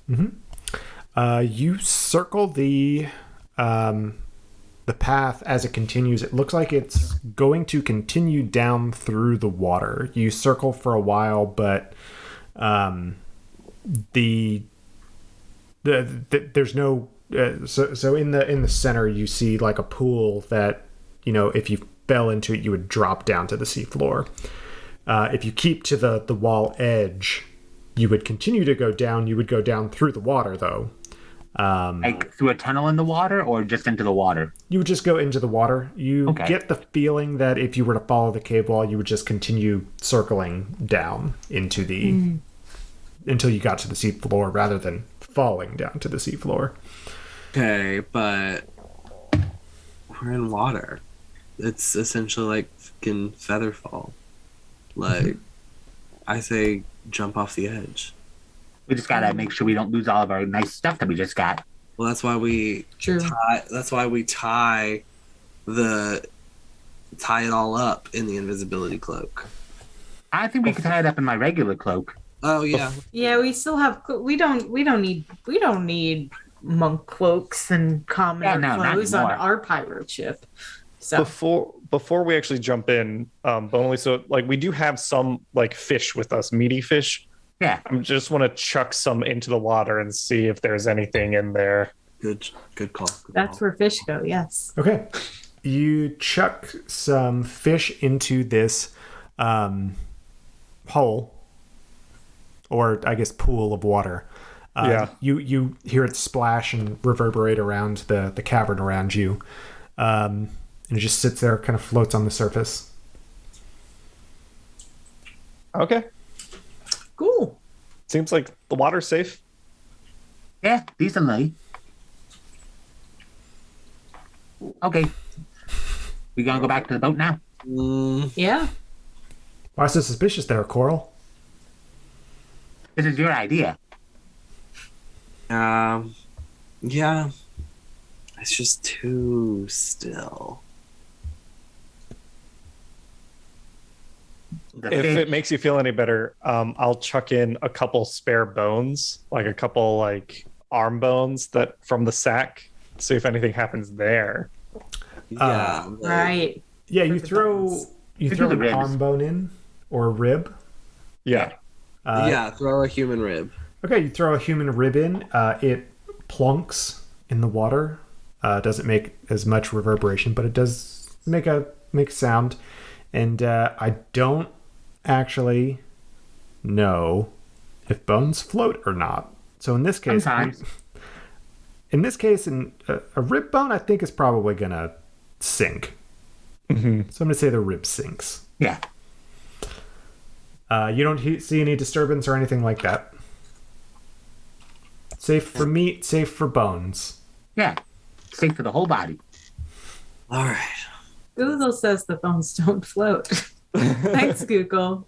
You circle the path as it continues. It looks like it's going to continue down through the water. You circle for a while, but there's no so in the center you see like a pool that, if you fell into it you would drop down to the seafloor. If you keep to the wall edge, you would continue to go down. You would go down through the water though. Like through a tunnel in the water, or just into the water? You would just go into the water. You get the feeling that if you were to follow the cave wall, you would just continue circling down into the until you got to the seafloor, rather than falling down to the seafloor. Okay, but we're in water. It's essentially like fucking Featherfall. Like, I say jump off the edge. We just gotta make sure we don't lose all of our nice stuff that we just got. Well, that's why we tie it all up in the invisibility cloak. I think we could tie it up in my regular cloak. Oh yeah. Yeah, we still have. We don't need monk cloaks and commoner not clothes on anymore. our pirate ship. So Before we actually jump in, but only so like we do have some like fish with us, meaty fish. Yeah. I just want to chuck some into the water and see if there's anything in there. Good call. that's where fish go. Yes. Okay. You chuck some fish into this hole, or I guess pool of water. You hear it splash and reverberate around the cavern around you. And it just sits there, kind of floats on the surface. Okay. Cool. Seems like the water's safe. Yeah, decently. Okay. We gonna go back to the boat now? Yeah. Why so suspicious there, Coral? This is your idea. Yeah. It's just too still. If it makes you feel any better, I'll chuck in a couple spare bones, like a couple like arm bones that from the sack. See if anything happens there. Yeah. Right. Yeah, you the throw bones. an ribs. arm bone in or a rib. Yeah. Yeah, throw a human rib. Okay, you throw a human rib in. It plunks in the water. Doesn't make as much reverberation, but it does make a sound. And I don't actually know if bones float or not. So in this case, Sometimes. A rib bone I think is probably gonna sink. Mm-hmm. So I'm gonna say the rib sinks. Yeah. You don't see any disturbance or anything like that. Safe for meat, safe for bones. Yeah. Safe for the whole body. All right. Google says the bones don't float. Thanks, Google.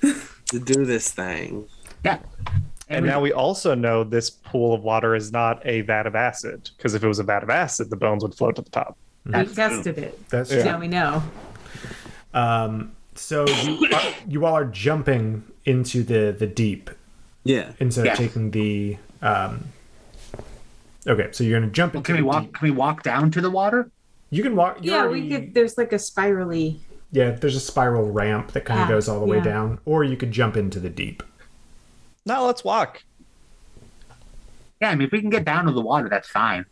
To do this thing. Yeah. And now we also know this pool of water is not a vat of acid, because if it was a vat of acid, the bones would float to the top. We That's tested it. That's Yeah. Now we know. So you all are jumping into the deep Yeah. instead Yeah. of taking the. Okay, so you're gonna jump into Can we the walk? deep. Can we walk down to the water? You can walk. Yeah, we could. There's like a spirally. Yeah, there's a spiral ramp that kind of Yeah, goes all the way yeah. down, or you could jump into the deep. Now let's walk. Yeah, I mean, if we can get down to the water, that's fine.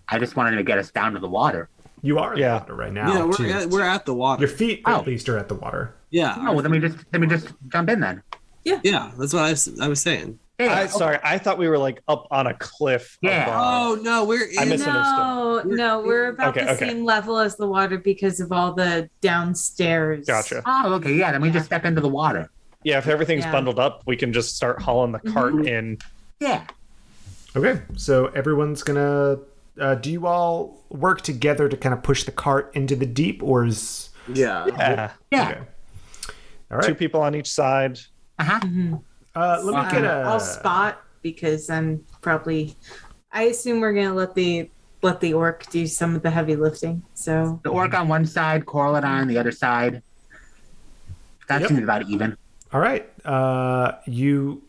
I just wanted to get us down to the water. You are in Yeah. the water right now. Yeah, too. we're at the water. Your feet Oh. at least are at the water. Yeah. No, well, then we just jump in then. Yeah, that's what I was saying. Yeah. Sorry, I thought we were like up on a cliff. Yeah. above. Oh no, we're in. I misunderstood. No, we're about Okay, the okay. same level as the water because of all the downstairs. Gotcha. Oh, okay. Yeah, then we just step into the water. Yeah, if everything's Yeah. bundled up, we can just start hauling the cart in. Yeah. Okay, so everyone's gonna. Do you all work together to kind of push the cart into the deep, or is Yeah. Yeah. Yeah. okay? All Two right. people on each side. Uh-huh. Let me get a. I'll spot because I'm probably. I assume we're gonna let the orc do some of the heavy lifting. So The orc on one side, Corlin on the other side. That Yep. seems about even. All right. You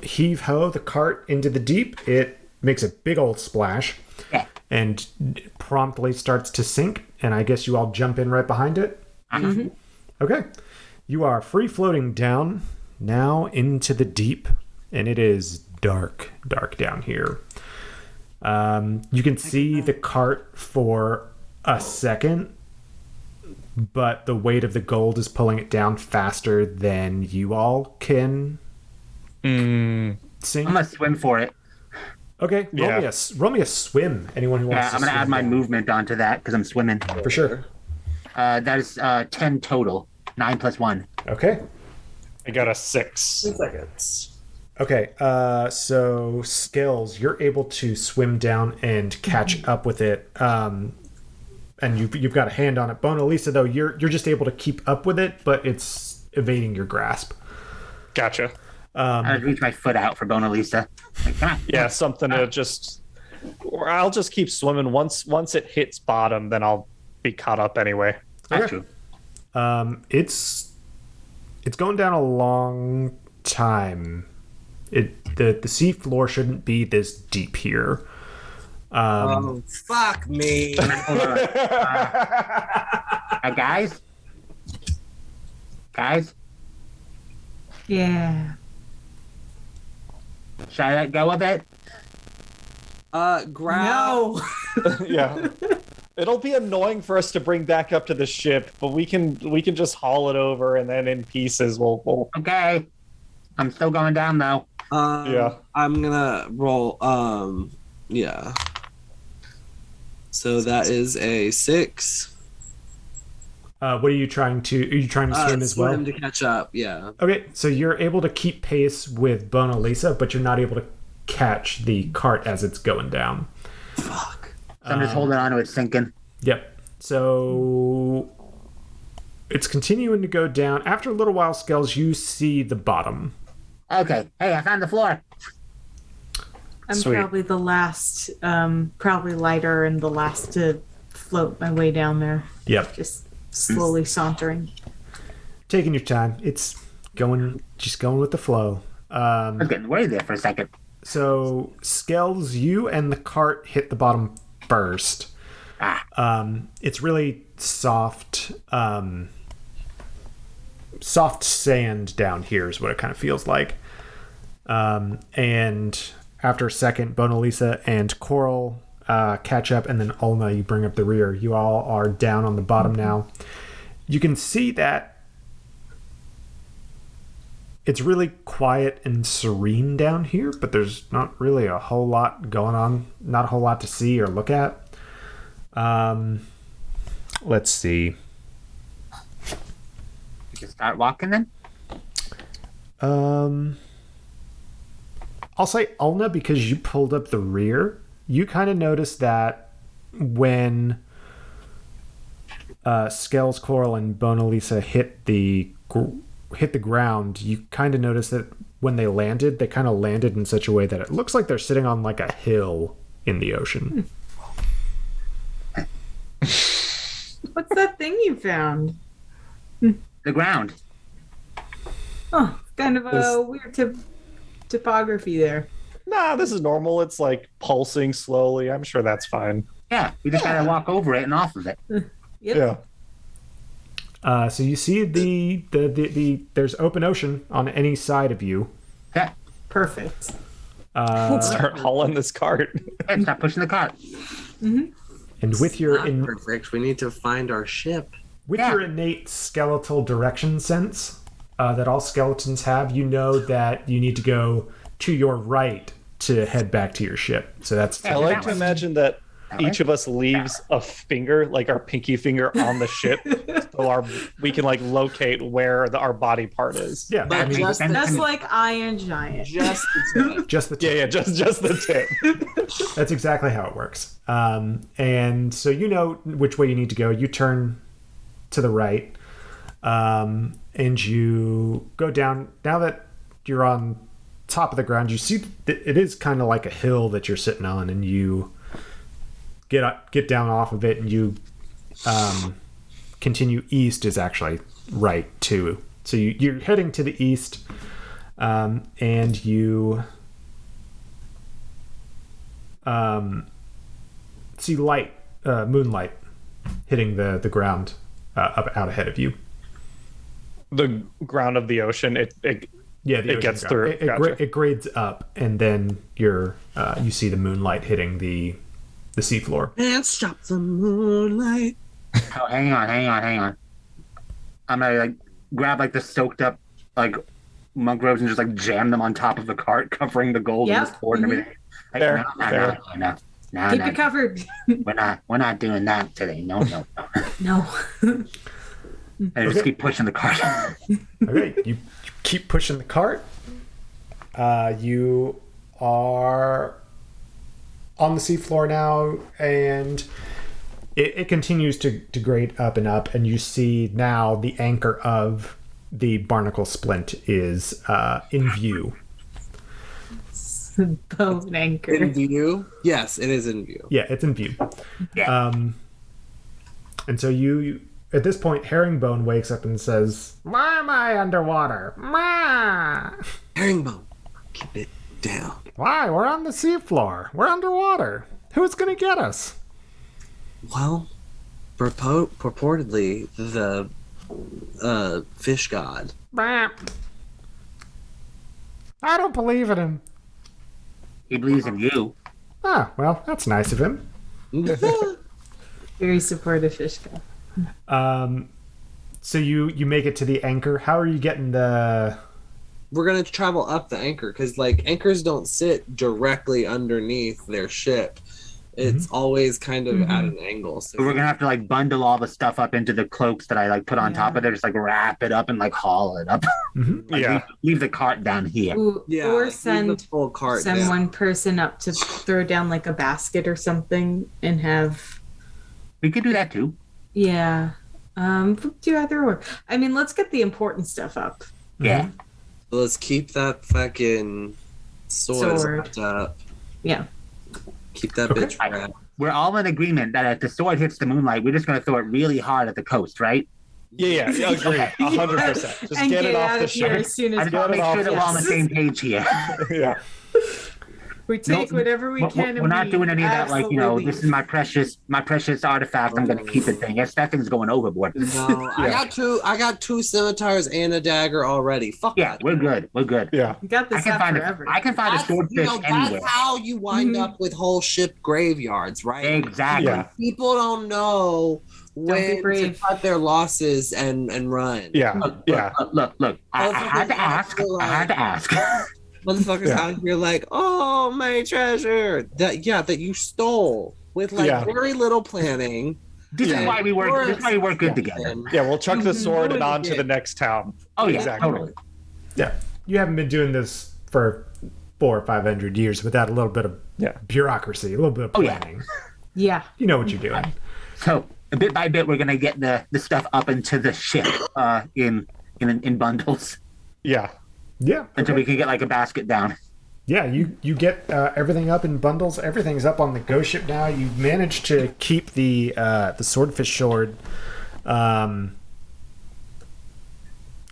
heave ho the cart into the deep. It makes a big old splash Yeah. and promptly starts to sink. And I guess you all jump in right behind it. Uh-huh. Okay. You are free floating down now into the deep, and it is dark down here. You can see the cart for a second, but the weight of the gold is pulling it down faster than you all can sink. I'm gonna swim for it. Okay, Yeah. roll me a swim. Anyone who wants Yeah, to I'm gonna swim add my down. movement onto that because I'm swimming. For sure. That is 10 total. 9 plus 1. Okay. I got a 6. Seconds. Okay, so skills, you're able to swim down and catch up with it, and you've got a hand on it. Bona Lisa, though, you're just able to keep up with it, but it's evading your grasp. Gotcha. I reach my foot out for Bona Lisa. Like, come on. Yeah, something to just. Or I'll just keep swimming. Once it hits bottom, then I'll be caught up anyway. That's true. It's going down a long time. The sea floor shouldn't be this deep here. Oh fuck me! Hold on. Guys? Guys? yeah. Should I let go of it? Grab. No. Yeah. It'll be annoying for us to bring back up to the ship, but we can just haul it over, and then in pieces we'll Okay. I'm still going down, though. Yeah. I'm gonna roll. Yeah. So that is a 6. What are you trying to? Are you trying to swim as well? Swim to catch up. Yeah. Okay, so you're able to keep pace with Bona Lisa, but you're not able to catch the cart as it's going down. Fuck. So I'm just holding on to it sinking. Yep. So it's continuing to go down. After a little while, Skells, you see the bottom. Okay. Hey, I found the floor. I'm Sweet. probably the last, probably lighter and the last to float my way down there. Yep. Just slowly sauntering. Taking your time. It's just going with the flow. I was getting worried there for a second. So, Skells, you and the cart hit the bottom first. It's really soft, soft sand down here is what it kind of feels like. And after a second, Bonalisa and Coral catch up, and then Ulna, you bring up the rear. You all are down on the bottom now. You can see that it's really quiet and serene down here, but there's not really a whole lot going on. Not a whole lot to see or look at. Let's see. You can start walking then? I'll say Ulna because you pulled up the rear. You kind of noticed that when Skells, Coral, and Bonalisa hit the ground, you kind of noticed that when they landed, they kind of landed in such a way that it looks like they're sitting on like a hill in the ocean. What's that thing you found? The ground. Oh, kind of a weird topography there. Nah, this is normal. It's like pulsing slowly. I'm sure that's fine. Yeah, we just gotta walk over it and off of it. Yep. Yeah. So you see the there's open ocean on any side of you. Yeah, Perfect. Start hauling this cart. and stop pushing the cart. And with your Not perfect. We need to find our ship. with Yeah. your innate skeletal direction sense that all skeletons have, you know that you need to go to your right to head back to your ship. So that's I like to imagine that That each way? of us leaves a finger, like our pinky finger, on the ship, so we can like locate where our body part is. yeah. But I mean, just That's like Iron Giant. Just the tip. just the tip. Yeah, just the tip. That's exactly how it works. And so you know which way you need to go. You turn to the right, and you go down. Now that you're on top of the ground, you see that it is kind of like a hill that you're sitting on, and you get down off of it, and you continue east is actually right too. So you're heading to the east, and you see light, moonlight hitting the ground up out ahead of you. The ground of the ocean. Yeah, the It ocean gets ground. through. Gotcha. It grades up, and then you see the moonlight hitting the seafloor. And stop the moonlight. Oh, hang on. I'm gonna like grab like the soaked up like monk robes and just like jam them on top of the cart, covering the gold and Yep. the sword and everything. Like, Fair, no. Keep it covered. We're not doing that today. No. No. And I just keep pushing the cart. Okay, you keep pushing the cart. You are on the seafloor now, and it continues to grade up and up, and you see now the anchor of the barnacle splint is in view. Bow and anchor. In view? Yes, it is in view. Yeah, it's in view. Yeah. And so you at this point, Herringbone wakes up and says, "Why am I underwater? Ma! Herringbone, keep it down. Why? We're on the seafloor. We're underwater. Who's gonna get us?" Well, purportedly, the fish god. Bah. I don't believe in him. He believes in you. Ah, well, that's nice of him. Very supportive fish guy. So you make it to the anchor. How are you getting the... We're gonna travel up the anchor because like anchors don't sit directly underneath their ship. It's always kind of at an angle. So So we're gonna have to like bundle all the stuff up into the cloaks that I like put on top of it, just like wrap it up and like haul it up. Like, Yeah. leave the cart down here. Ooh, yeah, or leave send the full cart send down. one person up to throw down like a basket or something and have We could do that too. do either or. I mean, let's get the important stuff up. Yeah. Let's keep that fucking sword Sword. wrapped up. Yeah. Keep that Okay. bitch wrapped. We're all in agreement that if the sword hits the moonlight, we're just going to throw it really hard at the coast, right? Yeah, agree. 100%. Just And get it off out the of here ship. as soon I as just want to make sure that we're on the Yes. same page here. Yeah. We take whatever we can. We're and not we doing any of that, like, absolutely this is my precious artifact. I'm going to keep it thing. That thing's going overboard. No, I got two scimitars and a dagger already. Fuck Yeah, that. we're good. We're good. Yeah. We got I this can out find forever. I can find a swordfish anywhere. That's how you wind up with whole ship graveyards, right? Exactly. Yeah. People don't know be when to brave. cut their losses and run. Yeah. Look. I had to ask. I had to ask. Motherfuckers out here like, oh, my treasure that you stole with very little planning. This is why we work. This is why we work good together. Yeah, we'll chuck the sword and on to the next town. Oh yeah, Exactly. totally. Yeah. You haven't been doing this for 400 or 500 years without a little bit of bureaucracy, a little bit of planning. Yeah. You know what you're doing. So bit by bit, we're gonna get the stuff up into the ship in bundles Yeah. Yeah. until we can get like a basket down. Yeah, you get everything up in bundles. Everything's up on the ghost ship now. You managed to keep the swordfish sword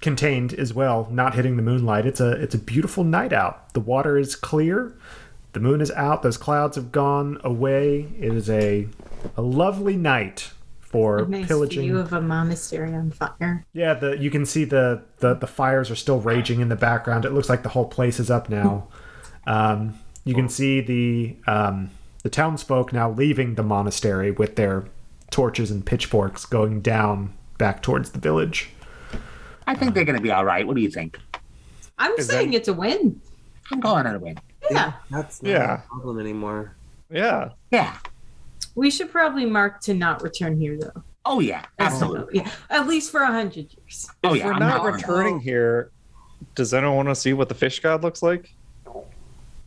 contained as well, not hitting the moonlight. It's a beautiful night out. The water is clear. The moon is out. Those clouds have gone away. It is a lovely night for A nice pillaging. view of a monastery on fire. Yeah, you can see the fires are still raging in the background. It looks like the whole place is up now. You can see the townsfolk now leaving the monastery with their torches and pitchforks going down back towards the village. I think they're gonna be all right. What do you think? I'm saying it's a win. I'm going on a win. Yeah. That's not a problem anymore. Yeah. Yeah. We should probably mark to not return here, though. Oh yeah, absolutely. Yeah, at least for 100 years. Oh If yeah. we're I'm not not returning here, does anyone want to see what the fish god looks like?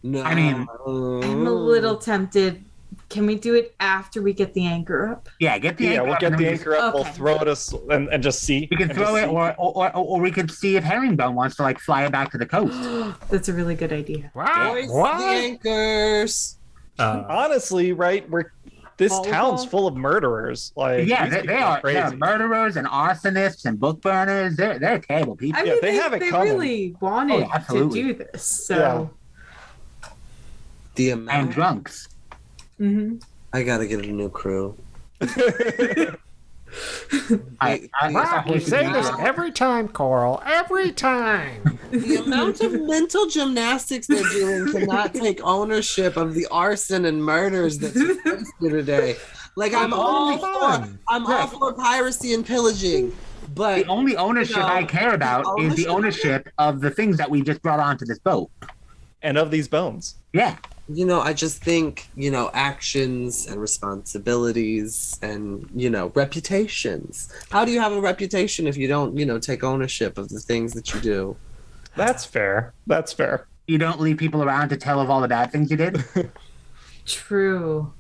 No, I mean- I'm a little tempted. Can we do it after we get the anchor up? Yeah, get the Yeah, anchor we'll up get and the then anchor up. We'll Okay. throw it us and just see. we can and throw just it, see. or we could see if Herringbone wants to like fly it back to the coast. That's a really good idea. Hoist the anchors. Honestly, right? This Volleyball? town's full of murderers. Like Yeah, these they people are. crazy. They're murderers and arsonists and book burners. They're terrible people. I Yeah, mean, they have it they coming. really wanted to absolutely. do this. So, The And amount. drunks. Mhm. I gotta get a new crew. You say this every time, Coral. Every time. The amount of mental gymnastics they're doing to not take ownership of the arson and murders that's here today. Like I'm all for piracy and pillaging, but The only ownership I care about is the ownership of the things that we just brought onto this boat. and of these bones. Yeah. I just think actions and responsibilities and reputations. How do you have a reputation if you don't take ownership of the things that you do? That's fair. That's fair. You don't leave people around to tell of all the bad things you did. True.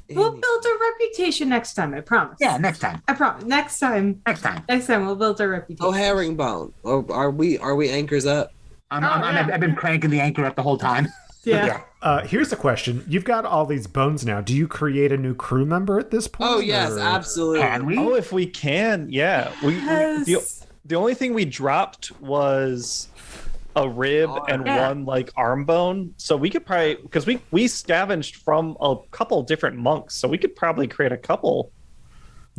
We'll build a reputation next time. I promise. Yeah, next time. I promise. Next time we'll build our reputation. Oh, herringbone. Or are we anchors up? I've been cranking the anchor up the whole time. Yeah. Here's the question. You've got all these bones now. Do you create a new crew member at this point? Oh yes, or- absolutely. Can we? Oh, if we can, yeah. Yes. The only thing we dropped was a rib and one like arm bone. So we could probably, because we scavenged from a couple different monks, so we could probably create a couple.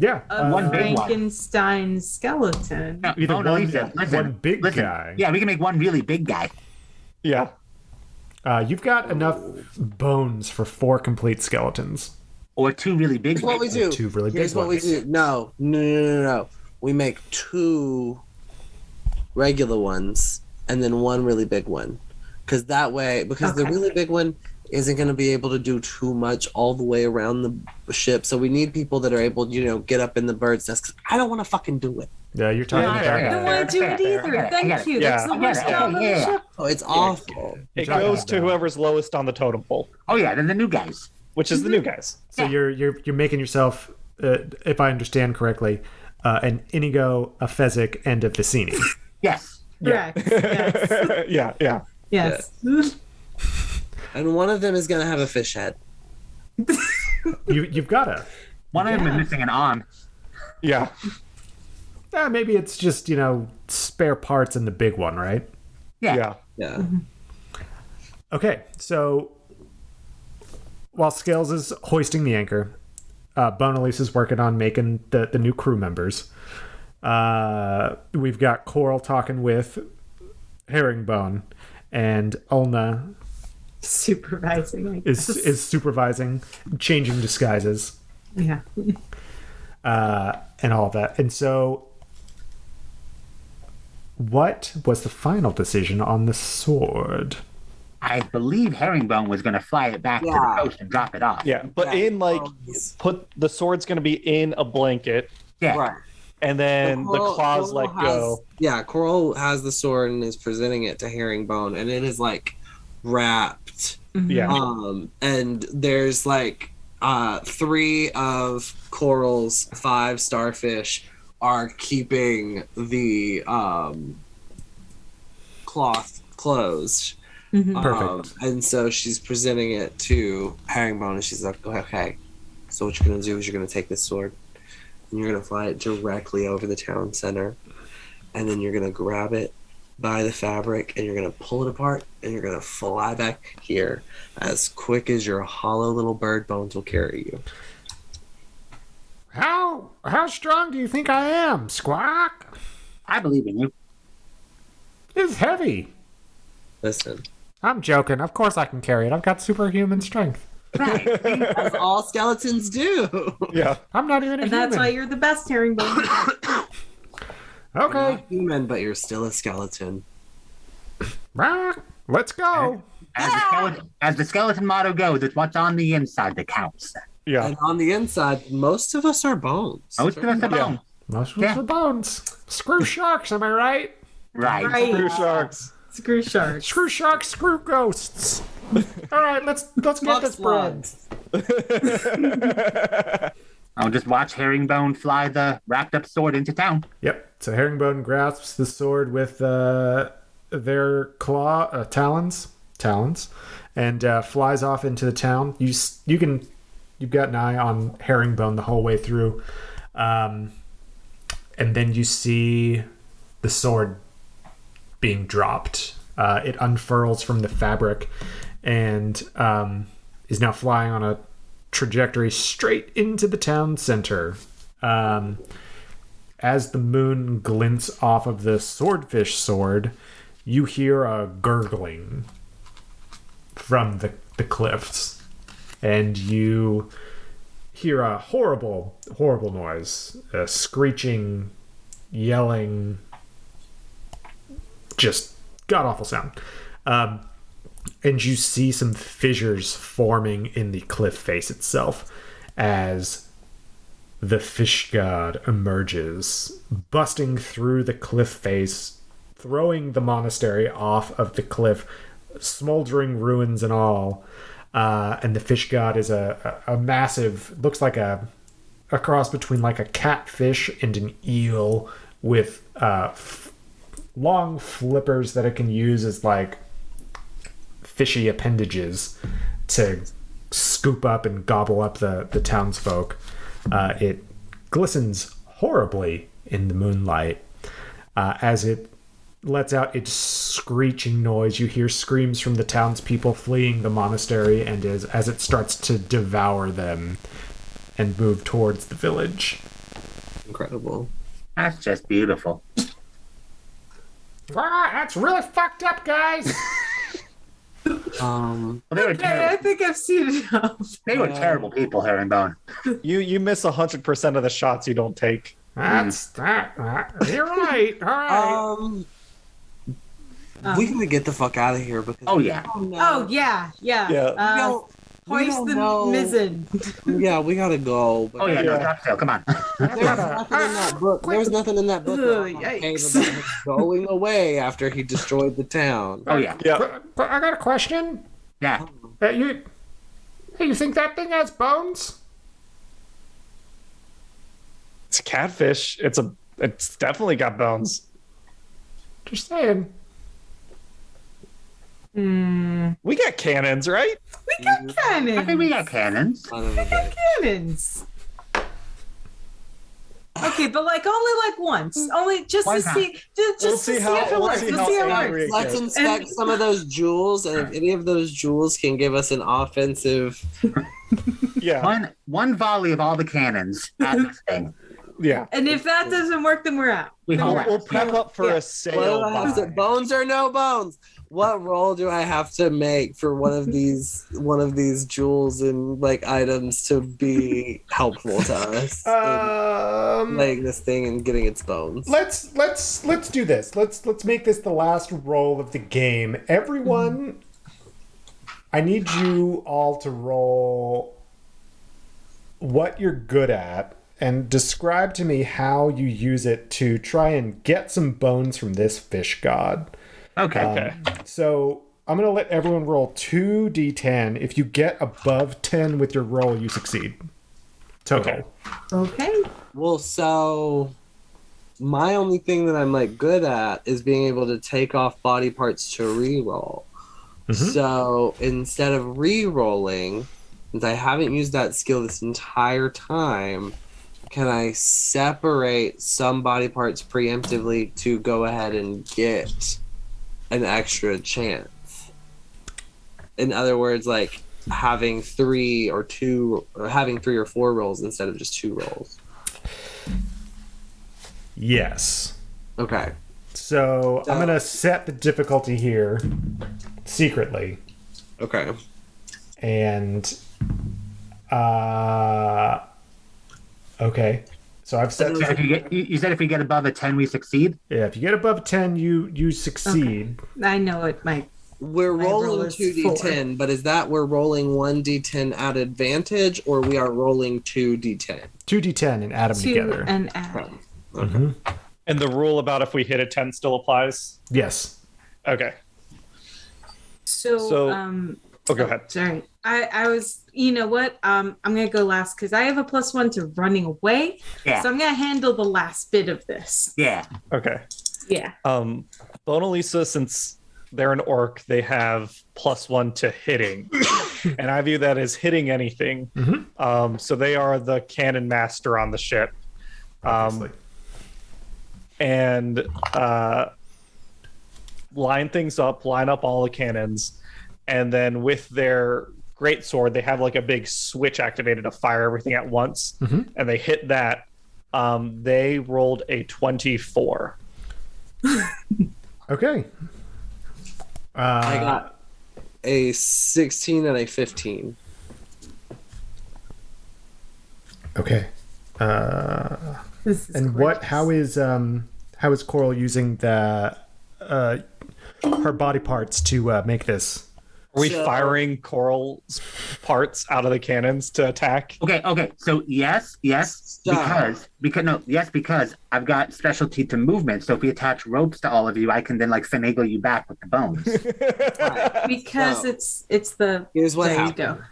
Yeah. One big one. Frankenstein skeleton. No, Either no, one- listen, one big guy. Yeah, we can make one really big guy. Yeah. You've got enough bones for 4 complete skeletons. Or two really big Here's what we ones. do. Two really Here's big what ones. we do. No. We make 2 regular ones and then 1 really big one. Because the really big one isn't going to be able to do too much all the way around the ship. So we need people that are able to, get up in the bird's nest. 'Cause I don't want to fucking do it. Yeah, you're talking Yeah, about I don't want to do it fair, either. fair. I Thank get it. you. That's the Yeah. worst I get it. job on the Yeah. ship. Oh, it's awful. It talking goes to about- whoever's lowest on the totem pole, Oh yeah, then the new guys. which is the new guys. So you're making yourself, if I understand correctly, an Inigo, a Fezzik, and a Vicini. Yes. Correct. Yes. Yeah. Yes. And one of them is gonna have a fish head. You've got to. One of them is missing an arm. Yeah. Maybe it's just, spare parts in the big one, right? Yeah. Yeah. Okay, so while Scales is hoisting the anchor, Bonalise is working on making the new crew members. We've got Coral talking with Herringbone, and Ulna Supervising, I guess. is supervising, changing disguises, Yeah. and all of that. And so, what was the final decision on the sword? I believe Herringbone was going to fly it back to the coast and drop it off. Yeah. But put the sword's going to be in a blanket, Yeah. Right. and then the claws Coral let go. Yeah, Coral has the sword and is presenting it to Herringbone, and it is like wrapped. Yeah. And there's like 3 of Coral's 5 starfish are keeping the cloth closed. Perfect. And so she's presenting it to Herringbone, and she's like, okay, so what you're going to do is you're going to take this sword, and you're going to fly it directly over the town center, and then you're going to grab it by the fabric, and you're going to pull it apart, and you're going to fly back here as quick as your hollow little bird bones will carry you. How strong do you think I am, Squawk? I believe in you. It's heavy. Listen, I'm joking. Of course I can carry it. I've got superhuman strength. Right. as all skeletons do. Yeah. I'm not even a And human. that's why you're the best Herringbone. You're Okay. not human, but you're still a skeleton. Let's go. As the skeleton motto goes, it's what's on the inside that counts. Yeah. And on the inside, most of us are bones. Most of us are bone. Most of us are bones. Screw sharks, am I right? Right. Right. Screw sharks. Screw sharks. Screw sharks, screw ghosts. All right, let's get this bread. I'll just watch Herringbone fly the wrapped up sword into town. Yep. So Herringbone grasps the sword with their talons, and flies off into the town. You've got an eye on Herringbone the whole way through, and then you see the sword being dropped. It unfurls from the fabric and is now flying on a trajectory straight into the town center. As the moon glints off of the swordfish sword, you hear a gurgling from the cliffs, and you hear a horrible noise, a screeching, yelling, just god-awful sound. And you see some fissures forming in the cliff face itself as the fish god emerges, busting through the cliff face, throwing the monastery off of the cliff, smoldering ruins and all. And the fish god is a massive, looks like a cross between like a catfish and an eel with long flippers that it can use as like fishy appendages to scoop up and gobble up the townsfolk. It glistens horribly in the moonlight. As it lets out its screeching noise, you hear screams from the townspeople fleeing the monastery, and as it starts to devour them and move towards the village. Incredible. That's just beautiful. That's really fucked up, guys. Well, they were I terrible. think I've seen it enough. They were terrible people, Herringbone. You miss 100% of the shots you don't take. That's that. You're right. All right. We gotta get the fuck out of here because. Oh yeah. Oh, yeah. Yeah. Hoist the mizzen. Yeah, we gotta go. Oh yeah. No, drop tail. Come on. There's nothing in that book. There's nothing in that book Ugh, that came yikes. about him going away after he destroyed the town. Oh yeah. Yeah. But I got a question. Yeah. You think that thing has bones? It's catfish. It's definitely got bones. Just saying. We get got cannons, right? We got cannons. I think we got cannons. Son of a bitch. Cannons. Okay, but like only like once. Only just Why to not? see just We'll to see see how- if it we'll works. see We'll how see how it angry works. it Let's gets. inspect some of those jewels, and if any of those jewels can give us an offensive, Yeah. One volley of all the cannons at this thing. Yeah. And if that doesn't work, then we're out. We Then hold we're out. We'll prep up for Yeah. a what sale. do I have to, buy. bones or no bones? What role do I have to make for one of these jewels and like items to be helpful to us in playing this thing and getting its bones? Let's do this. Let's make this the last roll of the game. Everyone, I need you all to roll what you're good at and describe to me how you use it to try and get some bones from this fish god. Okay. Okay. So I'm going to let everyone roll 2d10. If you get above 10 with your roll, you succeed. Total. Okay. Okay. Well, so my only thing that I'm like good at is being able to take off body parts to re-roll. So instead of re-rolling, since I haven't used that skill this entire time, can I separate some body parts preemptively to go ahead and get an extra chance? In other words, like having three or four rolls instead of just 2 rolls. Yes. Okay. So I'm going to set the difficulty here secretly. Okay. And okay. So I've set. So if you said if we get above a 10, we succeed? Yeah, if you get above 10, you succeed. I know it might. We're My roll rolling is 2d10, but is that we're rolling 1d10 at advantage, or we are rolling 2d10? 2d10 and add them Two together. and add. And the rule about if we hit a 10 still applies? Yes. Okay. So, Go ahead. Sorry. I was, you know what? I'm going to go last because I have a +1 to running away. Yeah. So I'm going to handle the last bit of this. Yeah. Okay. Yeah. Bonalisa, since they're an orc, they have +1 to hitting. And I view that as hitting anything. So they are the cannon master on the ship. Obviously. And line things up, line up all the cannons, and then with their greatsword, they have like a big switch activated to fire everything at once, and they hit that. They rolled a 24. Okay. I got a 16 and a 15. Okay. This is And gorgeous. how is Coral using the her body parts to make this? Are we So- firing Coral's parts out of the cannons to attack? Okay. So yes, Stop. because I've got specialty to movement. So if we attach ropes to all of you, I can then like finagle you back with the bones. Because So- it's the Here's what there happens.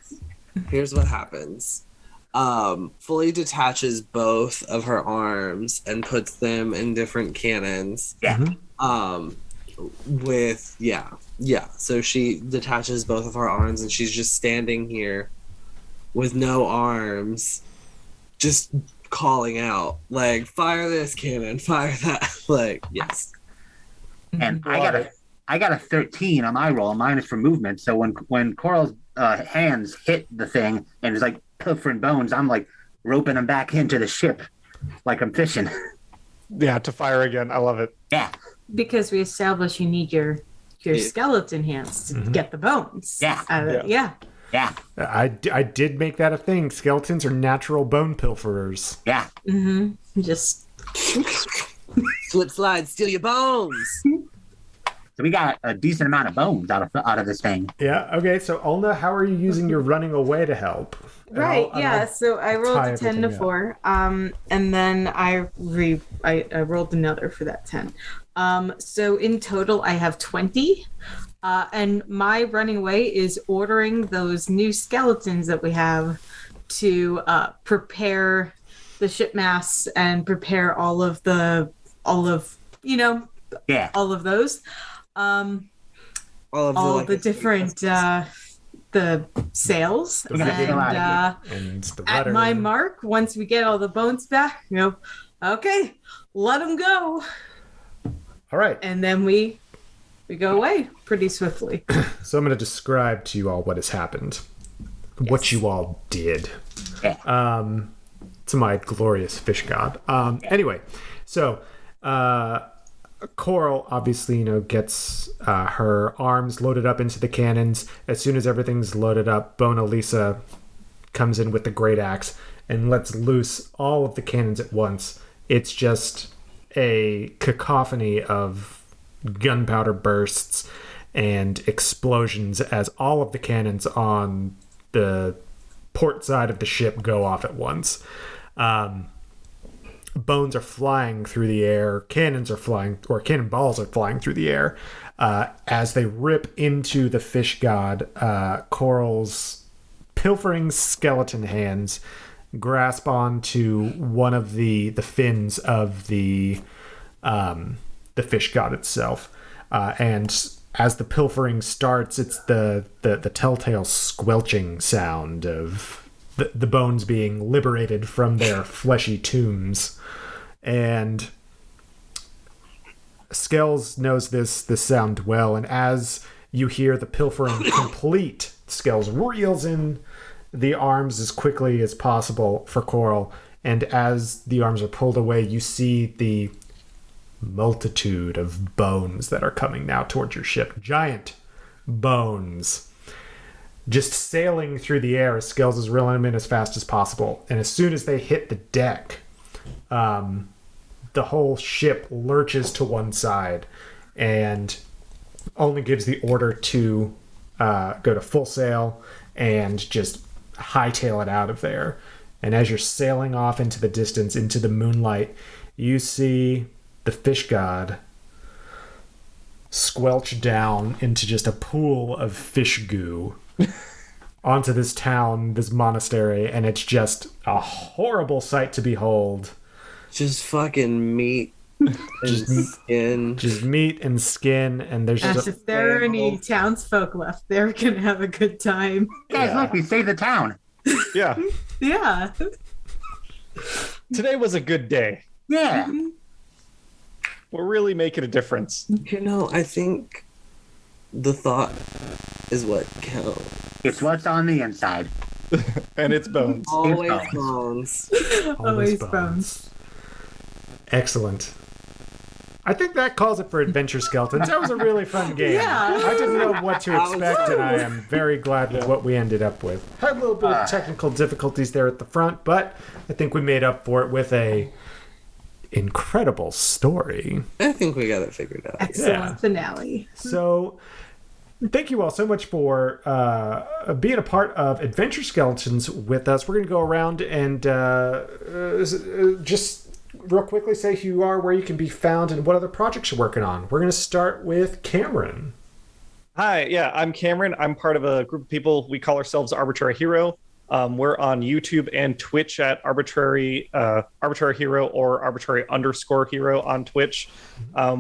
Here's what happens. Fully detaches both of her arms and puts them in different cannons. Yeah. So she detaches both of her arms and she's just standing here with no arms, just calling out like, "Fire this cannon, fire that!" Like, yes. And Love I got a 13 on my roll. Mine is for movement. So when Coral's hands hit the thing and it's like pilfering bones, I'm like roping them back into the ship like I'm fishing. Yeah, to fire again. I love it. Yeah. Because we established you need your skeleton hands to get the bones. Yeah. Out of it. Yeah. Yeah. I did make that a thing. Skeletons are natural bone pilferers. Yeah. Just Slip, slide, steal your bones. So we got a decent amount of bones out of this thing. Yeah. Okay. So Ulna, how are you using your running away to help? And right. I'll- Yeah. So I rolled tie a 10 to everything up. 4. And then I rolled another for that 10. So in total I have 20. And my running away is ordering those new skeletons that we have to prepare the ship masts and prepare all of Yeah. all of those. Are all the different the sails, We're gonna sail out of And the at rudder. my mark, once we get all the bones back, okay, let them go, All right. and then we go away pretty swiftly. So I'm going to describe to you all what has happened, what you all did, to my glorious fish god. Anyway, so Coral obviously, gets her arms loaded up into the cannons. As soon as everything's loaded up, Bona Lisa comes in with the great axe and lets loose all of the cannons at once. It's just a cacophony of gunpowder bursts and explosions as all of the cannons on the port side of the ship go off at once. Bones are flying through the air. Cannons are flying, or cannonballs are flying through the air as they rip into the fish god. Coral's pilfering skeleton hands grasp onto one of the fins of the fish god itself, and as the pilfering starts, it's the telltale squelching sound of the bones being liberated from their fleshy tombs. And Skells knows this sound well, and as you hear the pilfering complete, Skells reels in the arms as quickly as possible for Coral, and as the arms are pulled away, you see the multitude of bones that are coming now towards your ship. Giant bones. Just sailing through the air as Skells is reeling them in as fast as possible. And as soon as they hit the deck, the whole ship lurches to one side and only gives the order to go to full sail and just hightail it out of there. And as you're sailing off into the distance, into the moonlight, you see the fish god squelch down into just a pool of fish goo onto this town, this monastery, and it's just a horrible sight to behold. Just fucking meat and skin. Just meat and skin, and there's Gosh, just if there are any townsfolk left, they're gonna have a good time. Guys, look, we saved the town. Yeah. Yeah. Today was a good day. Yeah. We're really making a difference. I think the thought is what counts. It's what's on the inside. And it's bones. Always bones. bones. Always bones. excellent. I think that calls it for Adventure Skeletons. That was a really fun game. Yeah. I didn't know what to expect, and I am very glad with what we ended up with. Had a little bit of technical difficulties there at the front, but I think we made up for it with a incredible story. I think we got it figured out. Excellent finale. So, thank you all so much for being a part of Adventure Skeletons with us. We're going to go around and just real quickly say who you are, where you can be found, and what other projects you're working on. We're going to start with Cameron. Hi, yeah, I'm Cameron. I'm part of a group of people. We call ourselves Arbitrary Hero. We're on YouTube and Twitch at Arbitrary Hero or Arbitrary_Hero on Twitch.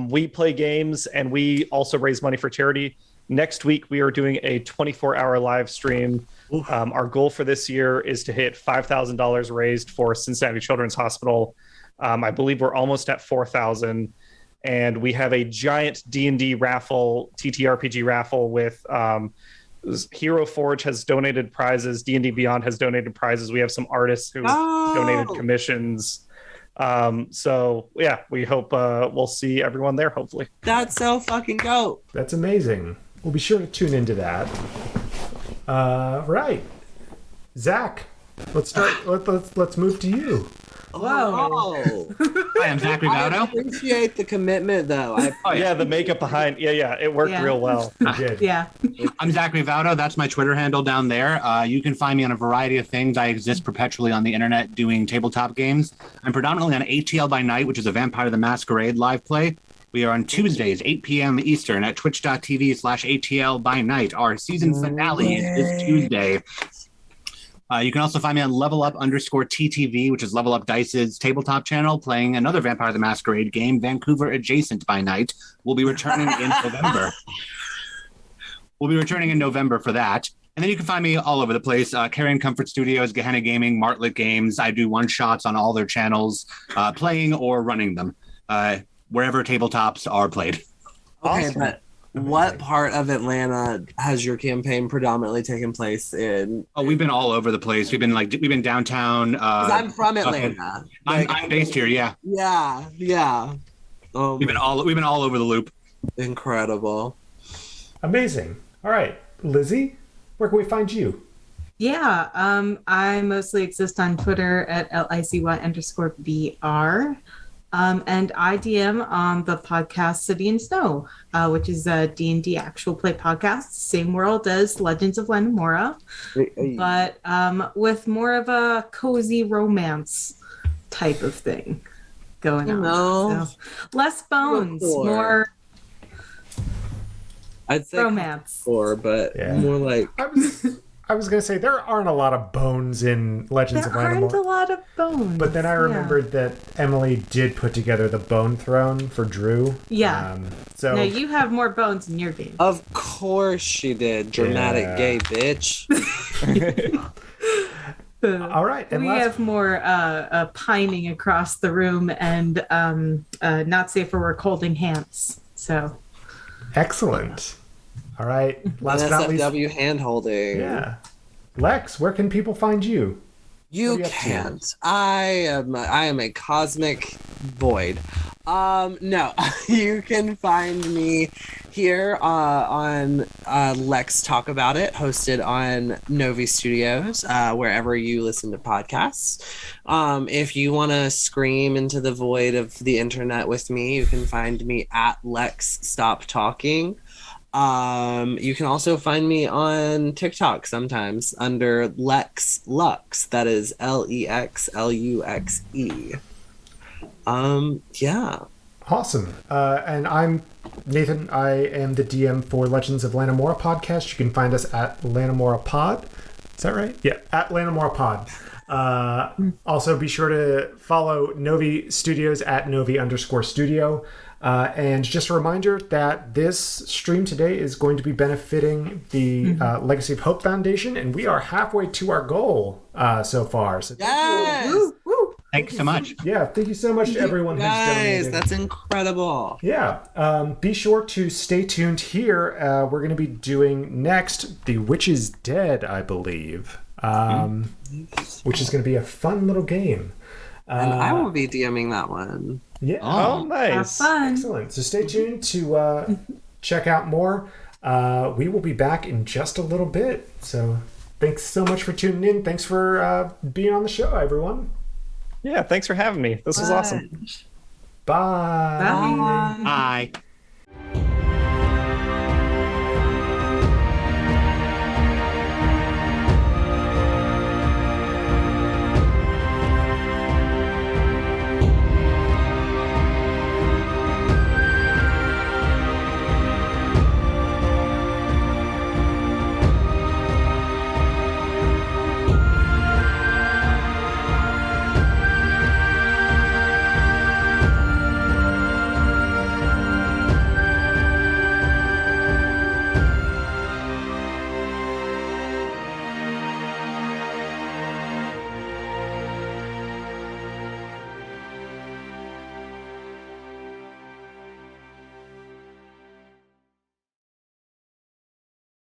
We play games and we also raise money for charity. Next week, we are doing a 24-hour live stream. Our goal for this year is to hit $5,000 raised for Cincinnati Children's Hospital. I believe we're almost at 4,000. And we have a giant D&D raffle, TTRPG raffle with Hero Forge has donated prizes. D&D Beyond has donated prizes. We have some artists who donated commissions. So yeah, we hope we'll see everyone there, hopefully. That's so fucking dope. That's amazing. We'll be sure to tune into that. Right. Zach, let's start. Let's move to you. Whoa. Hi, I'm Zach I Rivaldo. appreciate the commitment, though. Yeah, the makeup behind. Yeah, it worked real well. Good. Yeah. I'm Zach Rivaldo. That's my Twitter handle down there. You can find me on a variety of things. I exist perpetually on the internet doing tabletop games. I'm predominantly on ATL by Night, which is a Vampire the Masquerade live play. We are on Tuesdays, 8 p.m. Eastern at twitch.tv/ATL by Night. Our season finale is this Tuesday. You can also find me on levelup_TTV, which is Level Up Dice's tabletop channel, playing another Vampire the Masquerade game, Vancouver Adjacent by Night. We'll be returning in November. We'll be returning in November for that. And then you can find me all over the place. Carrion Comfort Studios, Gehenna Gaming, Martlet Games. I do one-shots on all their channels, playing or running them, wherever tabletops are played. Okay, Awesome. but what part of Atlanta has your campaign predominantly taken place in? Oh, we've been all over the place. We've been downtown. 'Cause I'm from Atlanta. I'm based here. Yeah, Yeah. we've been all over the loop. Incredible. Amazing. All right, Lizy, where can we find you? Yeah, I mostly exist on Twitter at LICY_BR. And I DM on the podcast City and Snow, which is a D&D actual play podcast, same world as Legends of Lenamora, but with more of a cozy romance type of thing going on. No. So, less bones, Sure. more I'd say romance. but Yeah. more like I was going to say there aren't a lot of bones in Legends There of aren't a Lenamora. lot of bones. But then I remembered that Emily did put together the Bone Throne for Drew. Yeah. So Now you have more bones in your game. of course she did. Dramatic Yeah. gay bitch. all right, and We last, have more pining across the room and not safe for work holding hands. So excellent. All right, last but not least, NSFW hand holding. yeah, Lex, where can people find you? You What are you up to? can't. I am a cosmic void. No, you can find me here on Lex Talk About It, hosted on Novi Studios, wherever you listen to podcasts. If you want to scream into the void of the internet with me, you can find me at Lex Stop Talking. You can also find me on TikTok sometimes under Lex Lux. That is LEXLUXE. Yeah. Awesome. And I'm Nathan. I am the DM for Legends of Lanamora podcast. You can find us at Lanamora Pod. Is that right? Yeah, at Lanamora Pod. Also, be sure to follow Novi Studios at Novi_studio. And just a reminder that this stream today is going to be benefiting the Legacy of Hope Foundation, and we are halfway to our goal so far. So Yes. woo, woo. Thanks so much. yeah, thank you so much to everyone who's Guys, donated. that's incredible. Yeah, be sure to stay tuned here. We're going to be doing next The Witch is Dead, I believe, which is going to be a fun little game. And I will be DMing that one. Yeah. Oh, Have nice. fun. Excellent. So stay tuned to check out more. We will be back in just a little bit. So thanks so much for tuning in. Thanks for being on the show, everyone. Yeah, thanks for having me. This was awesome. Bye. Bye. Bye.